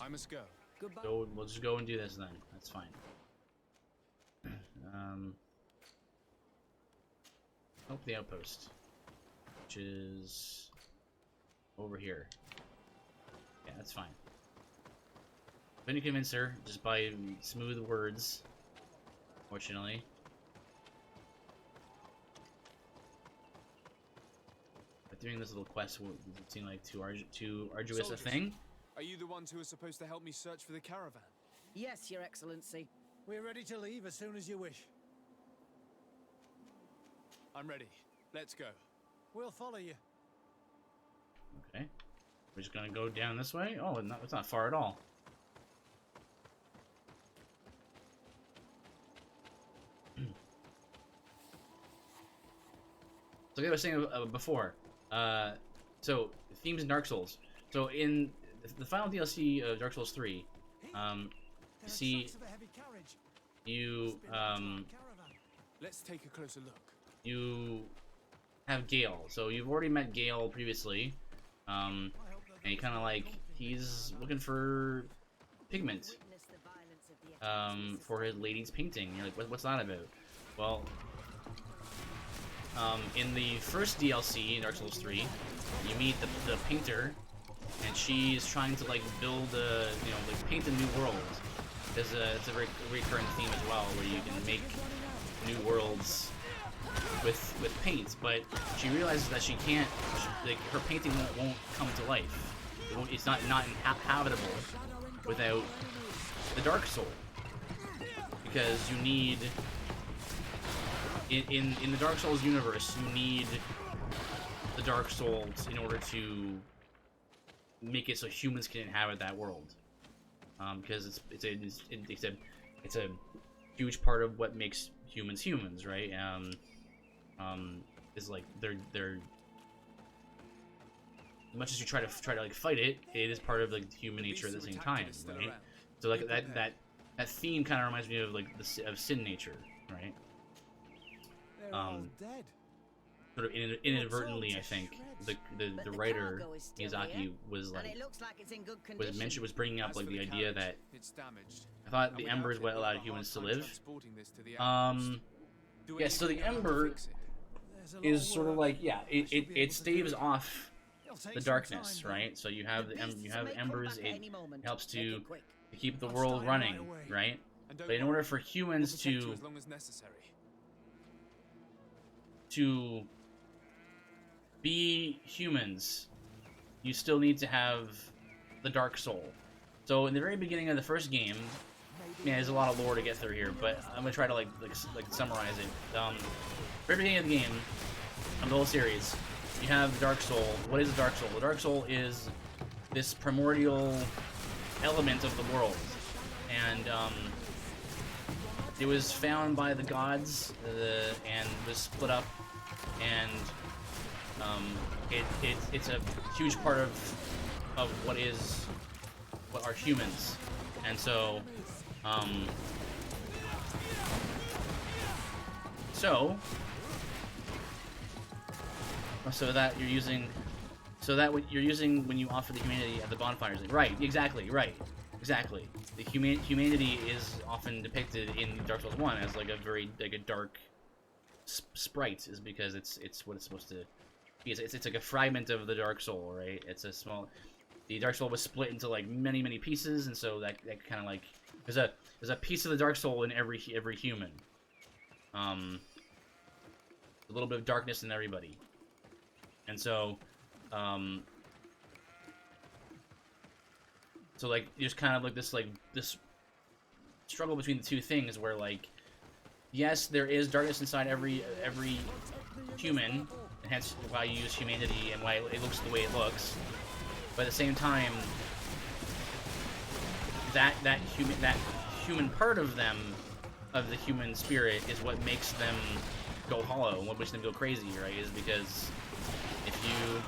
must go. Goodbye. We'll just go and do this then. That's fine. Help the outpost, which is over here. Yeah, that's fine. Been to convince her just by smooth words. Fortunately. But doing this little quest would seem like too arduous Soldiers, a thing. Are you the ones who are supposed to help me search for the caravan? Yes, Your Excellency. We're ready to leave as soon as you wish. I'm ready. Let's go. We'll follow you. Okay. We're just gonna go down this way? Oh, no, it's not far at all. So like I was saying before, so themes in Dark Souls. So in the final DLC of Dark Souls 3, you see, Let's take a closer look. you have Gale. So you've already met Gale previously, and he kind of like, he's looking for pigment for his lady's painting. You're like, what's that about? Well, in the first DLC in Dark Souls 3, you meet the painter, and she's trying to like build a, you know, like paint a new world. It's a very recurring theme as well, where you can make new worlds with paint, but she realizes that she can't, like, her painting won't come to life. It's not habitable without the Dark Soul, because you need in the Dark Souls universe, you need the Dark Souls in order to make it so humans can inhabit that world, because it's a huge part of what makes humans humans, right? Is like they're as much as you try to like fight it, it is part of like human nature at the same time, right? So like that theme kind of reminds me of like of sin nature, right? Dead. Sort of inadvertently, I think the writer Miyazaki was like was bringing up like the idea that I thought the Ember is what allowed humans to live. Yeah, so the Ember is sort of like, yeah, it staves off the darkness, right? So you have you have embers. It helps to keep the world running, right? But in order for humans to be humans, you still need to have the dark soul. So in the very beginning of the first game, man, there's a lot of lore to get through here, but I'm gonna try to like summarize it. Very beginning of the game, of the whole series, you have the dark soul. What is the dark soul? The dark soul is this primordial element of the world, and it was found by the gods and was split up, and it's a huge part of what are humans, and so that you're using, what you're using when you offer the humanity at the bonfires, right? Exactly, right, exactly. The humanity is often depicted in Dark Souls 1 as like a very a dark sprite, is because it's what it's supposed to be. It's like a fragment of the Dark Soul, right? It's a small. The Dark Soul was split into like many pieces, and so that kind of like there's a piece of the Dark Soul in every human. A little bit of darkness in everybody, and so like there's kind of like this struggle between the two things, where like yes, there is darkness inside every human, and hence why you use humanity and why it looks the way it looks. But at the same time, that human part of them, of the human spirit, is what makes them go hollow and what makes them go crazy, right? Is because if you,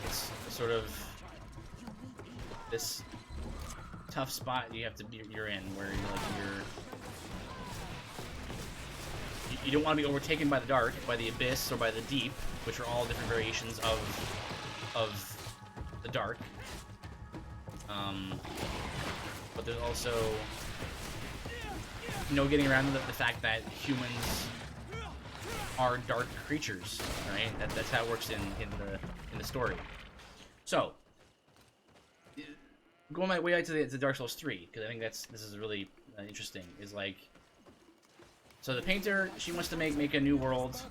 it's sort of this tough spot you're in, where you don't want to be overtaken by the dark, by the abyss, or by the deep, which are all different variations of the dark. But there's also getting around the fact that humans are dark creatures, right? That's how it works in the story. So going my way out to Dark Souls 3, because I think this is really interesting. Is like, so the painter, she wants to make a new world,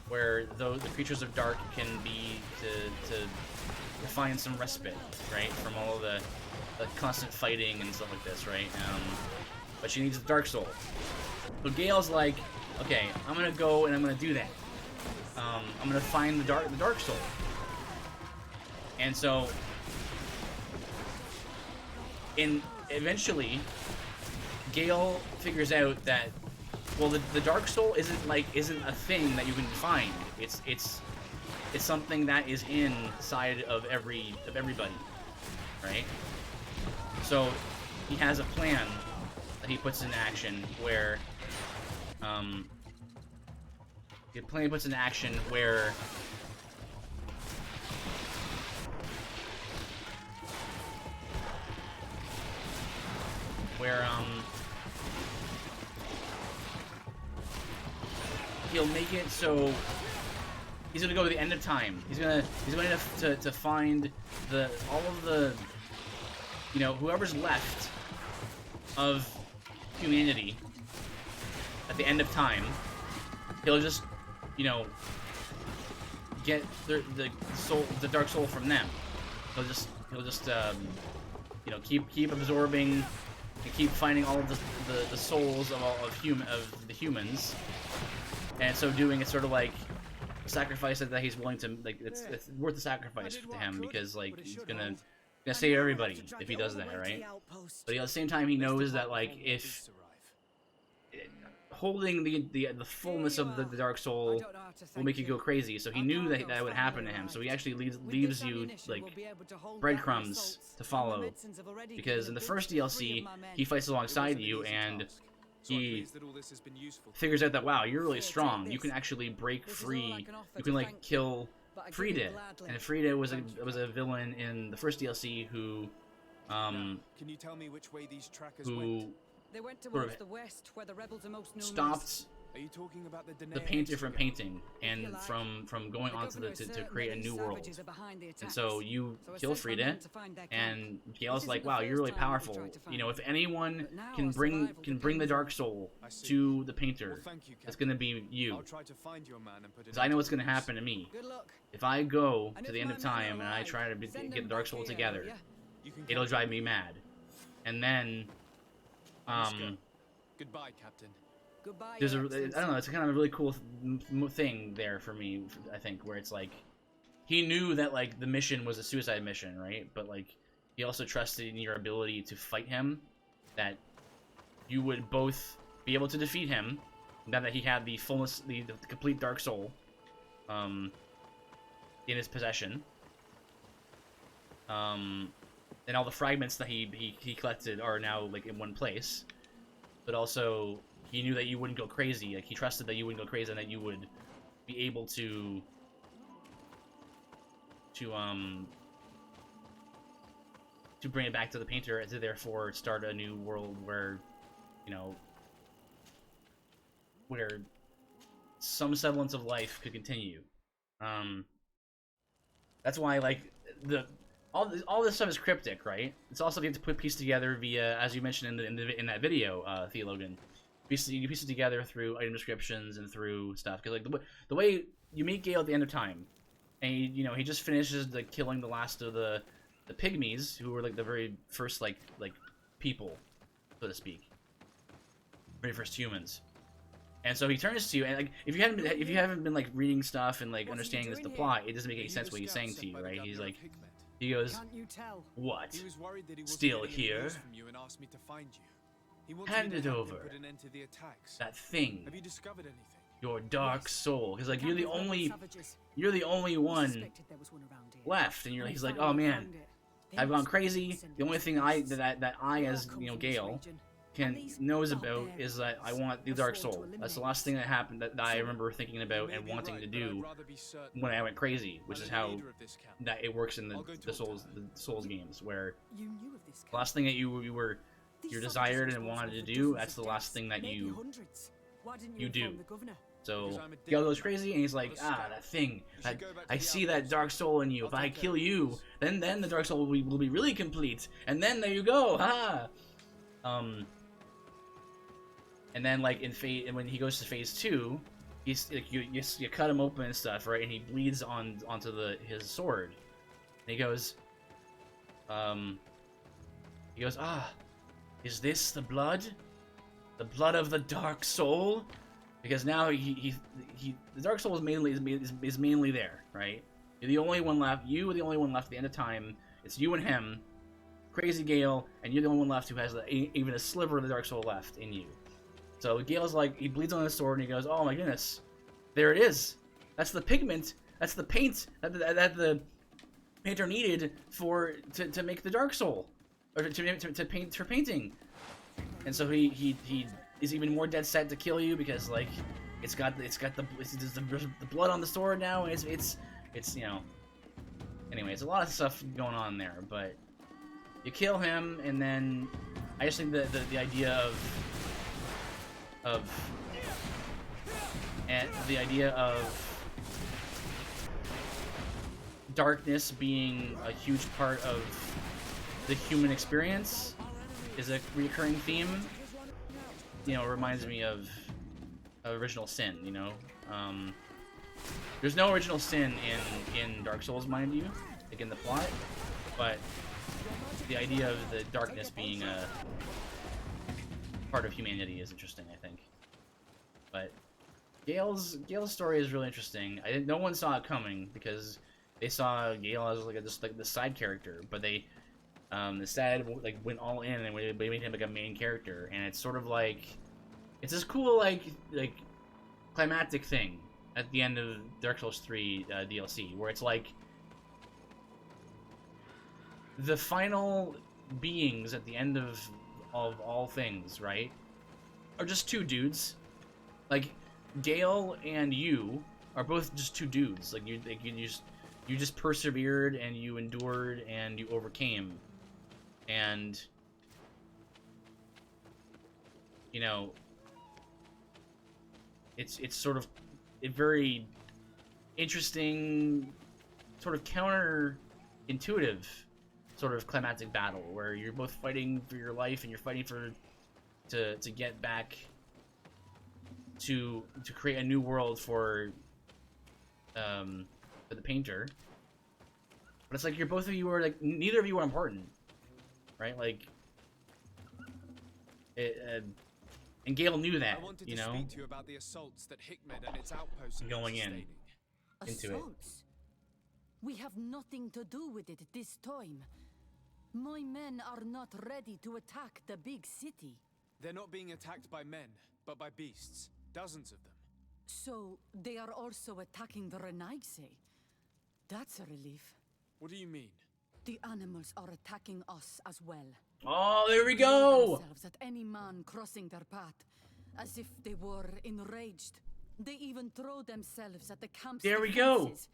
where the creatures of dark can be to find some respite, right, from all of the constant fighting and stuff like this, right? But she needs the Dark Soul. So Gale's like, okay, I'm gonna go and I'm gonna do that. I'm gonna find the Dark Soul. And so, eventually, Gale figures out that, well, the Dark Soul isn't a thing that you can find. It's something that is inside of everybody, right? So he has a plan that he puts in action where he'll make it so he's gonna go to the end of time. He's going to find all of the, whoever's left of humanity at the end of time. He'll just, get the Dark Soul from them. He'll just keep absorbing and keep finding all of the souls of the humans, and so doing, it's sort of like a sacrifice that he's willing to, like, it's worth the sacrifice to him, because like he's gonna save everybody if he does that, right? But at the same time, he knows that, like, if holding the fullness of the Dark Soul will make you go crazy, so he knew that would happen to him. So he actually leaves you like breadcrumbs to follow, because in the first DLC he fights alongside you, and he figures out that, wow, you're really strong. You can actually break free. You can like kill Frida, and Frida was a villain in the first DLC who Can you tell me which way these trackers They went towards sort of the west, where the rebels are most numerous. stopped Are you talking about the paint different painting, and from going on to create a new world. And so you kill Frida, and Gale's like, wow, you're really powerful. You know, if anyone can bring the dark soul to the painter, it's gonna be you. Because I know what's gonna happen to me. If I go to the end of time and I try to get the dark soul together, it'll drive me mad. And then, Goodbye, Captain. there's I don't know, it's kind of a really cool thing there for me, I think, where it's like, he knew that, like, the mission was a suicide mission, right? But, like, he also trusted in your ability to fight him, that you would both be able to defeat him, now that he had the fullness, the complete dark soul, in his possession. And all the fragments that he collected are now, like, in one place. But also, he knew that you wouldn't go crazy. Like, he trusted that you wouldn't go crazy and that you would be able to bring it back to the painter, and to therefore start a new world where, you know, where some semblance of life could continue. That's why, like, all this stuff is cryptic, right? It's also you have to piece together via, as you mentioned in that video, Theologian. You piece it together through item descriptions and through stuff. Because, like, the way you meet Gale at the end of time, and he just finishes killing the last of the pygmies, who were, like, the very first like people, so to speak, very first humans. And so he turns to you, and, like, if you haven't been like reading stuff and, like, understanding the plot, it doesn't make any sense what he's saying to you, right? He's like, he goes, "What? Still here? Hand it over. That thing. Have you discovered anything? Your dark soul." He's like, you're the only one left, and he's like, oh man, I've gone crazy. The only thing that I as Gale knows about is that I want the dark soul. That's the last thing that happened that I remember thinking about and wanting to do when I went crazy, which is how that it works in the Souls games, where the last thing that you desired and wanted to do, that's the last thing that you do. So Gale goes crazy, and he's like, that thing. I see that dark soul in you. If I kill you, then the dark soul will be really complete. And then there you go, ha! And then, like, and when he goes to phase 2, he's like, you cut him open and stuff, right? And he bleeds onto his sword. And he goes, is this the blood? The blood of the dark soul? Because now the dark soul is mainly there, right? You're the only one left. You are the only one left at the end of time. It's you and him, Crazy Gale, and you're the only one left who has even a sliver of the dark soul left in you. So Gale's like, he bleeds on his sword, and he goes, oh my goodness, there it is. That's the pigment. That's the paint that the painter needed to make the dark soul, or to paint for painting. And so he is even more dead set to kill you, because, like, it's the blood on the sword now, and it's anyway, it's a lot of stuff going on there. But you kill him, and then I just think the idea of darkness being a huge part of the human experience is a recurring theme. It reminds me of Original Sin, There's no original sin in Dark Souls, mind you, like in the plot, but the idea of the darkness being a part of humanity is interesting, I think. But Gale's story is really interesting. No one saw it coming, because they saw Gale as just the side character, but they decided, like, went all in, and they made him like a main character, and it's sort of like, it's this cool like climactic thing at the end of Dark Souls 3 DLC, where it's like the final beings at the end of all things, right, are just two dudes. Like, Gale and you are both just two dudes. Like, you just persevered, and you endured, and you overcame. And, it's sort of a very interesting, sort of counter-intuitive sort of climactic battle where you're both fighting for your life and you're fighting to get back to create a new world for the painter. But it's like both of you are like, neither of you are important, right? Like, and Gale knew that, you know. I wanted to speak to you about the assaults that Hickmed and its outposts are Going sustaining. into it. Assaults? We have nothing to do with it this time. My men are not ready to attack the big city. They're not being attacked by men, but by beasts. Dozens of them. So, they are also attacking the Renaigse. That's a relief. What do you mean? The animals are attacking us as well. Oh, there we They throw go! themselves at any man crossing their path, as if they were enraged. They even throw themselves at the camp's There we defenses.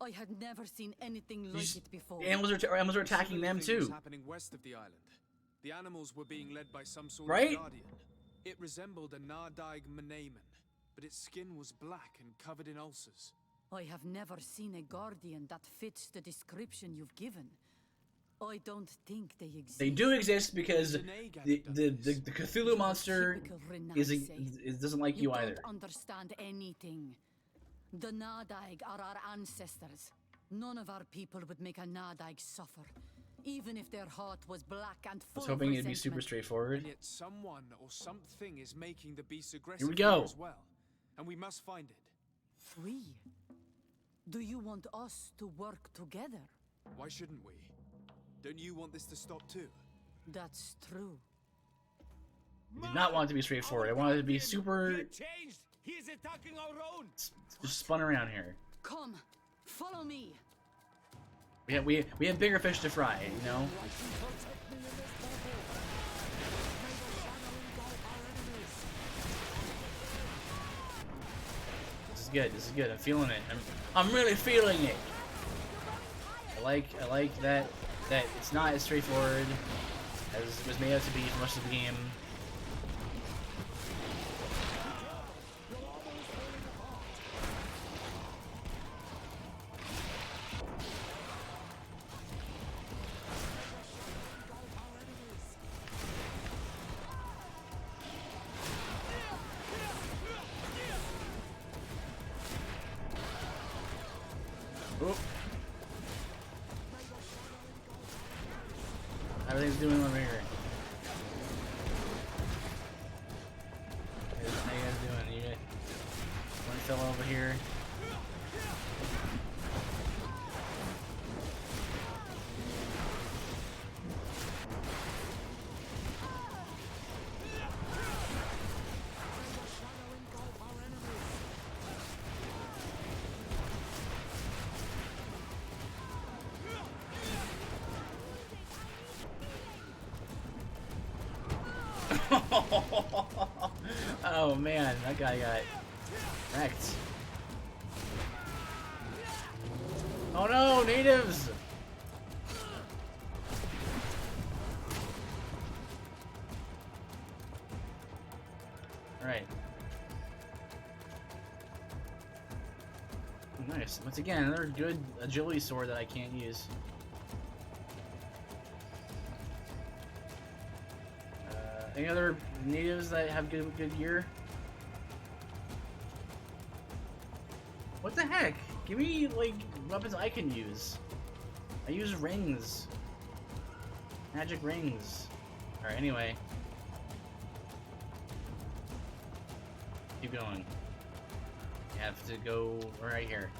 I had never seen anything like it before. Animals are attacking them Was too. happening west of the island. The animals were being led by some sort Right? of guardian. It resembled a Nardaig Menamen, but its skin was black and covered in ulcers. I have never seen a guardian that fits the description you've given. I don't think they exist. They do exist because the Cthulhu monster doesn't like you either. Don't understand anything. The Nardaig are our ancestors. None of our people would make a Nardaig suffer, even if their heart was black and full I was hoping of it'd be super resentment. straightforward. And yet someone or something is making the beast aggressive Here we go. as well. And we must find it. We? Do you want us to work together? Why shouldn't we? Don't you want this to stop too? That's true. I did not want it to be straightforward. I wanted it to be super Changed. He is attacking our own. just spun around here. Come, follow me. We have bigger fish to fry, you know. This is good. This is good. I'm feeling it. I'm really feeling it. I like that it's not as straightforward as it was made out to be for most of the game. Oop. Everything's doing over here. How you guys doing? You guys, one fella over here. Oh man, that guy got wrecked. Oh no, natives! Alright. Nice. Once again, another good agility sword that I can't use. Any other natives that have good gear? What the heck? Give me, like, weapons I can use. I use rings. Magic rings. Alright, anyway. Keep going. You have to go right here.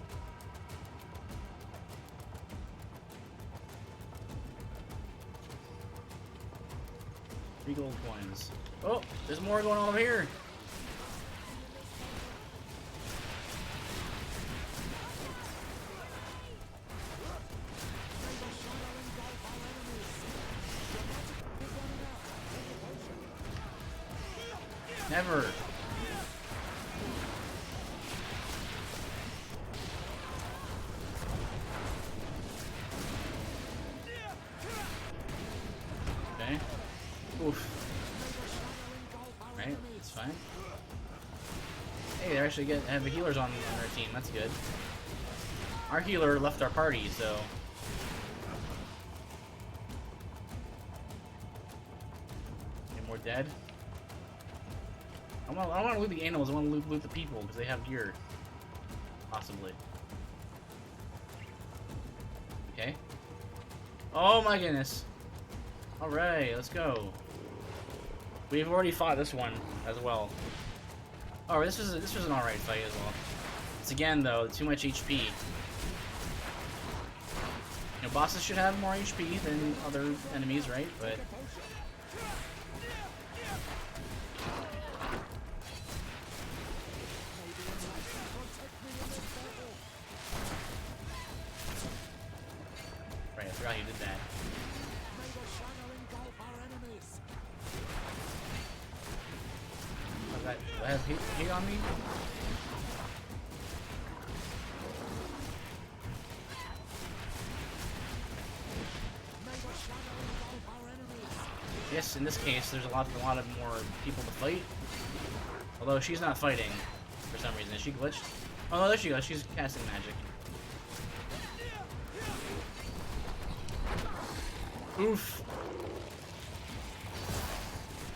Gold coins. Oh, there's more going on over here. Never. Okay. Oof. Right, it's fine. Hey, they're actually have the healers on their team. That's good. Our healer left our party, so. Any more dead? I don't want to loot the animals. I want to loot the people because they have gear, possibly. Okay. Oh my goodness. All right, let's go. We've already fought this one as well. Oh, this was an alright fight as well. It's again though too much HP. You know, bosses should have more HP than other enemies, right? But right, I forgot you did that. Do I have heat on me? Yes, in this case, there's a lot of more people to fight. Although she's not fighting for some reason. Is she glitched? Oh no, there she goes. She's casting magic. Oof.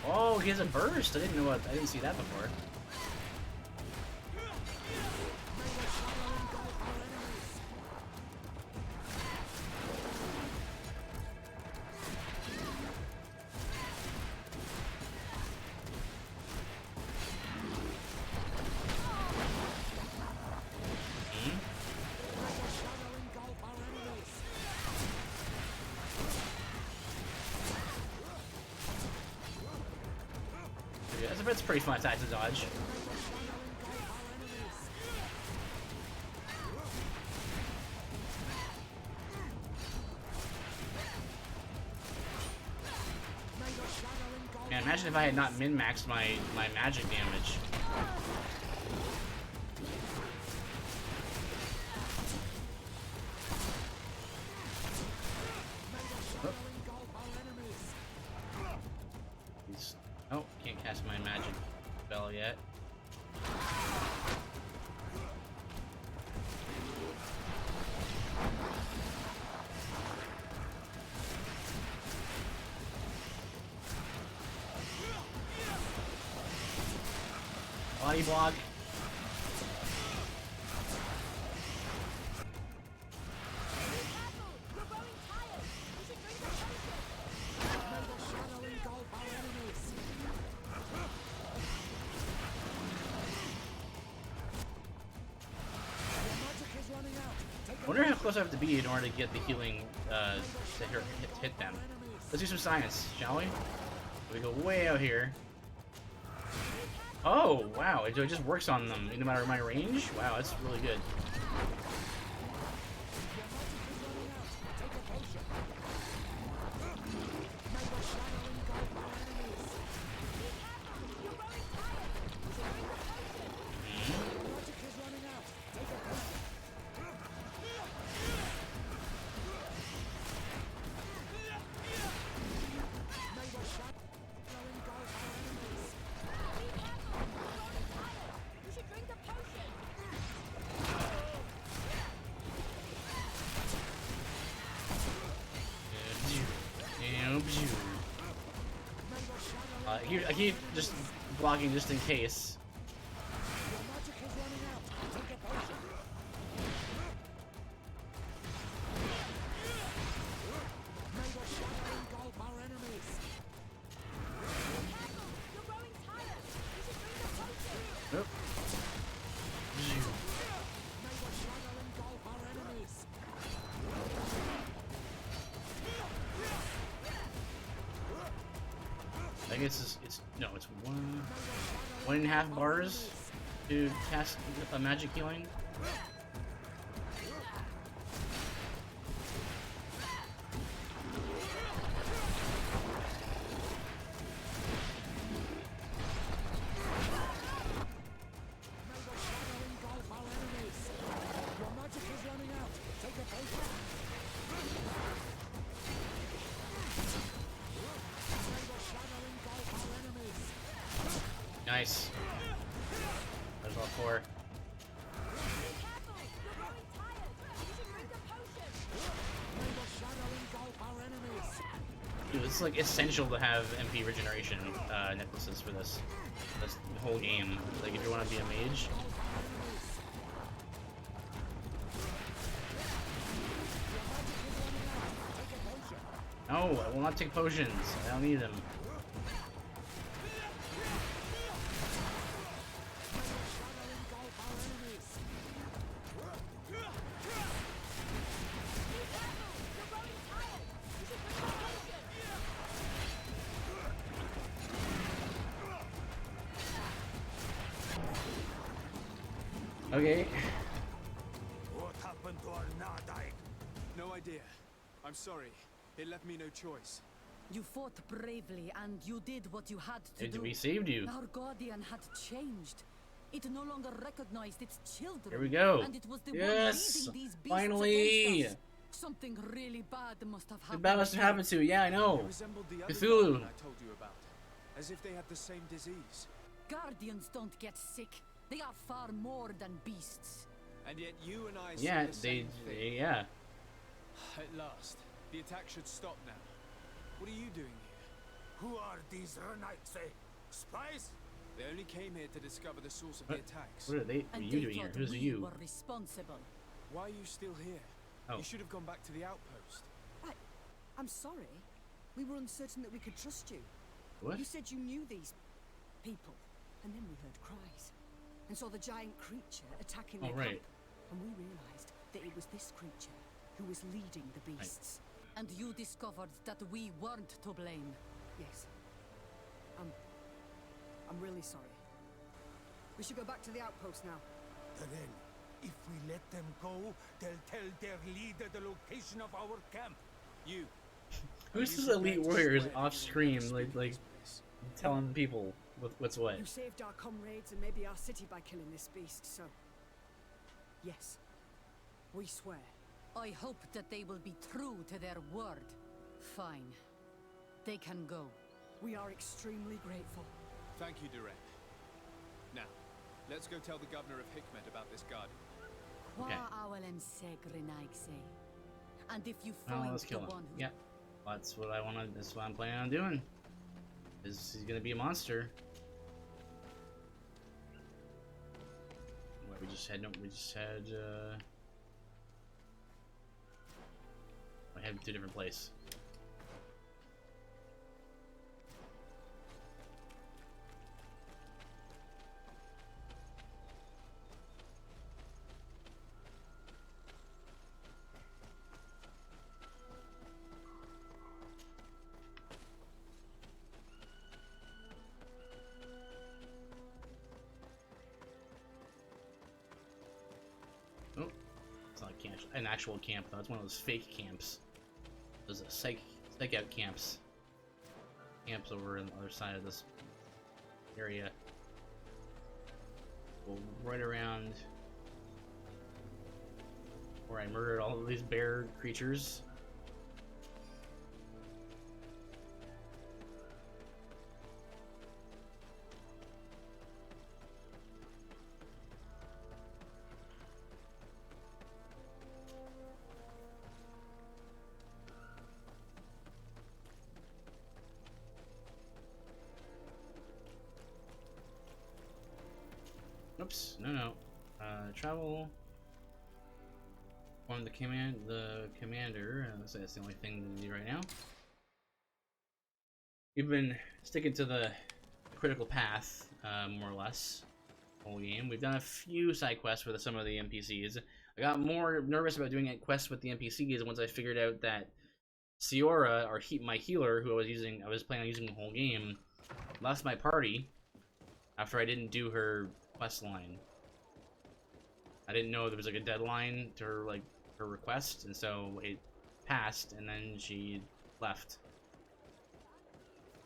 Oh, he has a burst. I didn't see that before. That's a pretty fun attack to dodge. Man, imagine if I had not min-maxed my magic damage. Oh, can't cast my magic spell yet. Body block. I wonder how close I have to be in order to get the healing to hit them. Let's do some science, shall we? We go way out here. Oh, wow, it just works on them no matter my range? Wow, that's really good. I keep just blocking just in case. Nope. I guess it's 1.5 bars to cast a magic healing. Nice. There's all for. Dude, it's like essential to have MP regeneration necklaces for this whole game. Like if you want to be a mage. No, I will not take potions. I don't need them. Okay. What happened to our Nadaik? No idea. I'm sorry. It left me no choice. You fought bravely and you did what you had to do. We saved you. Our guardian had changed. It no longer recognized its children. Here we go. And it was the yes, one leading these beasts finally. against us. Something really bad must have happened. Bad must have happened to. Yeah, I know. It resembled the other Cthulhu. I told you about, as if they had the same disease. Guardians don't get sick. They are far more than beasts. And yet you and I yeah, see the same thing. yeah. At last, the attack should stop now. What are you doing here? Who are these Renaitse? Spies? They only came here to discover the source of the attacks. What are you doing here? Who's you? Were responsible. Why are you still here? Oh. You should have gone back to the outpost. I'm sorry. We were uncertain that we could trust you. What? You said you knew these people, and then we heard cries, and saw the giant creature attacking their camp. And we realized that it was this creature who was leading the beasts. And you discovered that we weren't to blame. Yes. I'm really sorry. We should go back to the outpost now. Then, if we let them go, they'll tell their leader the location of our camp. You. Who's this elite warriors off screen, like telling people what's what? You saved our comrades and maybe our city by killing this beast, so yes, we swear. I hope that they will be true to their word. Fine. They can go. We are extremely grateful. Thank you, Duran. Now, let's go tell the governor of Hikmet about this garden. Okay. And if you find let's kill him. Yeah, that's what I want to. That's what I'm planning on doing. Is he's gonna be a monster? What, we just had I had two different places. Oh, it's not a camp, an actual camp though. It's one of those fake camps. Those are psych out camps. Camps over on the other side of this area. Go right around where I murdered all of these bear creatures. Oops, no. Travel. Form the commander. That's the only thing to do right now. We've been sticking to the critical path, more or less, whole game. We've done a few side quests with some of the NPCs. I got more nervous about doing quests with the NPCs once I figured out that Ciora, my healer, who I was planning on using the whole game, left my party after I didn't do her quest line. I didn't know there was like a deadline to her her request, and so it passed, and then she left.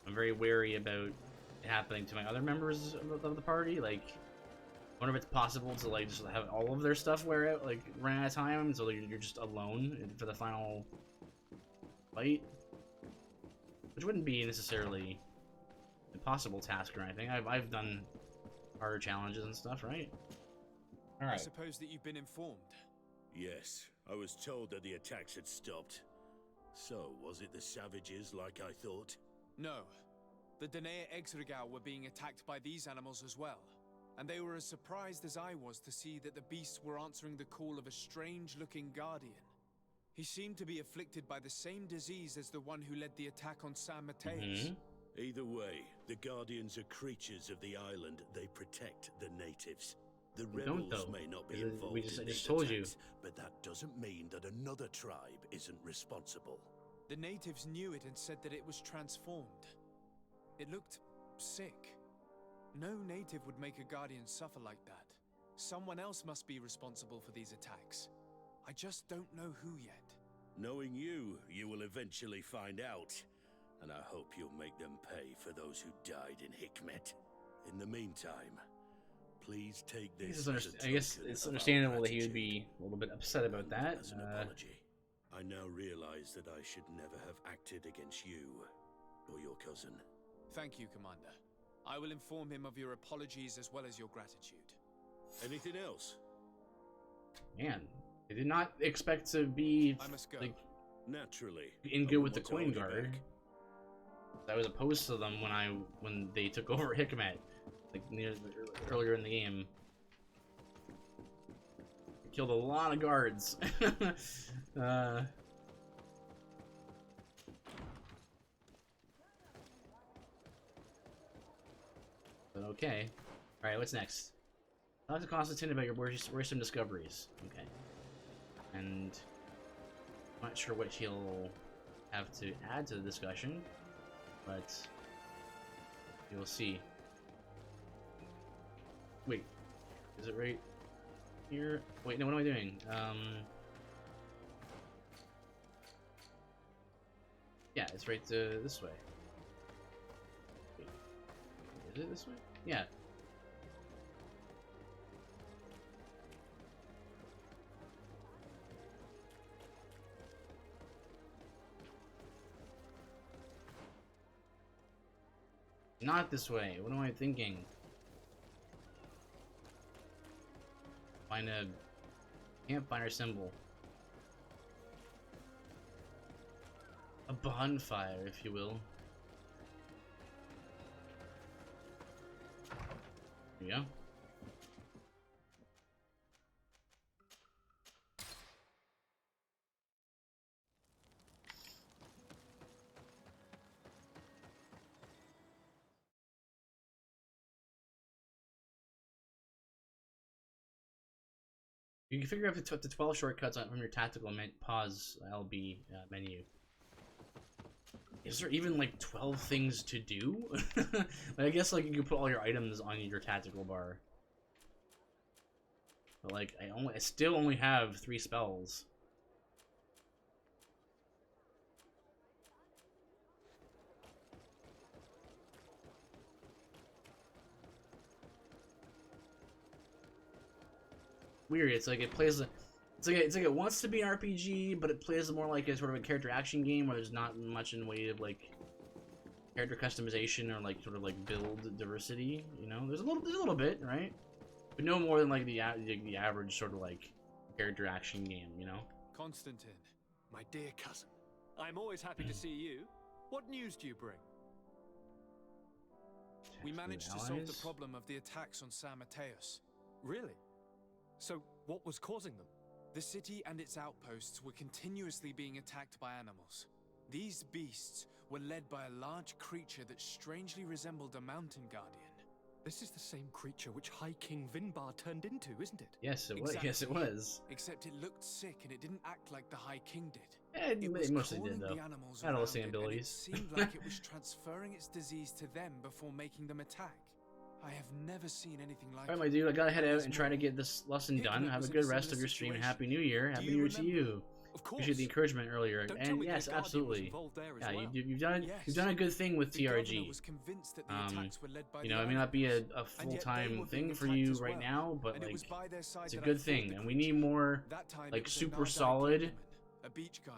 I'm very wary about it happening to my other members of the party. Like, I wonder if it's possible to just have all of their stuff run out of time, so you're just alone for the final fight, which wouldn't be necessarily an impossible task or anything. I've done harder challenges and stuff, right? I suppose that you've been informed. Yes, I was told that the attacks had stopped. So, was it the savages like I thought? No. The Danae Exregao were being attacked by these animals as well. And they were as surprised as I was to see that the beasts were answering the call of a strange-looking guardian. He seemed to be afflicted by the same disease as the one who led the attack on San Mateus. Either way, the Guardians are creatures of the island. They protect the natives. The rebels may not be involved in these attacks, but that doesn't mean that another tribe isn't responsible. The natives knew it and said that it was transformed. It looked sick. No native would make a guardian suffer like that. Someone else must be responsible for these attacks. I just don't know who yet. Knowing you, you will eventually find out. And I hope you'll make them pay for those who died in Hikmet. In the meantime, please take this as a I guess it's understandable that he would be a little bit upset about that. As an apology. I now realize that I should never have acted against you or your cousin. Thank you, Commander. I will inform him of your apologies as well as your gratitude. Anything else? Man, I did not expect to be like naturally in good with the Coin Guard. I was opposed to them when they took over Hikmet, like earlier in the game. Killed a lot of guards. But okay. All right, what's next? Talk to Constantine about your worrisome discoveries. Okay. And I'm not sure what he'll have to add to the discussion, but you'll see. Wait, is it right here? Wait, no, what am I doing? Yeah, it's right this way. Wait, is it this way? Yeah. Not this way. What am I thinking? Find a campfire symbol. A bonfire, if you will. There you go. You can figure out up to 12 shortcuts from your tactical pause LB menu. Is there even like 12 things to do? Like, I guess like you can put all your items on your tactical bar. But like I still only have 3 spells. Weird. It's like it plays. It's like it wants to be an RPG, but it plays more like a sort of a character action game where there's not much in the way of like character customization or like sort of like build diversity. You know, there's a little bit, right? But no more than like the average sort of like character action game. You know. Constantine, my dear cousin, I'm always happy to see you. What news do you bring? We managed to solve the problem of the attacks on San Mateus. Really? So, what was causing them? The city and its outposts were continuously being attacked by animals. These beasts were led by a large creature that strangely resembled a mountain guardian. This is the same creature which High King Vinbar turned into, isn't it? Yes, it was. Exactly. Yes, it was. Except it looked sick and it didn't act like the High King did. It mostly did, though. Had all the same abilities. It seemed like it was transferring its disease to them before making them attack. I have never seen anything like it. Alright, my dude, I gotta head out and try to get this lesson done. Have a good rest of your stream. Happy New Year. Happy New Year to you. Appreciate the encouragement earlier. And yes, absolutely. Yeah, you've done a good thing with TRG. You know, it may not be a full-time thing for you right now, but like it's a good thing, and we need more like super solid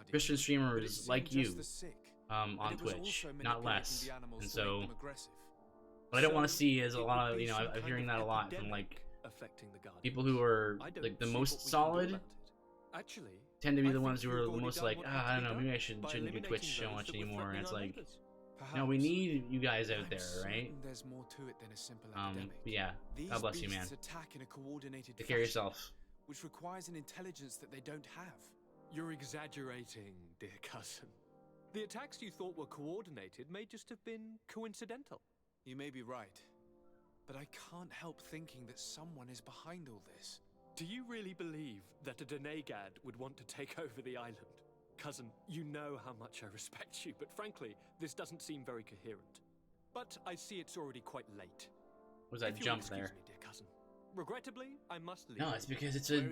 Christian streamers like you on Twitch, not less. And so what I don't want to see is a lot of, you know, I'm hearing that a lot from like affecting the Guardians. People who are like the most solid actually tend to be the ones who are the most like, I don't know, maybe I shouldn't do Twitch so much anymore. And it's like, no, we need you guys out there, right? There's more to it than a simple epidemic. But yeah, God bless you, man. Attack in a coordinated Take care of yourself. Which requires an intelligence that they don't have. You're exaggerating, dear cousin. The attacks you thought were coordinated may just have been coincidental. You may be right, but I can't help thinking that someone is behind all this. Do you really believe that a Denegad would want to take over the island? Cousin, you know how much I respect you, but frankly, this doesn't seem very coherent. But I see it's already quite late. Was that jump there? Excuse me, dear cousin. Regrettably, I must leave. No, it's because it's a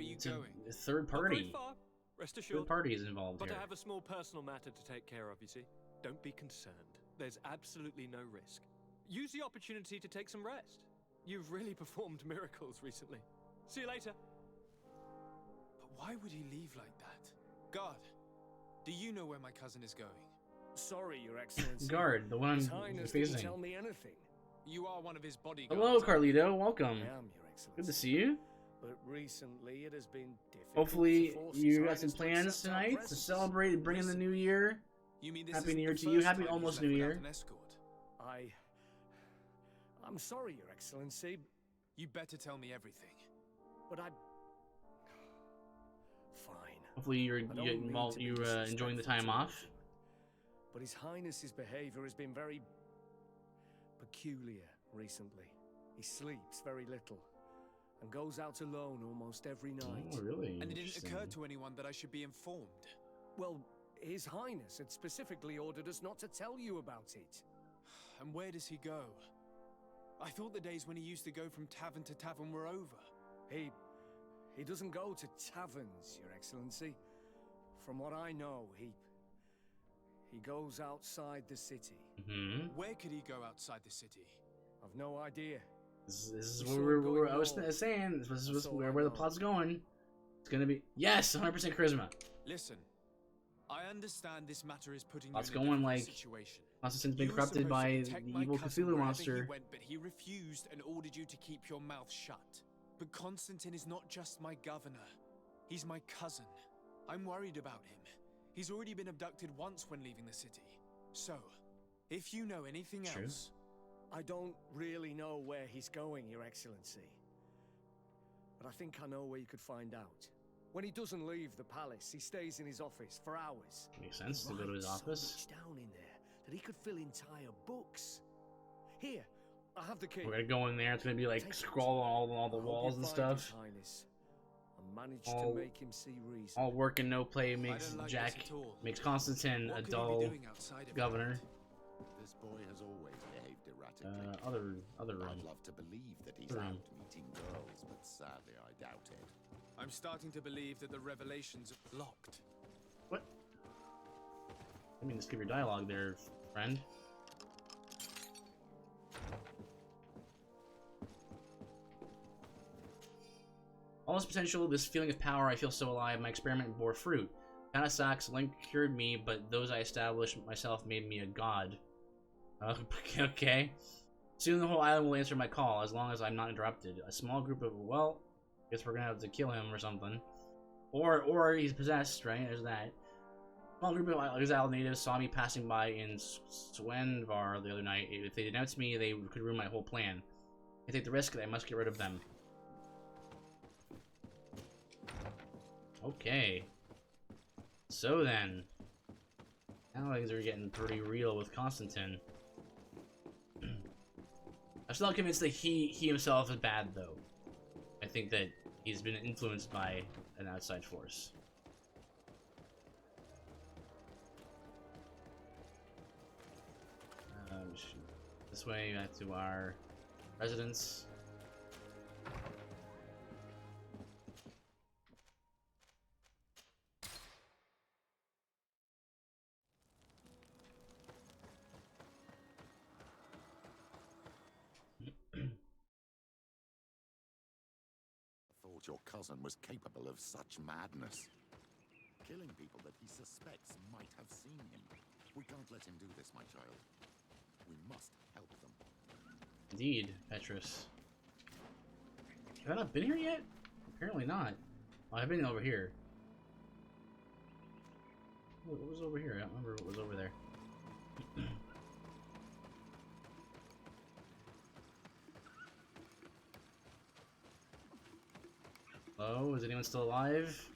third party. Rest assured. Third party is involved but here. I have a small personal matter to take care of, you see. Don't be concerned. There's absolutely no risk. Use the opportunity to take some rest. You've really performed miracles recently. See you later. But why would he leave like that? Guard, do you know where my cousin is going? Sorry, Your Excellency. Guard, the one His Highness facing. didn't tell me anything. You are one of his bodyguards. Hello, Carlito. Welcome. I am, Your Excellency. Good to see you. But recently it has been difficult. Hopefully you got some plans tonight to celebrate and bring in the new year. You mean this Happy is New Year the to you. first Happy time almost he's New left Year. without an escort? I'm sorry, Your Excellency. You better tell me everything. But I... Fine. Hopefully you're enjoying the time off. But His Highness's behavior has been very peculiar recently. He sleeps very little and goes out alone almost every night. Oh, really? And it didn't occur to anyone that I should be informed. Well, His Highness had specifically ordered us not to tell you about it. And where does he go? I thought the days when he used to go from tavern to tavern were over. He doesn't go to taverns, Your Excellency. From what I know, he goes outside the city. Where could he go outside the city? I've no idea. This is what I was saying. This is where the plot's going. It's gonna be yes, 100% charisma. Listen, I understand this matter is putting Plot's you in a going difficult like situation. Constantine's been corrupted by the evil Cthulhu monster. He went, but he refused and ordered you to keep your mouth shut. But Constantine is not just my governor. He's my cousin. I'm worried about him. He's already been abducted once when leaving the city. So, if you know anything else... I don't really know where he's going, Your Excellency. But I think I know where you could find out. When he doesn't leave the palace, he stays in his office for hours. Makes sense to go to his office. So much down in there that he could fill entire books. Here, I have the key. We're gonna go in there. It's gonna be like scroll on all the walls and stuff. To make him see reason. All work and no play makes makes Constantine a dull governor. This boy has always behaved erratically. Other room. I'd love to believe that he's out meeting girls, but sadly I doubt it. I'm starting to believe that the revelations are blocked. What? I mean, skip your dialogue there, friend. All this potential, this feeling of power, I feel so alive. My experiment bore fruit. Katasak's link cured me, but those I established myself made me a god. Okay. Soon the whole island will answer my call, as long as I'm not interrupted. A small group of, well, guess we're gonna have to kill him or something. Or he's possessed, right? There's that. A small group of exiled natives saw me passing by in Swenvar the other night. If they denounced me, they could ruin my whole plan. I take the risk that I must get rid of them. Okay. So then, now things are getting pretty real with Constantine. I'm still not convinced that he himself is bad, though. I think that he's been influenced by an outside force. This way, back to our residence. Your cousin was capable of such madness. Killing people that he suspects might have seen him. We can't let him do this, my child. We must help them. Indeed, Petrus. Have I not been here yet? Apparently not. Oh, I've been over here. What was over here? I don't remember what was over there. Hello? Is anyone still alive?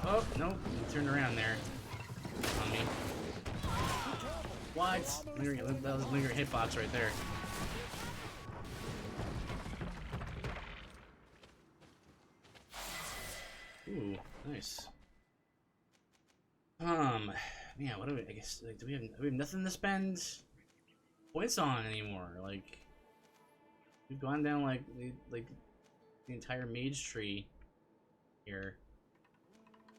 Oh, nope. He turned around there. On me. What? That was a lingering hitbox right there. Ooh, nice. Yeah, what do we, I guess, like, do we have nothing to spend points on anymore? Like, we've gone down, like the entire mage tree here.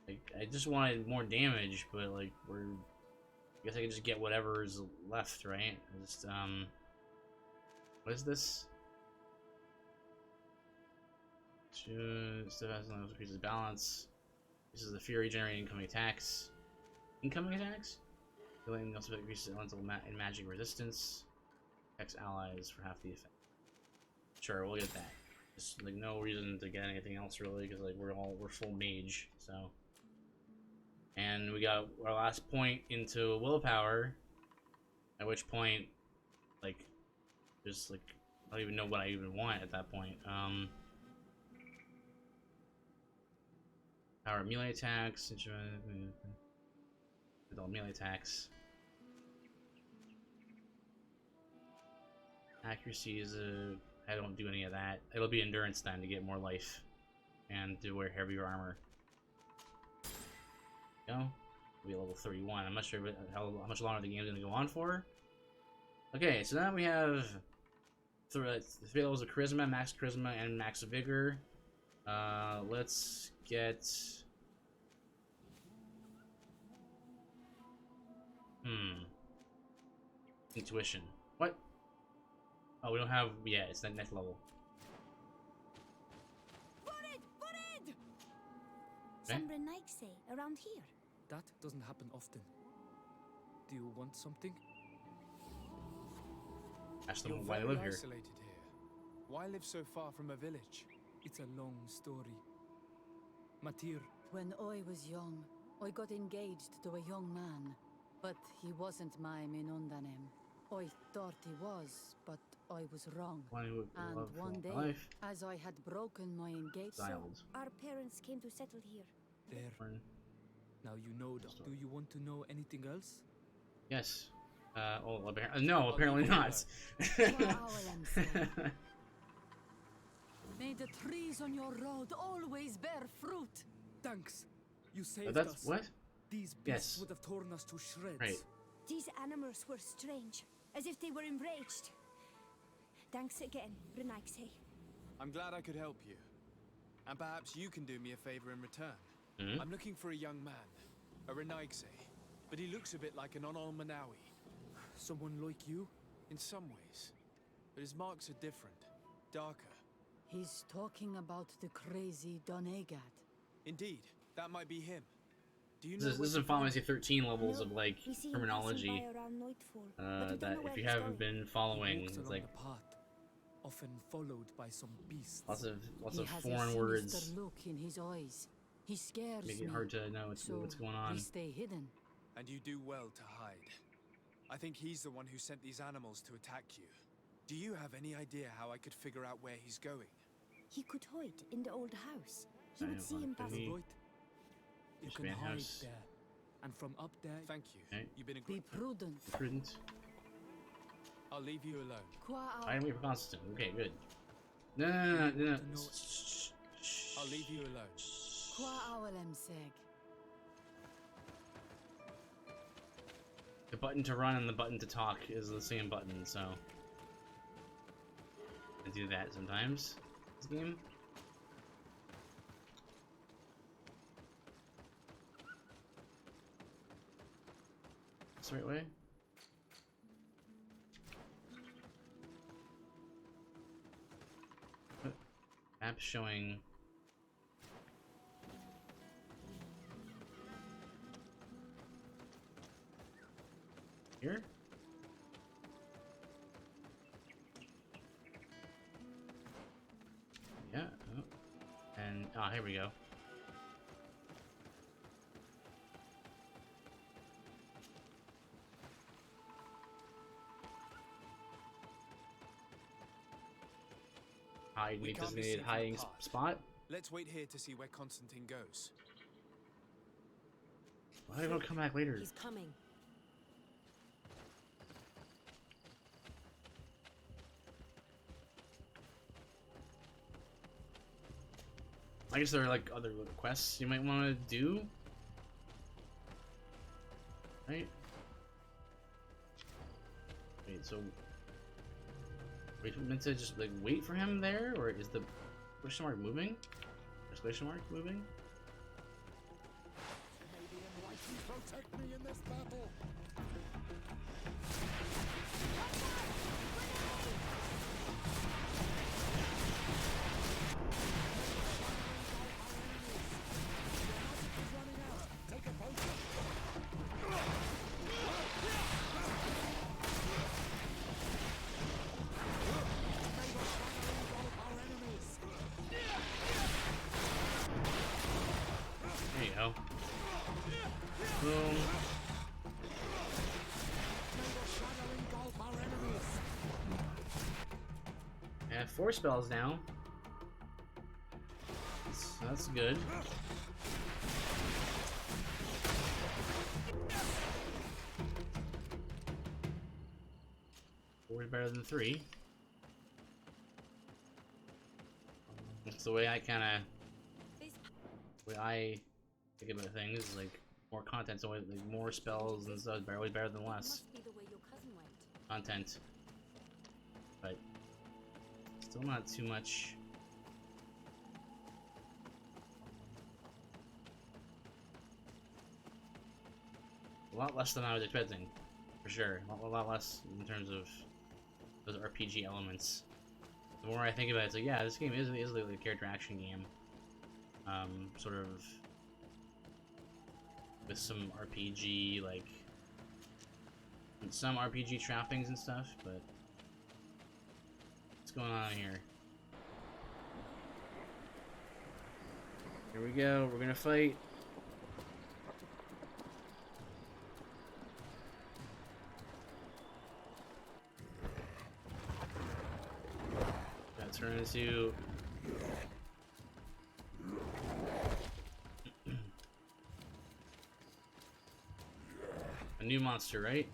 Like, I just wanted more damage, but, like, I guess I can just get whatever is left, right? I just, what is this? Still has no increases balance. This is the fury generating incoming attacks. Incoming attacks? Healing also increases elemental and magic resistance. Attacks allies for half the effect. Sure, we'll get that. Just, like, no reason to get anything else, really, because, like, we're full mage, so. And we got our last point into willpower, at which point, like, just, like, I don't even know what I even want at that point. Power melee attacks, with all melee attacks. Accuracy is I don't do any of that. It'll be endurance then to get more life and to wear heavier armor. Go. We'll be level 31. I'm not sure how much longer the game's gonna go on for. Okay, so now we have three levels of charisma, max charisma, and max vigor. Let's get. Intuition. What? Oh, we don't have. Yeah, it's that next level. Okay. Some Renaigse around here. That doesn't happen often. Do you want something? Ask them You're why they very live here. isolated here. Why live so far from a village? It's a long story. Matir. When I was young, I got engaged to a young man, but he wasn't my Minundanem. I thought he was, but I was wrong. And one day, as I had broken my engagement, So, our parents came to settle here. There. Now you know that. Do you want to know anything else? Yes. Oh, no, apparently not. May the trees on your road always bear fruit. Thanks. You saved that's us. what? These beasts would have torn us to shreds. Right. These animals were strange, as if they were enraged. Thanks again, Renaigse. I'm glad I could help you. And perhaps you can do me a favor in return. I'm looking for a young man, a Renaigse, but he looks a bit like an Onol Manawi. Someone like you? In some ways. But his marks are different, darker. He's talking about the crazy Donegat. Indeed, that might be him. Do you know This is Final Fantasy 13 levels of, like, terminology. That if you haven't been following, it's like often followed by some beasts. lots of He foreign has a words. sinister look in his eyes. He scares Make me. it hard to know what's going on. We stay hidden. And you do well to hide. I think he's the one who sent these animals to attack you. Do you have any idea how I could figure out where he's going? He could hide in the old house. You would see him pass. You can hide house. there. And from up there... Thank you. Okay. You've been a Be prudent. Prudent. I'll leave you alone. Item for constant. Okay, good. No. I'll leave you alone. Qua awalem seg. The button to run and the button to talk is the same button, so I do that sometimes. This game. the right way? Map showing. Here? Yeah. Oh. And here we go. We designated hiding spot. Let's wait here to see where Constantine goes. Why don't come back later? He's coming. I guess there are like other little quests you might want to do, right? Wait, so wait, meant to just like wait for him there, or is the question mark moving? Exclamation mark moving? Protect me in this battle. Take a potion. There you go. Boom. I have 4 spells now. That's good. 4 is better than 3. That's the way I kind of think about things. Like more content's always like more spells and stuff. Always better than less Must be the way your cousin went. content, but still not too much. A lot less than I was expecting, for sure. A lot less in terms of those RPG elements. The more I think about it, it's like, yeah, this game is like a character action game. Sort of with some RPG, like some RPG trappings and stuff, but what's going on here? Here we go, we're gonna fight. Gotta turn into a new monster, right?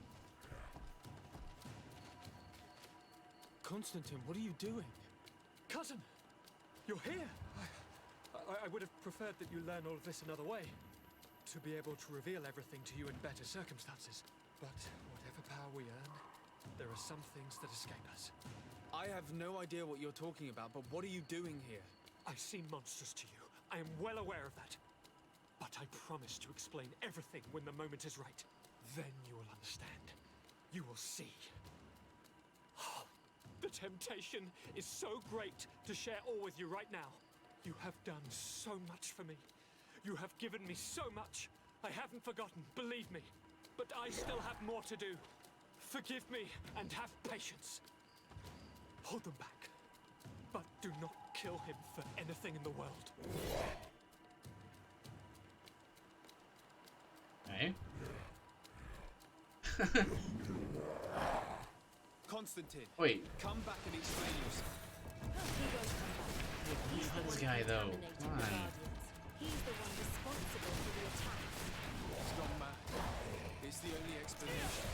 Constantine, what are you doing? Cousin! You're here! I would have preferred that you learn all of this another way. To be able to reveal everything to you in better circumstances. But whatever power we earn, there are some things that escape us. I have no idea what you're talking about, but what are you doing here? I seem monstrous to you. I am well aware of that. But I promise to explain everything when the moment is right. Then you will understand. You will see. Oh, the temptation is so great to share all with you right now. You have done so much for me. You have given me so much. I haven't forgotten, believe me. But I still have more to do. Forgive me and have patience. Hold them back. But do not kill him for anything in the world. Okay. Constantine. Wait. Come back and explain yourself. He's this guy though. Come on. He's the one responsible for the attack. Strong man. It's the only explanation.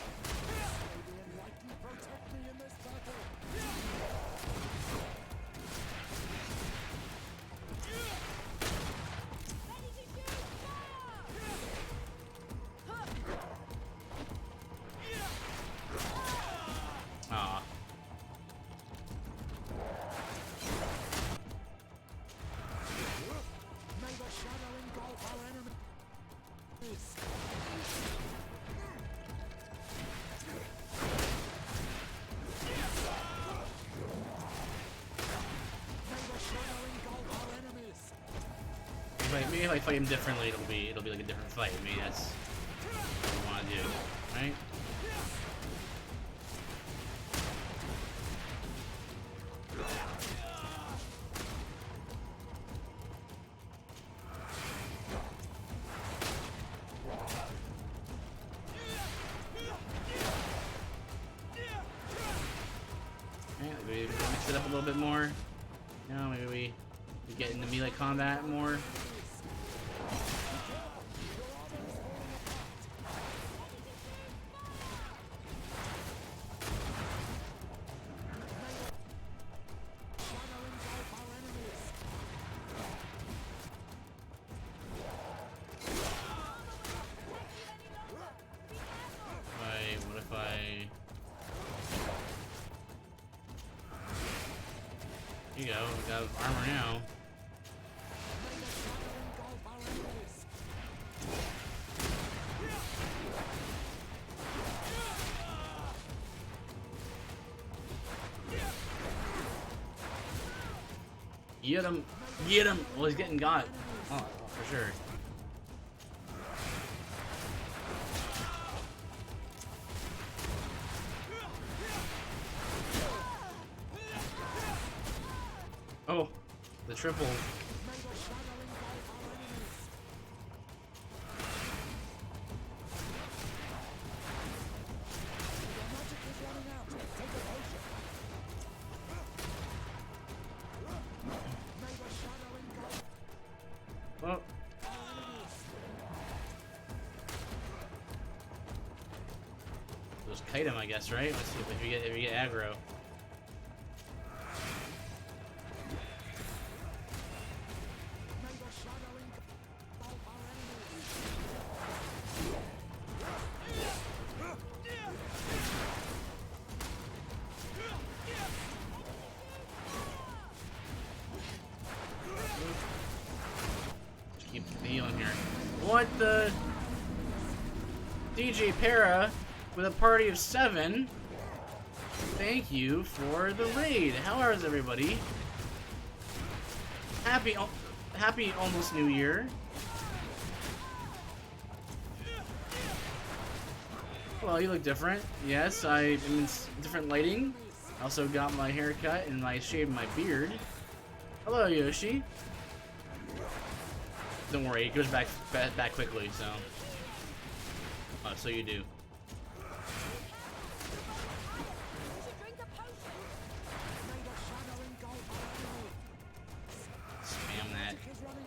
Protect me in this battle. Aw. May the shadow engulf our enemies. if I fight him differently, it'll be like a different fight. Maybe that's what we want to do, right? Maybe mix it up a little bit more. You know, maybe we get into melee combat more. What if I... Here you go, we got armor now. Get him! Get him! Well, he's getting got. Oh, for sure. Oh, the triple. Oh. Just kite him, I guess, right? Let's see if you get aggro. Keep healing here. What the? DJ Para with a party of 7. Thank you for the raid. How is everybody? Happy almost New Year. Well, you look different. Yes, I'm in different lighting. Also got my hair cut and I shaved my beard. Hello, Yoshi. Don't worry, it goes back quickly, so. Oh, so you do. Spam that.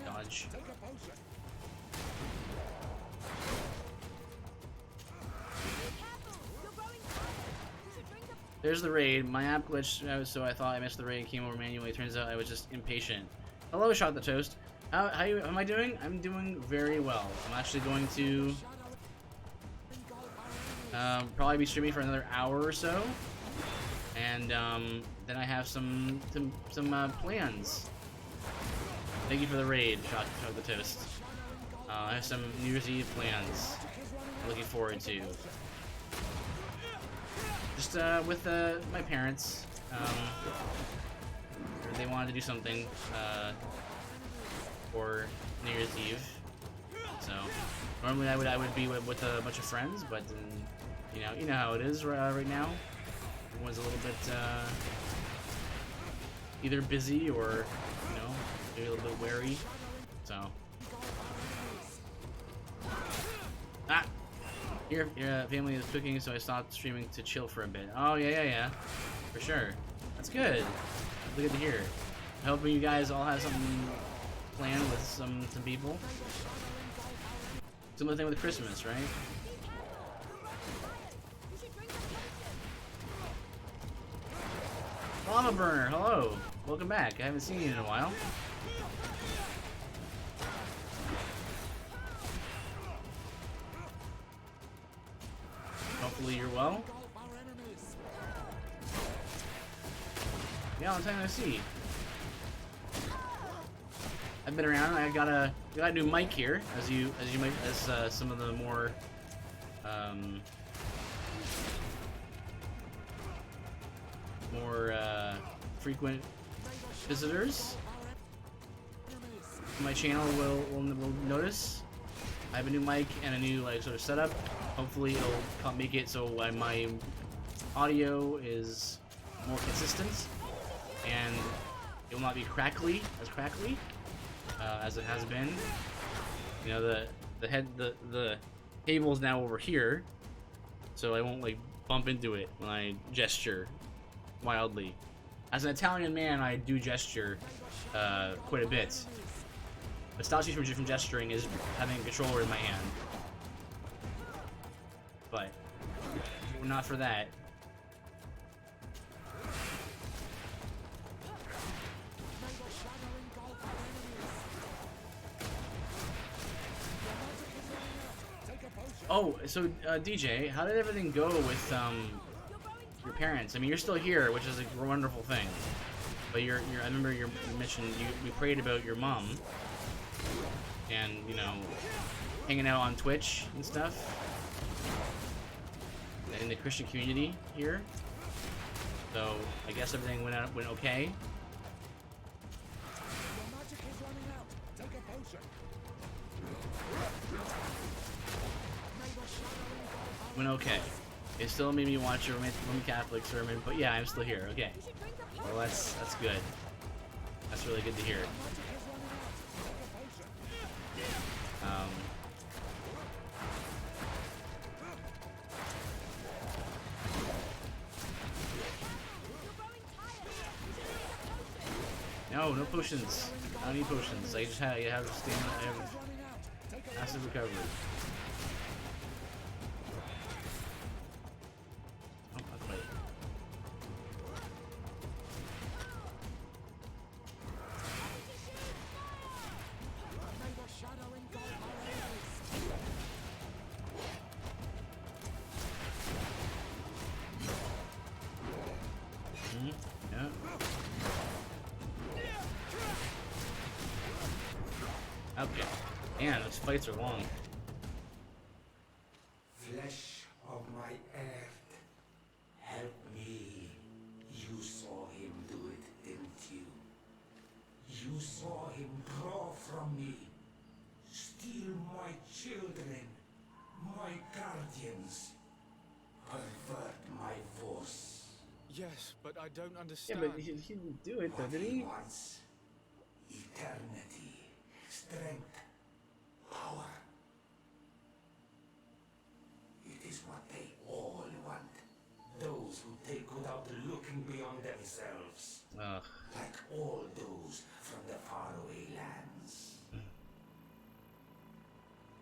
Dodge. There's the raid. My app glitched, so I thought I missed the raid and came over manually. Turns out I was just impatient. Hello, Shot the Toast. How am I doing? I'm doing very well. I'm actually going to probably be streaming for another hour or so, and then I have some plans. Thank you for the raid, Shot the Toast. I have some New Year's Eve plans. I'm looking forward to. Just with my parents. They wanted to do something. For New Year's Eve, so normally I would be with a bunch of friends, but you know how it is right now. Everyone's a little bit either busy or maybe a little bit wary. So your family is cooking, so I stopped streaming to chill for a bit. Oh yeah, for sure. That's good. That's good to hear. I hope you guys all have something plan with some people. Similar thing with Christmas, right? Lava Burner, hello. Welcome back. I haven't seen you in a while. Hopefully you're well. Yeah, long time no see. I've been around. I got a new mic here, as some of the more frequent visitors my channel will notice. I have a new mic and a new like sort of setup. Hopefully it'll make it so my audio is more consistent and it will not be crackly as it has been. You know, the table is now over here, so I won't like bump into it when I gesture wildly. As an Italian man, I do gesture quite a bit. What stops me from gesturing is having a controller in my hand. But if not for that. Oh, so DJ, how did everything go with your parents? I mean, you're still here, which is a wonderful thing. But I remember you mentioned we prayed about your mom, and you know, hanging out on Twitch and stuff, in the Christian community here. So I guess everything went okay. Went okay. It still made me watch a Roman Catholic sermon, but yeah, I'm still here. Okay. Well, that's good. That's really good to hear. No potions. I don't need potions. I have stamina. I have massive recovery. Oh, not quite. Yeah. Okay. Man, those fights are long. Flesh of my earth, help me. You saw him do it, didn't you? You saw him draw from me, steal my children, my guardians, pervert my force. Yes, but I don't understand. Yeah, but he didn't do it, though, did he? Wants eternity, strength, power. It is what they all want. Those who take without looking beyond themselves. Like all those from the faraway lands.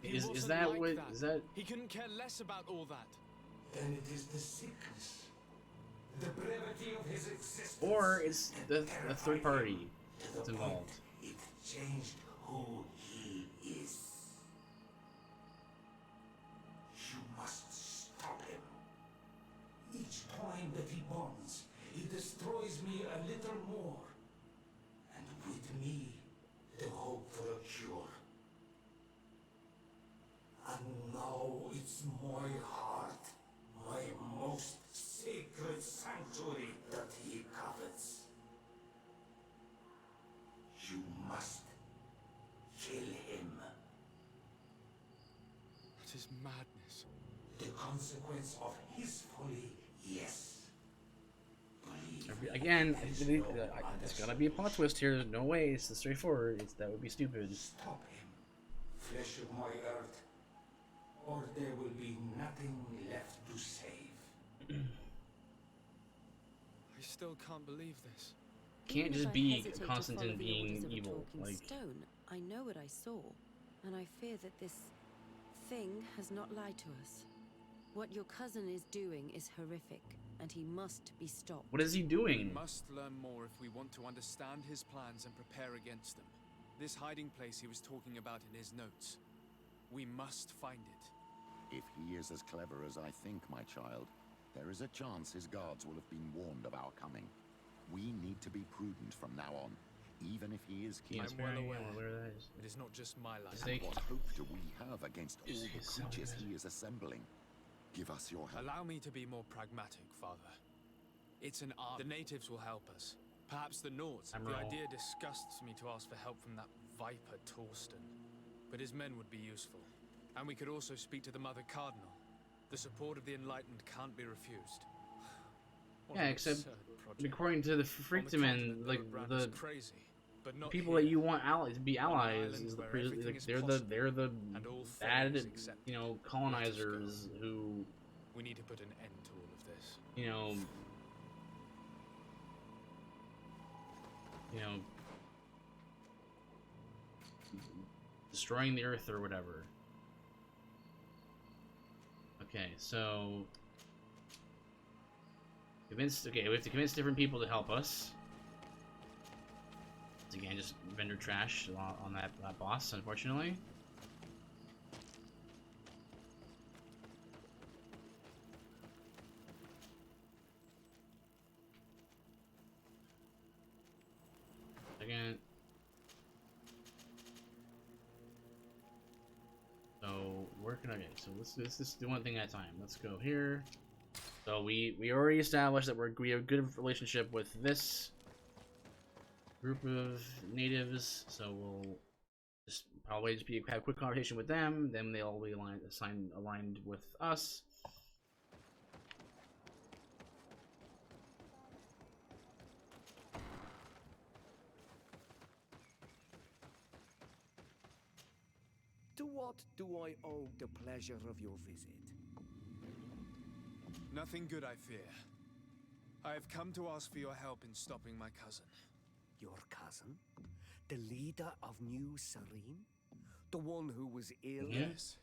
Is that like what? Is that? He couldn't care less about all that. Then it is the sickness, the brevity of his existence. Or it's the third party that's involved. It changed who he is. You must stop him. Each time that he bonds, he destroys me a little more. And with me, the hope for a cure. And now it's my heart, my most sacred sanctuary that he covets. You must kill him. That is madness. The consequence of his folly, yes. Again, it's gonna be a plot twist here. There's no way it's this straightforward. That would be stupid. Stop him, flesh of my earth, or there will be nothing left to save. I still can't believe this. Can't just be Constantine being evil. Like, stone, I know what I saw, and I fear that this thing has not lied to us. What your cousin is doing is horrific, and he must be stopped. what is he doing? We must learn more if we want to understand his plans and prepare against them. This hiding place he was talking about in his notes. We must find it. If he is as clever as I think, my child, there is a chance his guards will have been warned of our coming. We need to be prudent from now on, even if he is king. I'm well aware. It is not just my life. And what hope do we have against all the creatures he is assembling? Give us your help. Allow me to be more pragmatic, Father. It's an army. The natives will help us. Perhaps the Nords. The idea disgusts me to ask for help from that viper Torsten, but his men would be useful. And we could also speak to the Mother Cardinal. The support of the Enlightened can't be refused. What Yeah, an except absurd project. according to the Freakmen, like the crazy, but not people here. that you want to be allies island is where like, everything is they're possible, the and all bad, foes accept you know, colonizers who, we need to put an end to all of this. you know, destroying the earth or whatever. Okay, so okay, we have to convince different people to help us. It's again just vendor trash on that boss, unfortunately. Again. So where can I get? So let's just do one thing at a time. Let's go here. So we already established that we have a good relationship with this group of natives. So we'll just probably just have a quick conversation with them. Then they'll be aligned with us. To what do I owe the pleasure of your visit? Nothing good, I fear. I have come to ask for your help in stopping my cousin. Your cousin? The leader of New Serene? The one who was ill? Yes.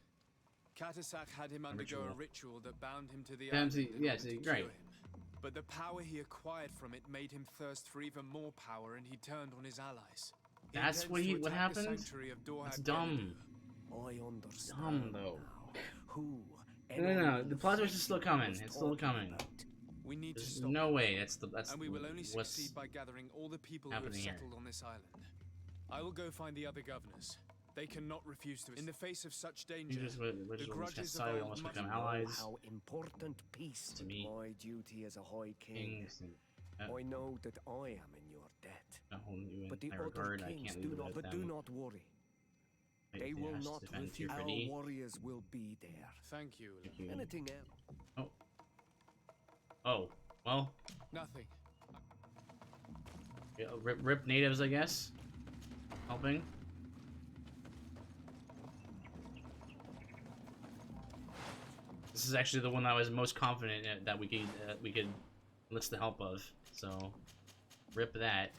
Katasak had him undergo a ritual that bound him to the Yes, island in order to right. cure him. But the power he acquired from it made him thirst for even more power, and he turned on his allies. That's what happened? That's dumb. I understand. Dumb though. Who? No. The plot twist is still coming. It's still coming. We need There's to stop no him. way. That's and we will only what's succeed by gathering all the people who have happening here. settled on this island. I will go find the other governors. They cannot refuse to. In the face of such danger, the grudges of old almost must become be allies. How important peace to me. My duty as a high king. I know that I am in your debt. But the other kings do not. But do not worry. They will not refuse. Our warriors will be there. Thank you. Anything else? Oh, well. Nothing. Yeah, rip natives, I guess. Helping. This is actually the one that I was most confident in, that we could enlist the help of. So, rip that.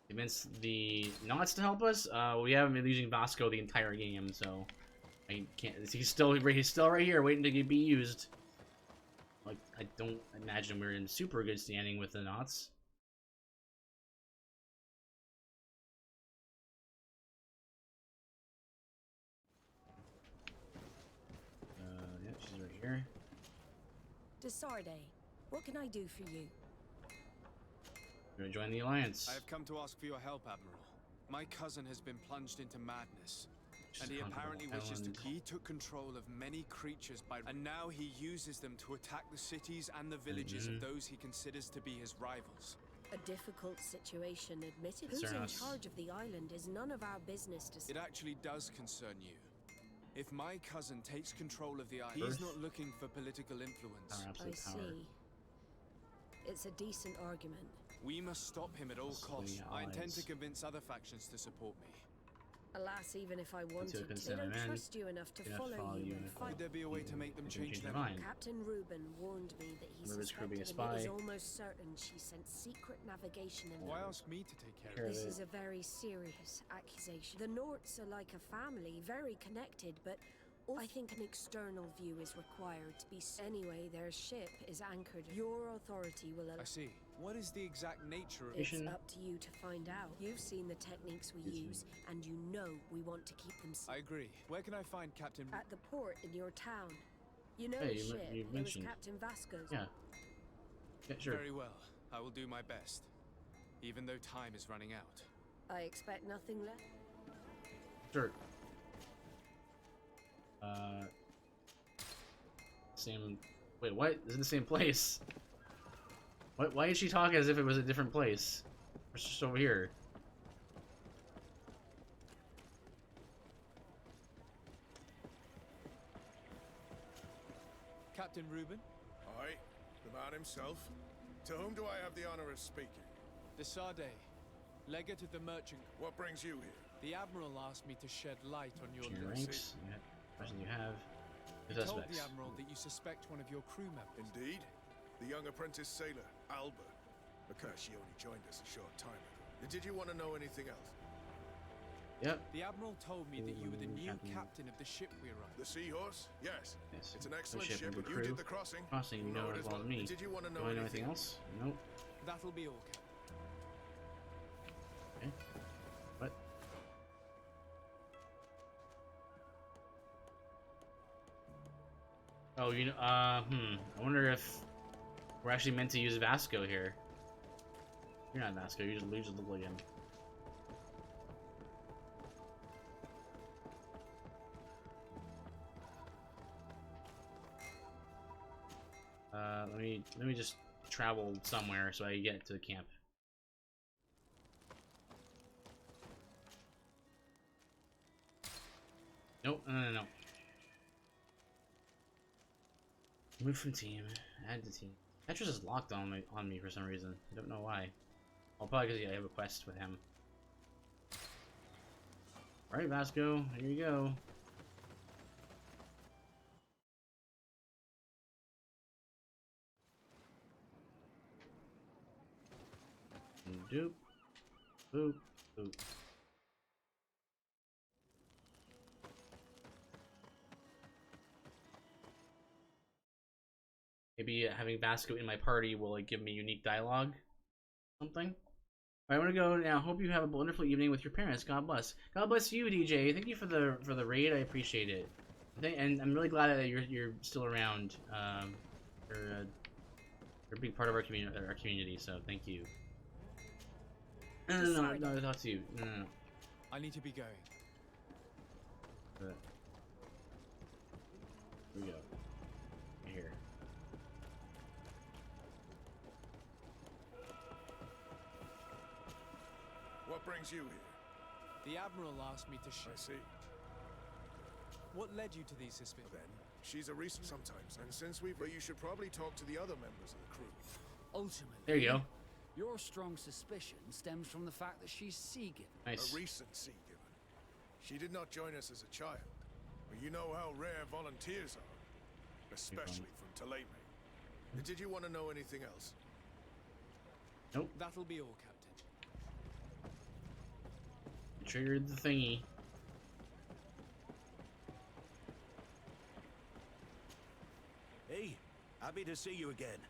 Convince the Knots to help us. We haven't been using Vasco the entire game, so I can't. He's still right here, waiting to be used. Like, I don't imagine we're in super good standing with the Knots. Yeah, she's right here. Desarde, what can I do for you? You're gonna join the Alliance. I have come to ask for your help, Admiral. My cousin has been plunged into madness, and he apparently wishes to. He took control of many creatures and now he uses them to attack the cities and the villages of those he considers to be his rivals. A difficult situation, admitted. Who's in charge of the island is none of our business to see. It actually does concern you. If my cousin takes control of the island, he's not looking for political influence. I see. It's a decent argument. We must stop him at all costs. I intend to convince other factions to support me. Alas, even if I wanted to, they don't trust you enough to follow you and fight. Would there be a way to make them change their mind? Captain Reuben warned me that he suspected and it is almost certain she sent secret navigation in. Why ask me to take care of it? This is a very serious accusation. The Norts are like a family, very connected, but I think an external view is required to be. Anyway, their ship is anchored. Your authority will. I see. What is the exact nature of It's up to you to find out. You've seen the techniques we use, and you know we want to keep them. I agree. Where can I find Captain? At the port in your town. You know Hey, the ship. you It was mentioned. Captain Vasco's. Yeah. Yeah, sure. Very well. I will do my best, even though time is running out. I expect nothing less. Sure. Same. Wait, what? Is it the same place? What? Why is she talking as if it was a different place? It's just over here. Captain Reuben? Aye, the man himself. To whom do I have the honor of speaking? Desade, legate of the merchant. What brings you here? The Admiral asked me to shed light on your ranks. Question you have. He told the Admiral that you suspect one of your crew members. Indeed. The young apprentice sailor, Alba. Because she only joined us a short time ago. Did you want to know anything else? Yep. The Admiral told me that you were the new captain of the ship we are on. The Seahorse? Yes. It's an excellent ship, ship, and you did the crossing. Crossing, you know as well as me. Did you want to know anything else? Nope. That'll be all, Captain. Okay. What? Oh, you know, I wonder if we're actually meant to use Vasco here. You're not Vasco, you just look like him. Let me just travel somewhere so I get to the camp. Nope, no. Move from team, add to team. Tetris is locked on me for some reason. I don't know why. Well, probably because I have a quest with him. Alright, Vasco, here you go. Doop. Boop. Boop. Maybe having Vasco in my party will like give me unique dialogue. Something. I want to go now. Hope you have a wonderful evening with your parents. God bless. God bless you, DJ. Thank you for the raid. I appreciate it. And I'm really glad that you're still around. You're a big part of our community. So thank you. No, I talk to you. No. I need to be going. Here we go. Here. What brings you here? The Admiral asked me to I see. What led you to these suspicions? Then, she's a recent sometimes, and since but you should probably talk to the other members of the crew. Ultimately, there you go. Your strong suspicion stems from the fact that she's sea-given. Nice. A recent sea-given. She did not join us as a child, but you know how rare volunteers are, especially from Taleme. Did you want to know anything else? Nope. That'll be all, Captain. You triggered the thingy. Hey, happy to see you again.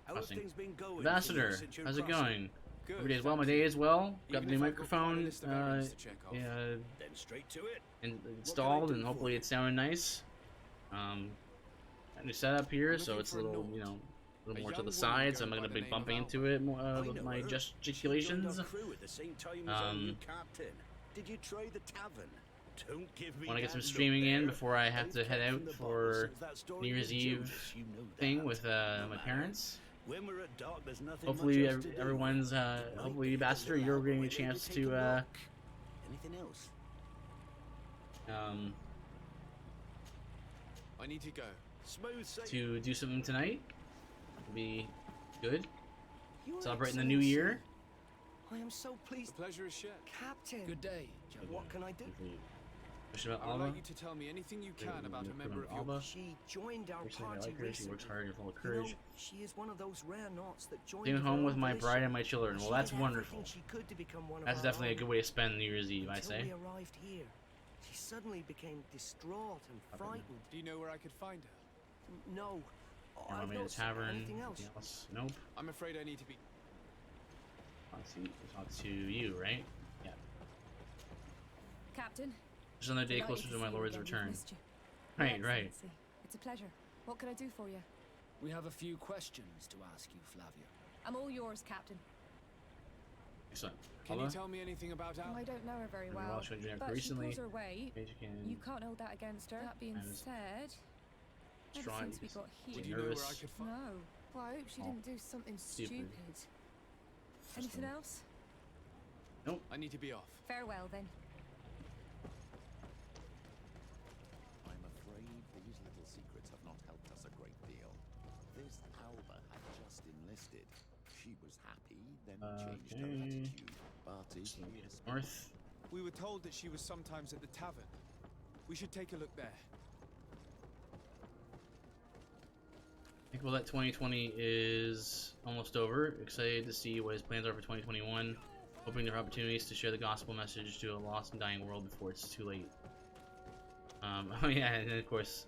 How have things been going? Ambassador, how's it going? Good. Every day is well. My day is well. Got the new microphone Then straight to it. installed, and hopefully it's sounding nice. Got a new setup here, so it's a little, you know, a little more to the side, so I'm not gonna be bumping into it with my gesticulations. Did you try the tavern? Don't give me Want to get some streaming in before I have to head out for New Year's Eve thing with my parents. When we're at dark, there's nothing hopefully everyone's hopefully Ambassador, you're getting a chance to anything else? I need to go. To do something tonight. It'll be good. Celebrating the new year. I am so pleased. The pleasure is shared. Captain. Good day. What can I do? I would like you to tell me anything you can about a member of your... She joined our party recently. She works hard and full of courage. You know, she is one of those rare knots that joined Staying home with my bride and my children. Well, that's wonderful. That's definitely a good way to spend New Year's Eve, I say. Until we arrived here, she suddenly became distraught and frightened. Do you know where I could find her? No. I'm in the tavern. Anything else? Nope. I'm afraid I need to be... Talk to you, right? Yeah. Captain. Just another day closer to my lord's return. Right. It's a pleasure. What can I do for you? We have a few questions to ask you, Flavia. I'm all yours, Captain. Excellent. Can you tell me anything about Al? I don't know her very well, but recently, she pulls her weight. You can't hold that against her. That being said, ever since we got here... Would you know where I could find... No. Well, I hope she didn't do something stupid. Anything else? Nope. I need to be off. Farewell, then. I'm afraid these little secrets have not helped us a great deal. This Alba had just enlisted. She was happy, then changed her attitude. But if you north. We were told that she was sometimes at the tavern. We should take a look there. I think well that 2020 is almost over. Excited to see what his plans are for 2021. Hoping there are opportunities to share the gospel message to a lost and dying world before it's too late. Oh yeah, and then of course,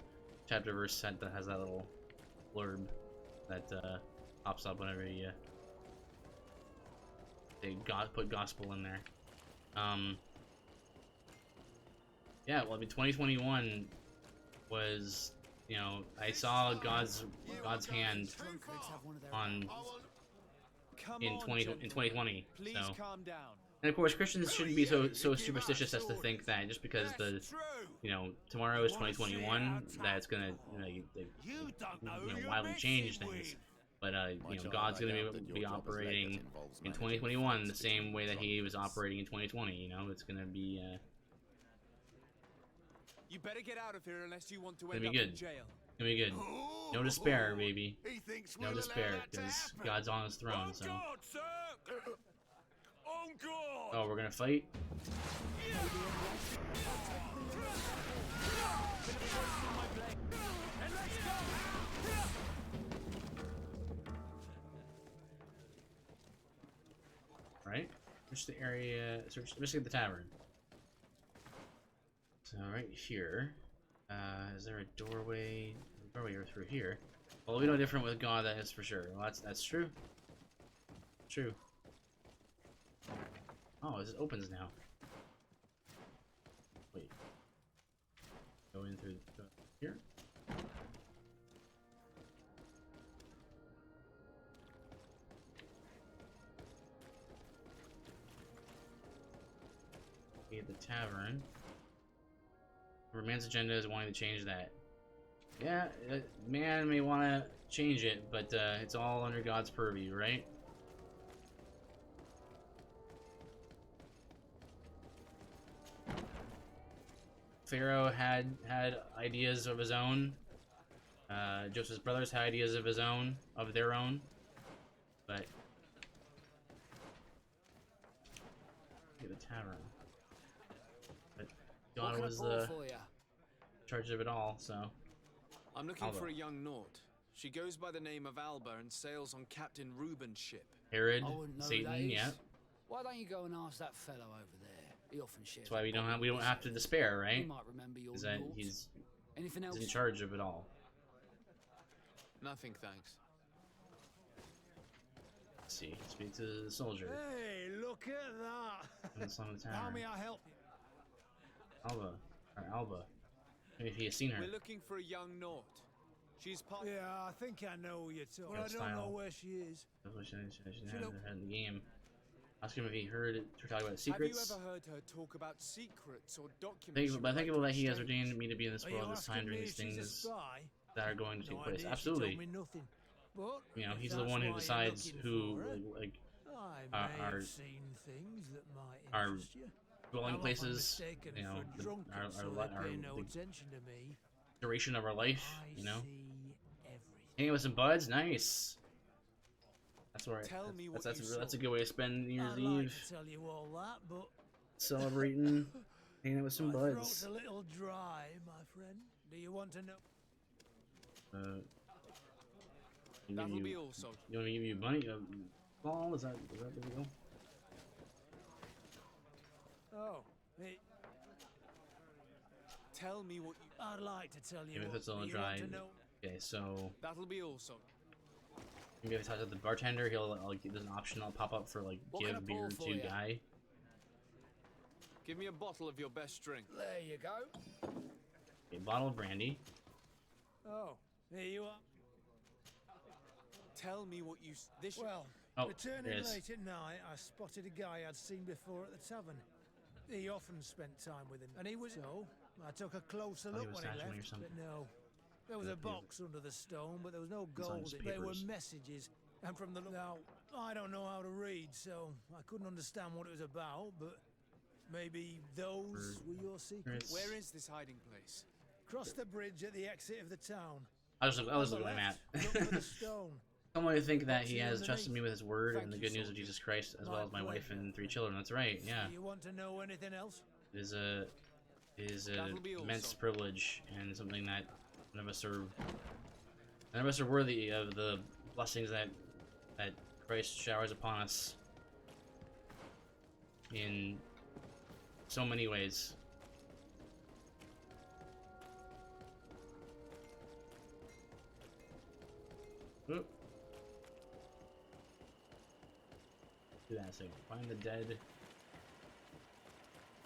chapter verse that has that little blurb that pops up whenever you they put gospel in there. Yeah, well, I mean, 2021 was, you know, I saw God's hand on in 2020. So, and of course, Christians shouldn't be so superstitious as to think that just because the, you know, tomorrow is 2021, that it's gonna wildly change things. But you know, God's gonna be operating in 2021 the same way that He was operating in 2020. You know, it's gonna be. You better get out of here unless you want to Gonna end be up good. in jail. Gonna be good. No despair, baby. No despair, because God's on His throne. So. Oh, we're gonna fight. Right. Search the area. Search. Let's get the tavern. So right here, is there a doorway? Doorway through here. Well, we know different with God, that is for sure. Well, that's true. True. Oh, it opens now. Wait. Go in through here. We have the tavern. Man's agenda is wanting to change that. Yeah, man may want to change it, but it's all under God's purview, right? Pharaoh had ideas of his own. Joseph's brothers had ideas of their own, but get a tavern. But God was the charge of it all, so. I'm looking for a young Naut. She goes by the name of Alba and sails on Captain Reuben's ship. Herod, Satan, yeah. Why don't you go and ask that fellow over there? He often shares. That's why we don't have to despair, right? He might remember your that Naut. he's Anything else? in charge of it all. Nothing, thanks. Let's see. Speak to the soldier. Hey, look at that! How may I help you? Alba. Maybe he has seen her. We're looking for a young Naut. She's part. Yeah, I think I know who you're talking about. But I don't know where she is. She had the game. Ask him if he heard her talk about secrets. Have you ever heard her talk about secrets or documents? But thankful that He has ordained me to be in this world this time during these things that are going to take place. Absolutely. You know, He's the one who decides who our dwelling places, you know, the duration of our life, you know. Hanging with some buds, nice. That's right. That's a good way to spend New Year's Eve. To tell you all that, but celebrating, hanging out with some buds. Throat's a little dry, my friend. Do you want to know? That'll be all, so. You want me to give you money? Ball? Is that the deal? Oh, hey. Tell me what you. I'd like to tell you. If it's all dry. Okay, so. That'll be all, so. Maybe if I talk to the bartender, there's an option I'll pop up for like give beer to guy. Give me a bottle of your best drink. There you go. A bottle of brandy. Oh, here you are. Tell me what you. Returning late at night, I spotted a guy I'd seen before at the tavern. He often spent time with him, and he was so. I took a closer look when he left, but no. There was a box under the stone, but there was no gold. There were messages And from the now, I don't know how to read, so I couldn't understand what it was about, but maybe those were your secrets. Where is this hiding place? Cross the bridge at the exit of the town. I was looking at Matt. Look for the stone. Someone to think that he has trusted me with his word and the good news of Jesus Christ, as well as my wife and 3 children. That's right, yeah. Do you want to know anything else? It is a immense privilege and something that none of us are worthy of the blessings that Christ showers upon us in so many ways. Oop. Do that thing. Find the dead.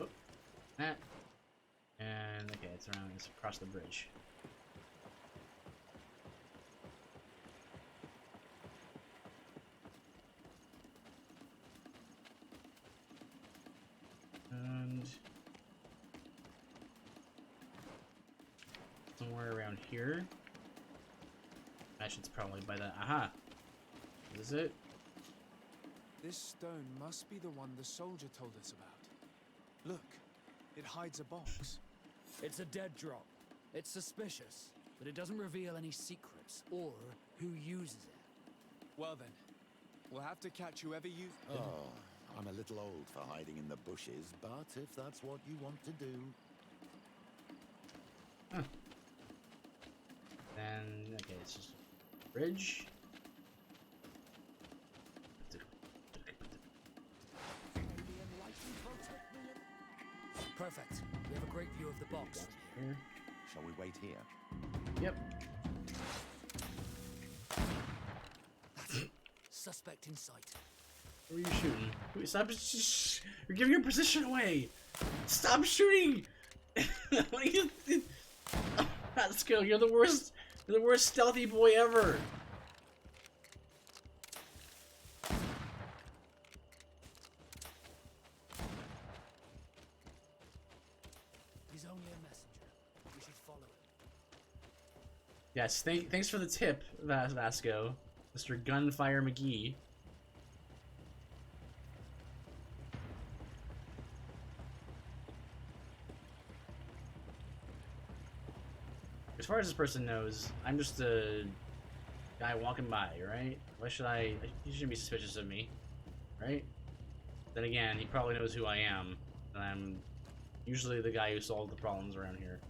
Oop. That. And okay, it's around. It's across the bridge. And somewhere around here. Actually, it's probably by the aha. Is it? This stone must be the one the soldier told us about. Look, it hides a box. It's a dead drop. It's suspicious, but it doesn't reveal any secrets or who uses it. Well then, we'll have to catch whoever used it. Oh, I'm a little old for hiding in the bushes, but if that's what you want to do... Huh. Then, okay, it's just a bridge. Perfect. We have a great view of the box. Here. Shall we wait here? Yep. Suspect in sight. Where are you shooting? Wait, stop! You're giving your position away. Stop shooting! What are you? Let's go. You're the worst. You're the worst stealthy boy ever. He's only a messenger. We should follow him. Yes. Thanks for the tip, Vasco, Mr. Gunfire McGee. As far as this person knows, I'm just a guy walking by, right? Why should he shouldn't be suspicious of me, right? Then again, he probably knows who I am, and I'm usually the guy who solved the problems around here.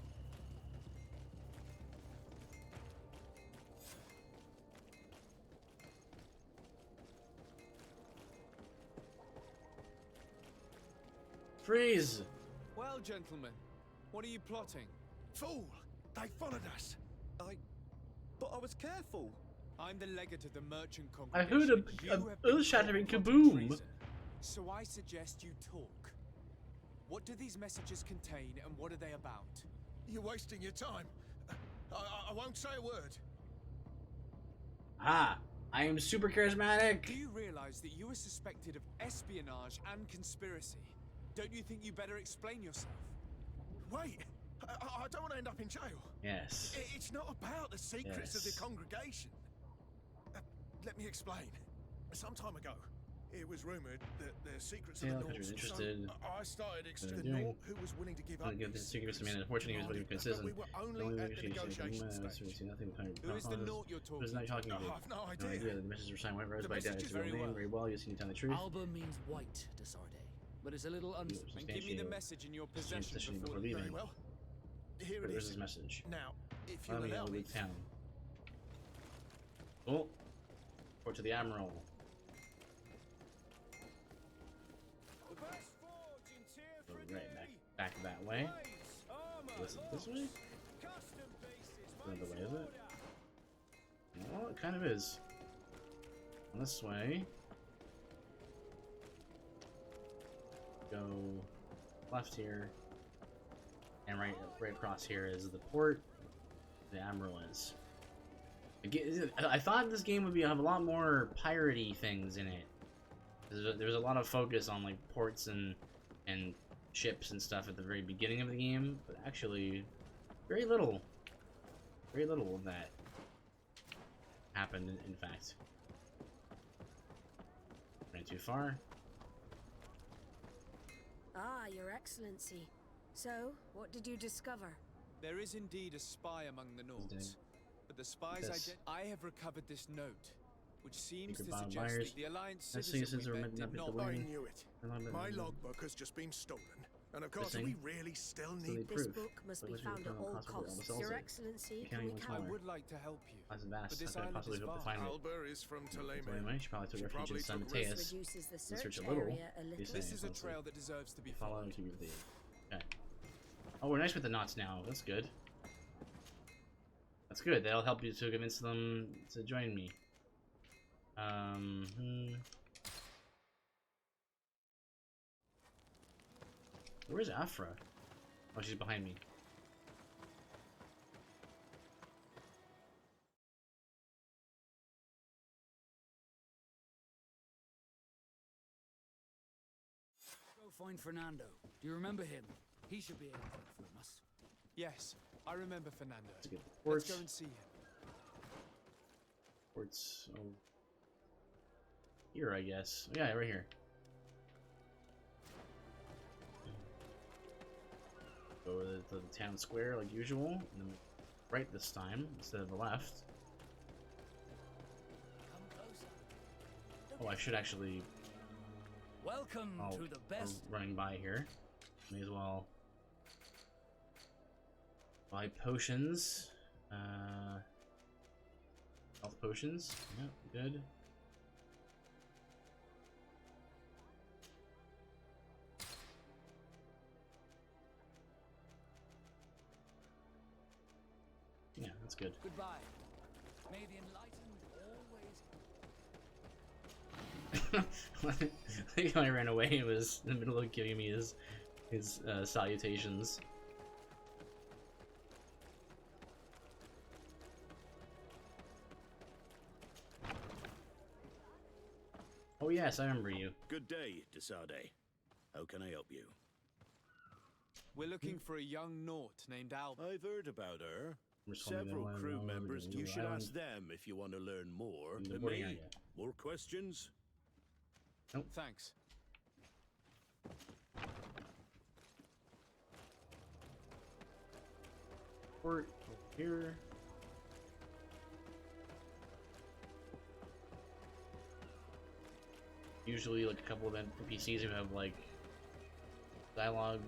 Freeze! Well, gentlemen, what are you plotting? Fool! They followed us. But I was careful. I'm the legate of the merchant I congregation. heard a earth-shattering kaboom. So I suggest you talk. What do these messages contain, and what are they about? You're wasting your time. I won't say a word. Ah, I am super charismatic. Do you realize that you are suspected of espionage and conspiracy? Don't you think you better explain yourself? Wait, I don't want to end up in jail. Yes. It's not about the secrets of the congregation. Let me explain. Some time ago, it was rumored that the secrets of the North. Interested. So I started the North, who was willing to give up. Give the secrets to me, and unfortunately, he was willing to consistent. We were only at the negotiation stage. Who is the North you're talking about? I have no idea. The messages were signed white rose by dad. It's very name, very well. You seem to tell the truth. Alba means white, Desarde, but it's a little And give me the message in your possession before leaving. Very well. Here it Where's is. his message? Now, if you allow me. Town. Oh, report to the admiral. Go right back that way. Was it this way? Another way, is it? Well, it kind of is. This way. Go left here. And right across here is the port. The admiral is. Again, I thought this game would have a lot more piratey things in it. There's a lot of focus on like ports and ships and stuff at the very beginning of the game, but actually, very little of that happened. In fact, Went too far. Ah, Your Excellency. So, what did you discover? There is indeed a spy among the Nords. But the spy's I have recovered this note, which seems to suggest that the Alliance citizens we met did not... I knew it. My logbook has just been stolen. And of course, we really still need this book must be found at all costs. Your Excellency, I would like to help you. That's vast. But this I could island possibly is hope to vast. find it. Alba is from Tlaime. She probably took refuge in San Mateus. Reduces the And search search a little. area a little. This is a trail that deserves to be Follow followed. to the. Okay. Oh, we're nice with the knots now. That's good. That's good. That'll help you to convince them to join me. Where's Afra? Oh, she's behind me. Go find Fernando. Do you remember him? He should be able to inform us. Yes, I remember Fernando. Let's go and see him. Ports. Oh. Here, I guess. Yeah, right here. Go to the town square like usual, and then right this time instead of the left. Oh, I should actually. Welcome to the best. Running by here. May as well buy potions. Health potions. Yep, good. Yeah, that's good. Goodbye. May the enlightened always. I think when I ran away, it was in the middle of giving me his salutations. Oh yes, I remember you. Good day, Desade. How can I help you? We're looking for a young Nort named Alba. I've heard about her. Several crew members. You should ask them if you want to learn more. Me? More questions? Nope. Thanks. Port here. Usually, like a couple of NPCs who have like dialogue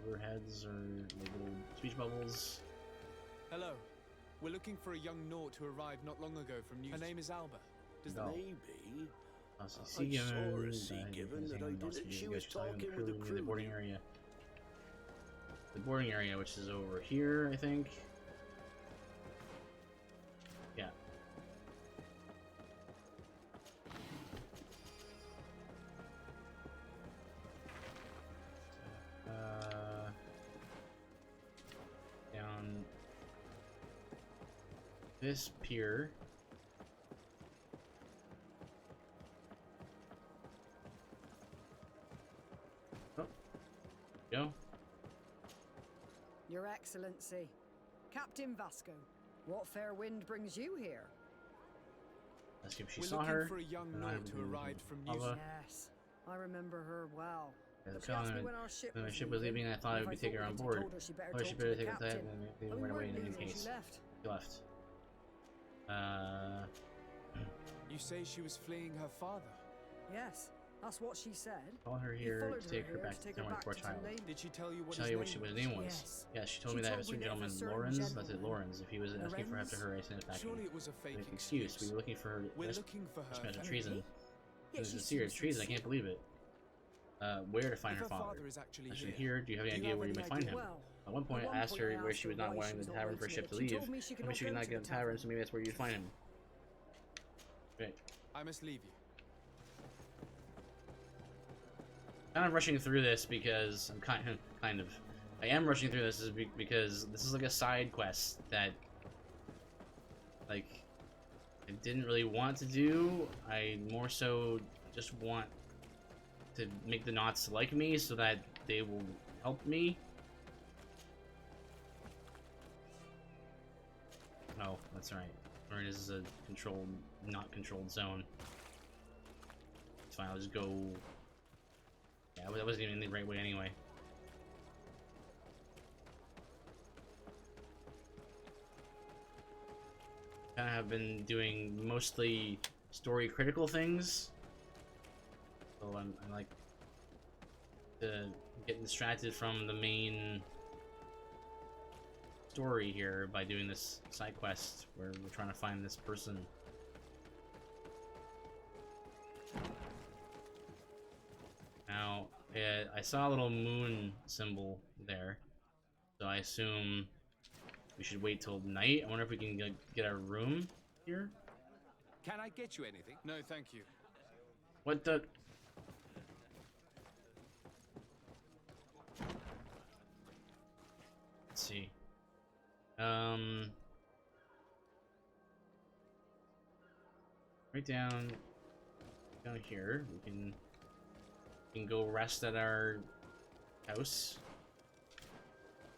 over heads or like little speech bubbles. Hello. We're looking for a young Nort who arrived not long ago from New. Her name is Alba. Does that maybe? I saw her sea given that I didn't. She was talking with the crew. The boarding area. The boarding area, which is over here, I think. Yeah. Down this pier. Oh, go. Your Excellency, Captain Vasco, what fair wind brings you here? Let's see if she saw her. For a young Nort who arrived from New Zealand. Yes, I remember her well. Yeah, when my ship was leaving, I thought I would be taking her on board. She better take the time, and they went away in any case. She left. You say she was fleeing her father? Yes, that's what she said. Call her here to take her back to the poor child. Did she tell you what his name was? Yes. Yeah, she told me that a certain gentleman, Lorenz. That's it, Lorenz. If he was asking for after her, I sent it back. Surely it was a fake excuse. We were looking for her. We're looking for her. Of treason. This is serious treason. I can't believe it. Where to find her father? Actually here. Do you have any idea where you might find him? At one point, I asked her where she was not wanting the tavern for a ship to leave. Told me she could not get a tavern, so maybe that's where you'd find him. Great. I must leave you. Kind of rushing through this because I'm I am rushing through this because this is like a side quest that like I didn't really want to do. I more so just want to make the Knots like me so that they will help me. Oh, that's right. Or it is a controlled, not controlled zone. It's fine, I'll just go... Yeah, that wasn't even the right way anyway. Kind of have been doing mostly story critical things. So I'm like... getting distracted from the main story here by doing this side quest where we're trying to find this person. Now, I saw a little moon symbol there, so I assume we should wait till night. I wonder if we can get our room here. Can I get you anything? No, thank you. What the... Let's see. Right down here. We can go rest at our house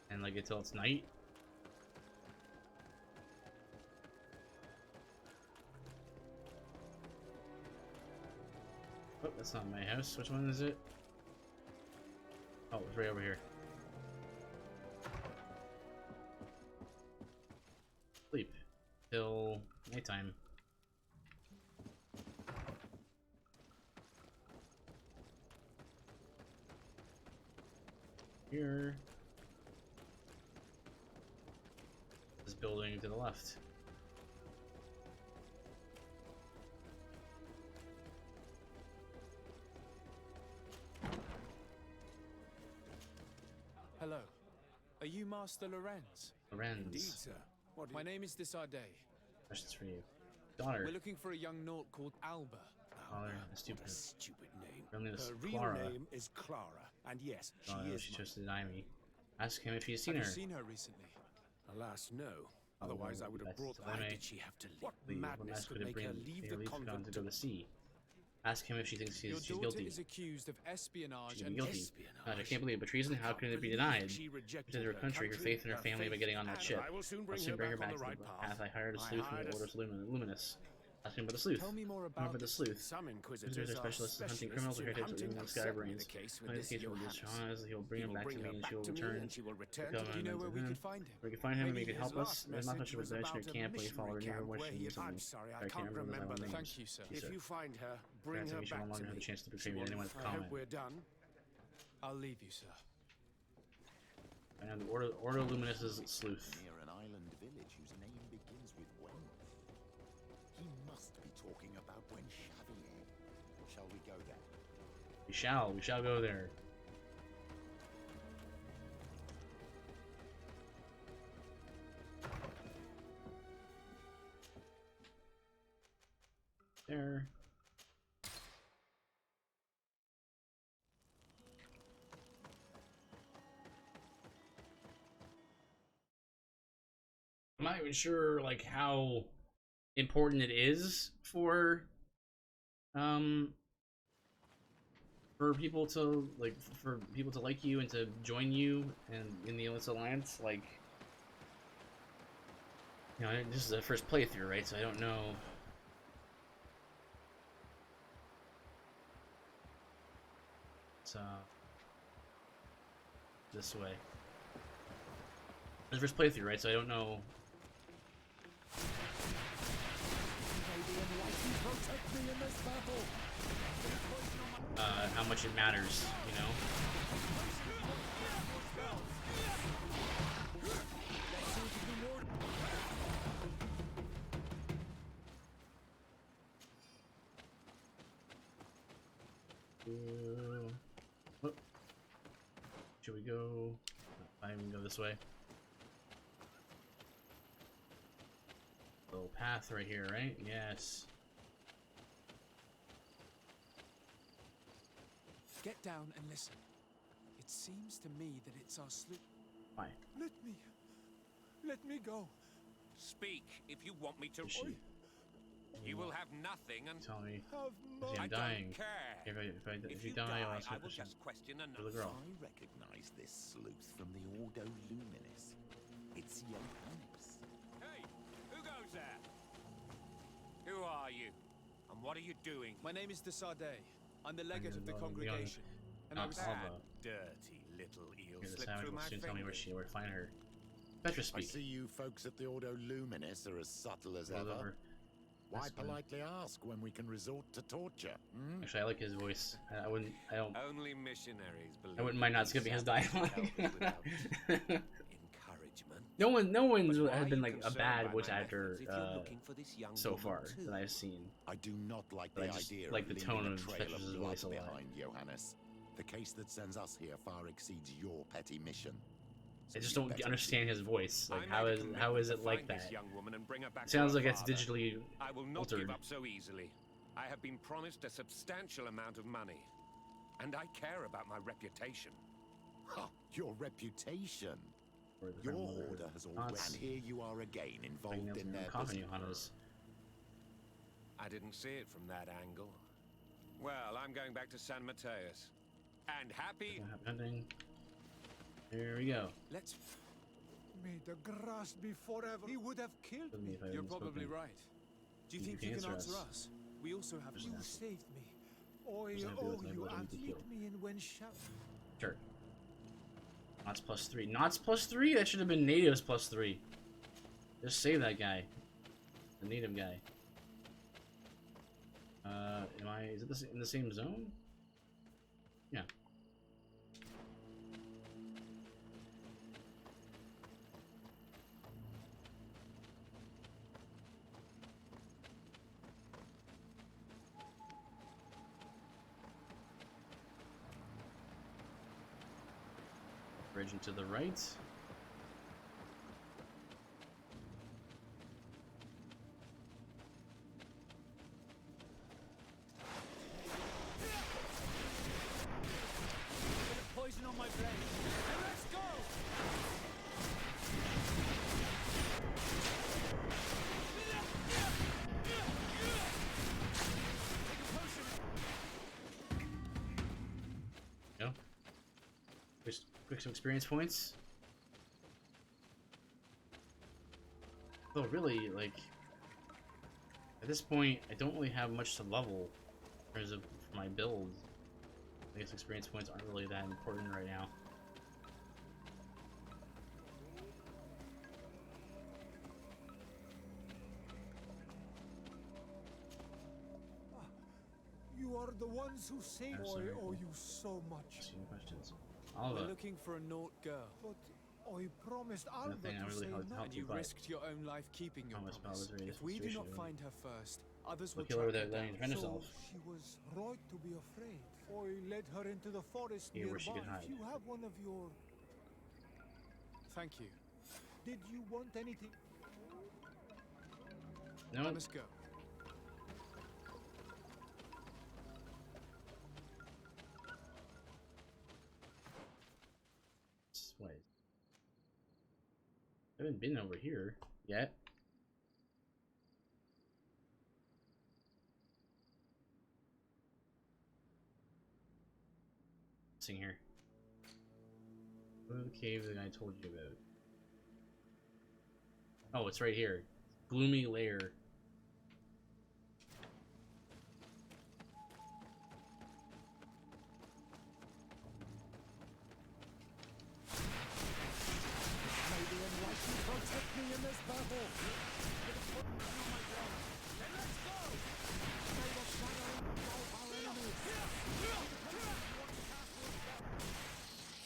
and like until it's night. Oh, that's not my house. Which one is it? Oh, it's right over here. Sleep till nighttime. Here. This building to the left. Hello. Are you Master Lorenz? Lorenz. Indeed, sir. My name is Desarde. Questions for you. Daughter. We're looking for a young Naut called Alba. Father, a stupid name. Her name is Her real Clara. name is Clara, and yes, Daughter, she is. she chose to deny me. Ask him if he's seen her. Have you seen her recently? Alas, no. Otherwise, I would have brought. Why did she have to leave? What madness could make her leave the convent to go to sea? Ask him if she thinks she's Your daughter guilty. is accused of espionage She's and guilty. I can't believe it, but treason. How can it be denied? She rejected her country, her faith, and her family by getting on that ship. I'll soon bring her back to the path. I hired a sleuth from the Orders Luminous. Ask him about the sleuth. Tell me more about the sleuth. Some Inquisitors are specialists in hunting criminals or heretics or even skybrains. When the case will be Shauna, he'll bring him back to me and she will return. Do you know where we could find him? We can find him and he can help us. There's not much of a connection at camp, but we follow her near where she is. I'm sorry, I can't remember the Thank you, sir. If you find her, bring her back to me. Have a chance to betray me to anyone with I comment. hope we're done. I'll leave you, sir. And the Order Luminous's sleuth. Near an island village whose name begins with Wen. He must be talking about Wen Xavier. Shall we go there? We shall go there. There. I'm not even sure like how important it is for people to like you and to join you and in the Illicit Alliance. Like, you know, this is the first playthrough, right? So I don't know. So this way. This is the first playthrough, right? So I don't know. How much it matters, you know? Should we go? I even go this way. Little path right here, right? Yes. Get down and listen. It seems to me that it's our sloop. Why? Let me go. Speak if you want me to. You will have nothing and tell me. I I'm dying. don't care. If you die, I'll ask I you will just question another. the girl. I recognize this sleuth from the Ordo Luminis. It's Johannes. Hey, who goes there? Who are you? And what are you doing? My name is Desarde. I'm the legate of the congregation, and I was dirty little eel Here's the slipped savage through will my soon tell me where fingers. to find her. Petra I speak. see you folks at the Ordo Luminis are as subtle as ever. Why politely ask when we can resort to torture? Hmm? Actually, I like his voice. I wouldn't. I don't. Only missionaries believe. I wouldn't mind not skipping his dialogue. Encouragement. No one's has been like a bad voice actor so far that I've seen. I do not like But the I just idea like the of tone leaving of a trail Petra's of blood voice a lot. behind, Johannes. The case that sends us here far exceeds your petty mission. I just don't understand his voice. Like, how is it like that? It sounds like it's digitally I will not altered. give up so easily. I have been promised a substantial amount of money, and I care about my reputation. Huh, your reputation. Your order has already, and here you are again involved in their business. I didn't see it from that angle. Well, I'm going back to San Mateus. And happy hunting. Here we go. Let's. May the grass be forever. He would have killed me. You're probably right. Do you think you can answer us? We also have. You saved me. You and lead me in when shall. Sure. Knots +3. Knots +3? That should have been natives +3. Just save that guy. The native guy. Is it in the same zone? Yeah. Bridge to the right. Poison on my blade. Let's go! No. Quick some experience points. Though really, like, at this point, I don't really have much to level in terms of my build. I guess experience points aren't really that important right now. You are the ones who saved me. I owe you so much. Questions. We're looking for a Naut girl. But I promised Alba to say nothing. And you risked your own life keeping your promise. If we do not find her first, others will kill her track without her letting her down. defend herself. She was right to be afraid. I led her into the forest Here where she nearby. can hide. If you have one of your... Thank you. Did you want anything? No. Let us go. Wait. I haven't been over here yet. What's in here? Go to the cave that I told you about. Oh, it's right here. Gloomy lair. Protect me in this battle. Let's go! May the shadow engulf our enemies.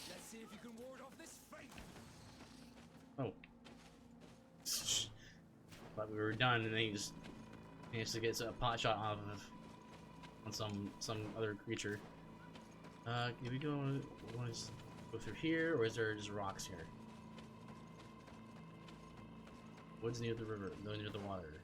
Let's see if you can ward off this fate. Oh. Thought we were done, and then he just managed to get a pot shot off of on some other creature. Can we go? Want to go through here, or is there just rocks here? Woods near the river, near the water.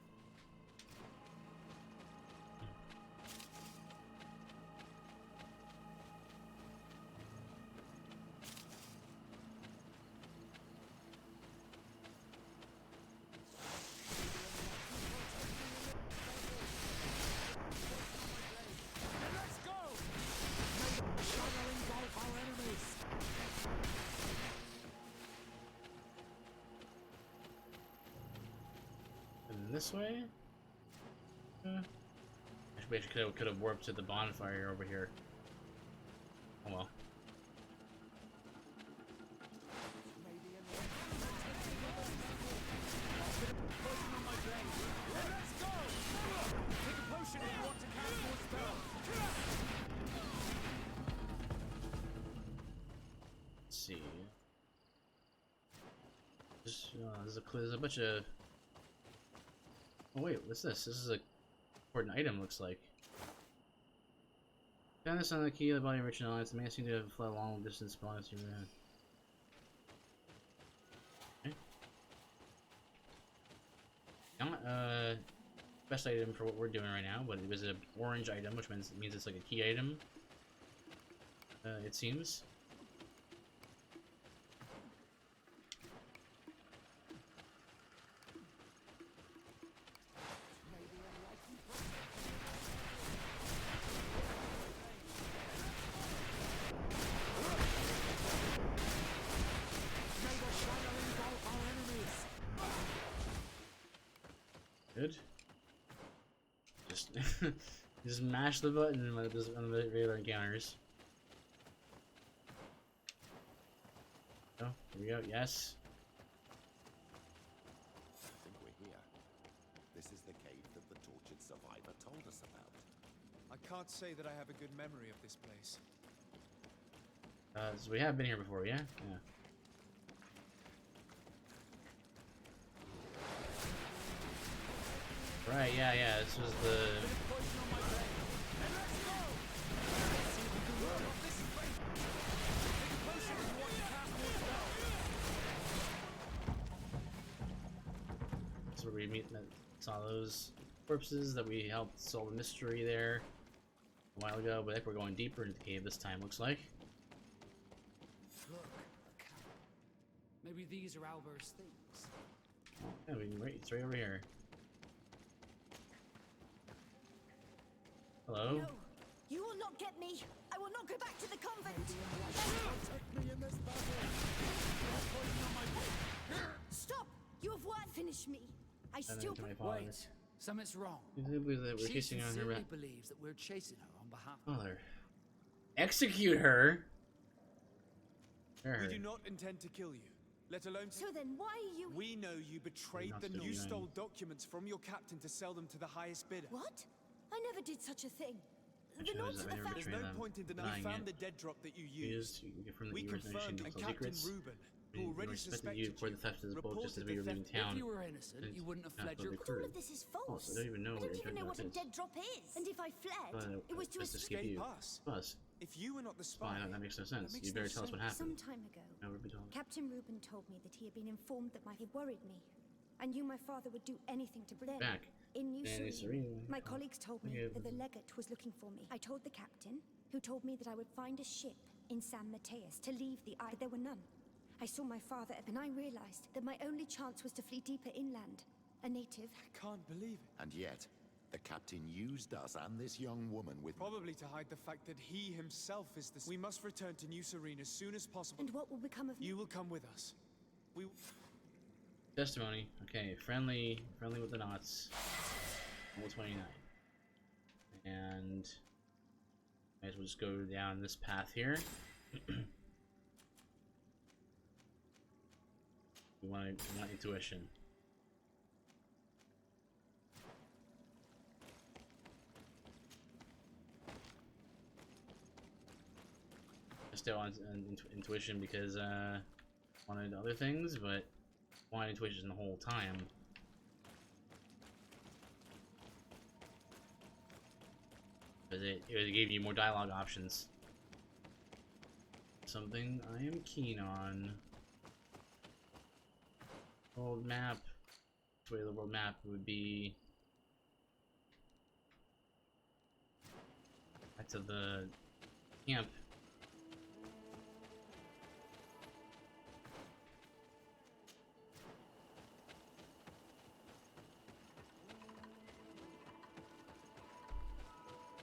Let's go! May the shadow engulf our enemies. And this way? I We actually could have warped to the bonfire over here. Oh well. Let's see. There's a bunch of. Oh wait, what's this? This is a important item. Looks like. Found this on the key of the body of Richard Alliance. The man seemed to have fled a long distance belonging to man. Okay. Not best item for what we're doing right now, but it was an orange item, which means it's like a key item. It seems. Good. Just mash the button on the regular encounters. Oh, here we go. Yes. I think we're here. This is the cave that the tortured survivor told us about. I can't say that I have a good memory of this place. So we have been here before, yeah? Yeah. Right, yeah, this was the... That's where we saw those corpses that we helped solve the mystery there a while ago, but I think we're going deeper into the cave this time, looks like. Look, a camp. Maybe these are Albert's things. Yeah, it's right over here. Hello? No, you will not get me. I will not go back to the convent. Stop! You have what? Finish me. I still wait. Something's wrong. We're She kissing on her sincerely back. believes that we're chasing her on behalf of Mother. Execute her. We do not intend to kill you, let alone. So then, why are you? We know you betrayed the. You stole documents from your captain to sell them to the highest bidder. What? I never did such a thing. The Actually, Nords of the There's no point in denying. We found the dead drop that you used. We confirmed, and Captain Reuben, who already suspected you for the theft of the boat just as we were leaving town. If you were innocent, you wouldn't have fled your But all of this is false. Oh, so I don't even know what a dead drop is. And if I fled, it was to escape us. If you were not the spy, fine, that makes no sense. You better tell us what happened. Some time ago, Captain Reuben told me that he had been informed that he worried me. I knew my father would do anything to bring back. In New Serene, my colleagues told me that the legate was looking for me. I told the captain, who told me that I would find a ship in San Mateus to leave the island. There were none. I saw my father, and I realized that my only chance was to flee deeper inland. A native. I can't believe it. And yet, the captain used us and this young woman with... Probably to hide the fact that he himself is the... We must return to New Serene as soon as possible. And what will become of me? You will come with us. We... Testimony. Okay, friendly with the knots. Level 29. And might as well just go down this path here. we want intuition. Still on intuition because wanted other things, but wanted intuition the whole time. Because it gave you more dialogue options. Something I am keen on. World map. Where the world map would be. Back to the camp.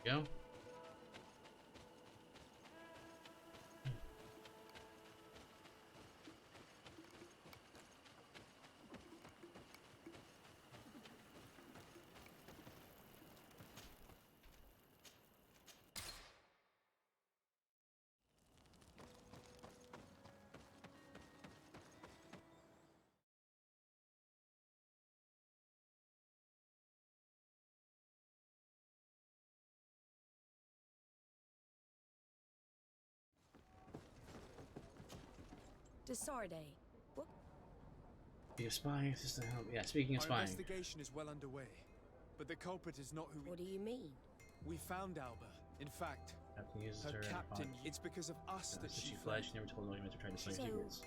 Go. Desarde. What? Be a spy, assistant help. Yeah, speaking of Our spying. investigation is well underway, but the culprit is not who we... What do you mean? We found Alba. In fact, her captain, it's because of us that she fled. She never told anyone to try to slay secrets.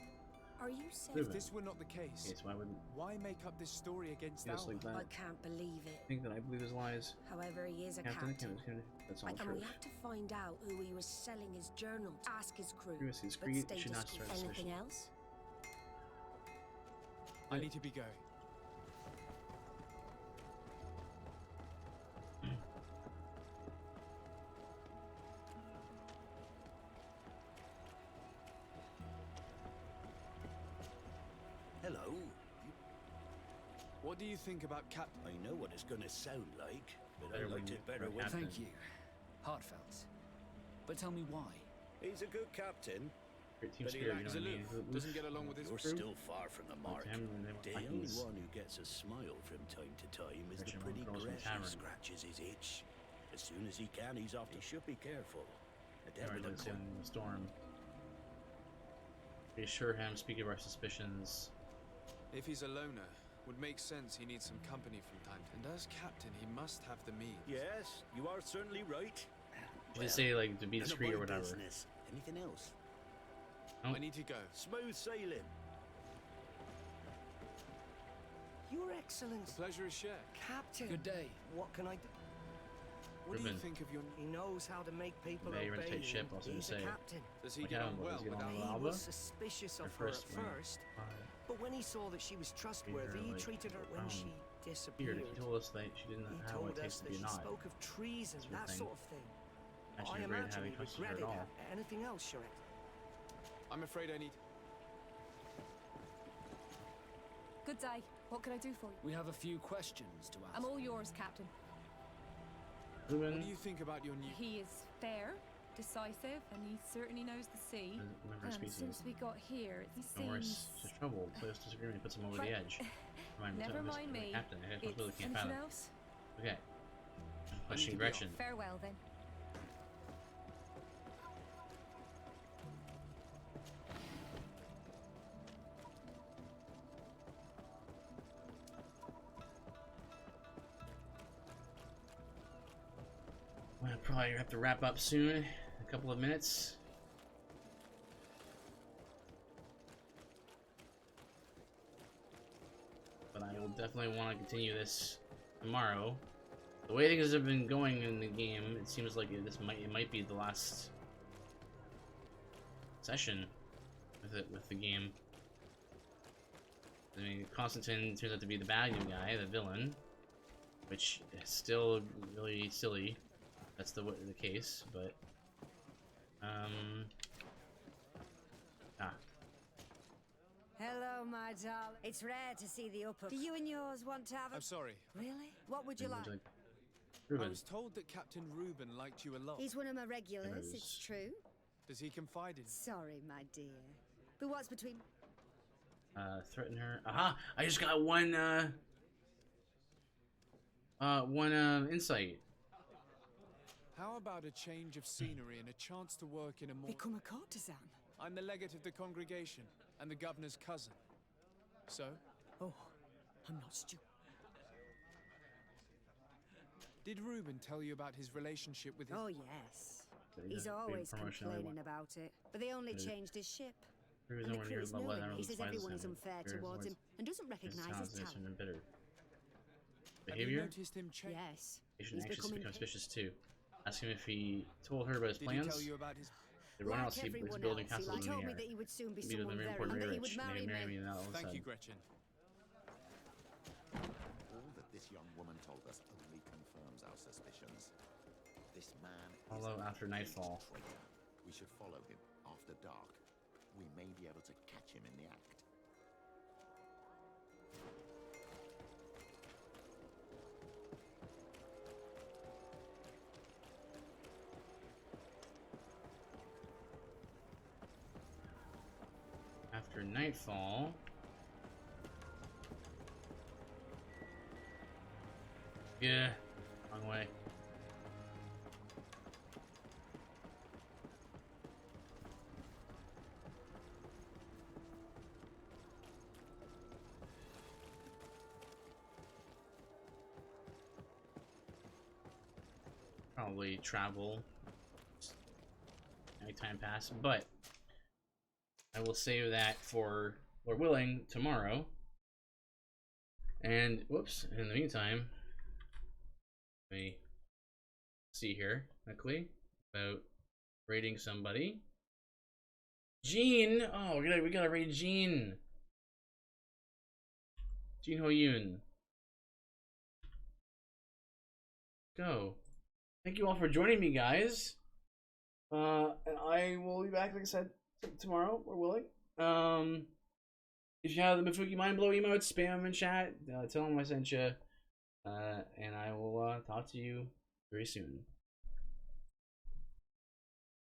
Are you saying... If this were not the case, yes, why make up this story against Alba? Like that. I can't believe it. Think that I believe his lies. However, he is a captain. That's all true. And we have to find out who he was selling his journal to. Ask his crew. His but creed stay should not discreet. start Anything else? I need to be going. Hello. What do you think about Captain? I know what it's gonna sound like, but I liked it better when... Thank you. Heartfelt. But tell me why. He's a good captain. Team spirit, you know what I mean? Doesn't get along with his You're crew. still far from the mark. The only one who gets a smile from time to time is the pretty Gretchen who scratches his itch. As soon as he can, he's off. He should be careful. In the storm. Reassure him, speak of our suspicions. If he's a loner, would make sense he needs some company from time to time. And as captain, he must have the means. Yes, you are certainly right. Did they say like to be discreet or whatever? Business. Anything else? I need to go. Smooth sailing. Your Excellency. The pleasure is shared. Captain. Good day. What can I do? What do you think of your... He knows how to make people obey him. Ship, He's a captain. Does he get on well with Alba? He was suspicious of her at first, but when he saw that she was trustworthy, he treated her when she disappeared. He told us that she didn't know what it takes to be a she spoke of treason, that sort of thing. I imagine he regretted it. Anything else, Your Excellency? I'm afraid I need... Good day. What can I do for you? We have a few questions to ask. I'm all yours, Captain. What do you think about your new... He is fair, decisive, and he certainly knows the sea. And since we got here, he seems... No worries. It's just trouble. Players disagreement puts him over the edge. Never mind me. Captain, Anything else? Okay. Question Gretchen. Farewell, then. We'll probably have to wrap up soon. In a couple of minutes. But I will definitely want to continue this tomorrow. The way things have been going in the game, it seems like it might be the last session with the game. I mean, Constantine turns out to be the bad guy, the villain, which is still really silly. That's the case, but Hello, my darling. It's rare to see the upper. Do you and yours want to have a... I'm sorry. Really? What would you like? I was told that Captain Reuben liked you a lot. He's one of my regulars, it's true. Does he confide in you? Sorry, my dear. But what's between... Threaten her. Aha! I just got one insight. How about a change of scenery and a chance to work in a more... Become a courtesan? I'm the legate of the congregation and the governor's cousin. So? Oh, I'm not stupid. Did Reuben tell you about his relationship with his... Oh, yes. He's always complaining about it. But they only changed his ship. And the crews know him. He says everyone is unfair towards him and doesn't recognize his talent. Behavior? Have you noticed him change? Yes. He's become suspicious too. Ask him if he told her about his plans. Did he tell you about his... Everyone else, he's building castles in the air. He told me that he would soon be someone very important, and that he rich, would marry me. Thank you, Gretchen. All that this young woman told us only confirms our suspicions. This man Follow after nightfall. Traitor. We should follow him after dark. We may be able to catch him in the act. After nightfall. Yeah, wrong way. probably travel anytime pass, but I will save that for, Lord willing, tomorrow. And whoops, in the meantime, let me see here quickly about raiding somebody. Jean! Oh, we gotta raid Jean. Jean Ho Yoon. Go. Thank you all for joining me, guys. And I will be back, like I said, tomorrow, Lord willing. If you have the Mifuki Mind Blow emotes, spam them in chat. Tell them I sent you. And I will talk to you very soon.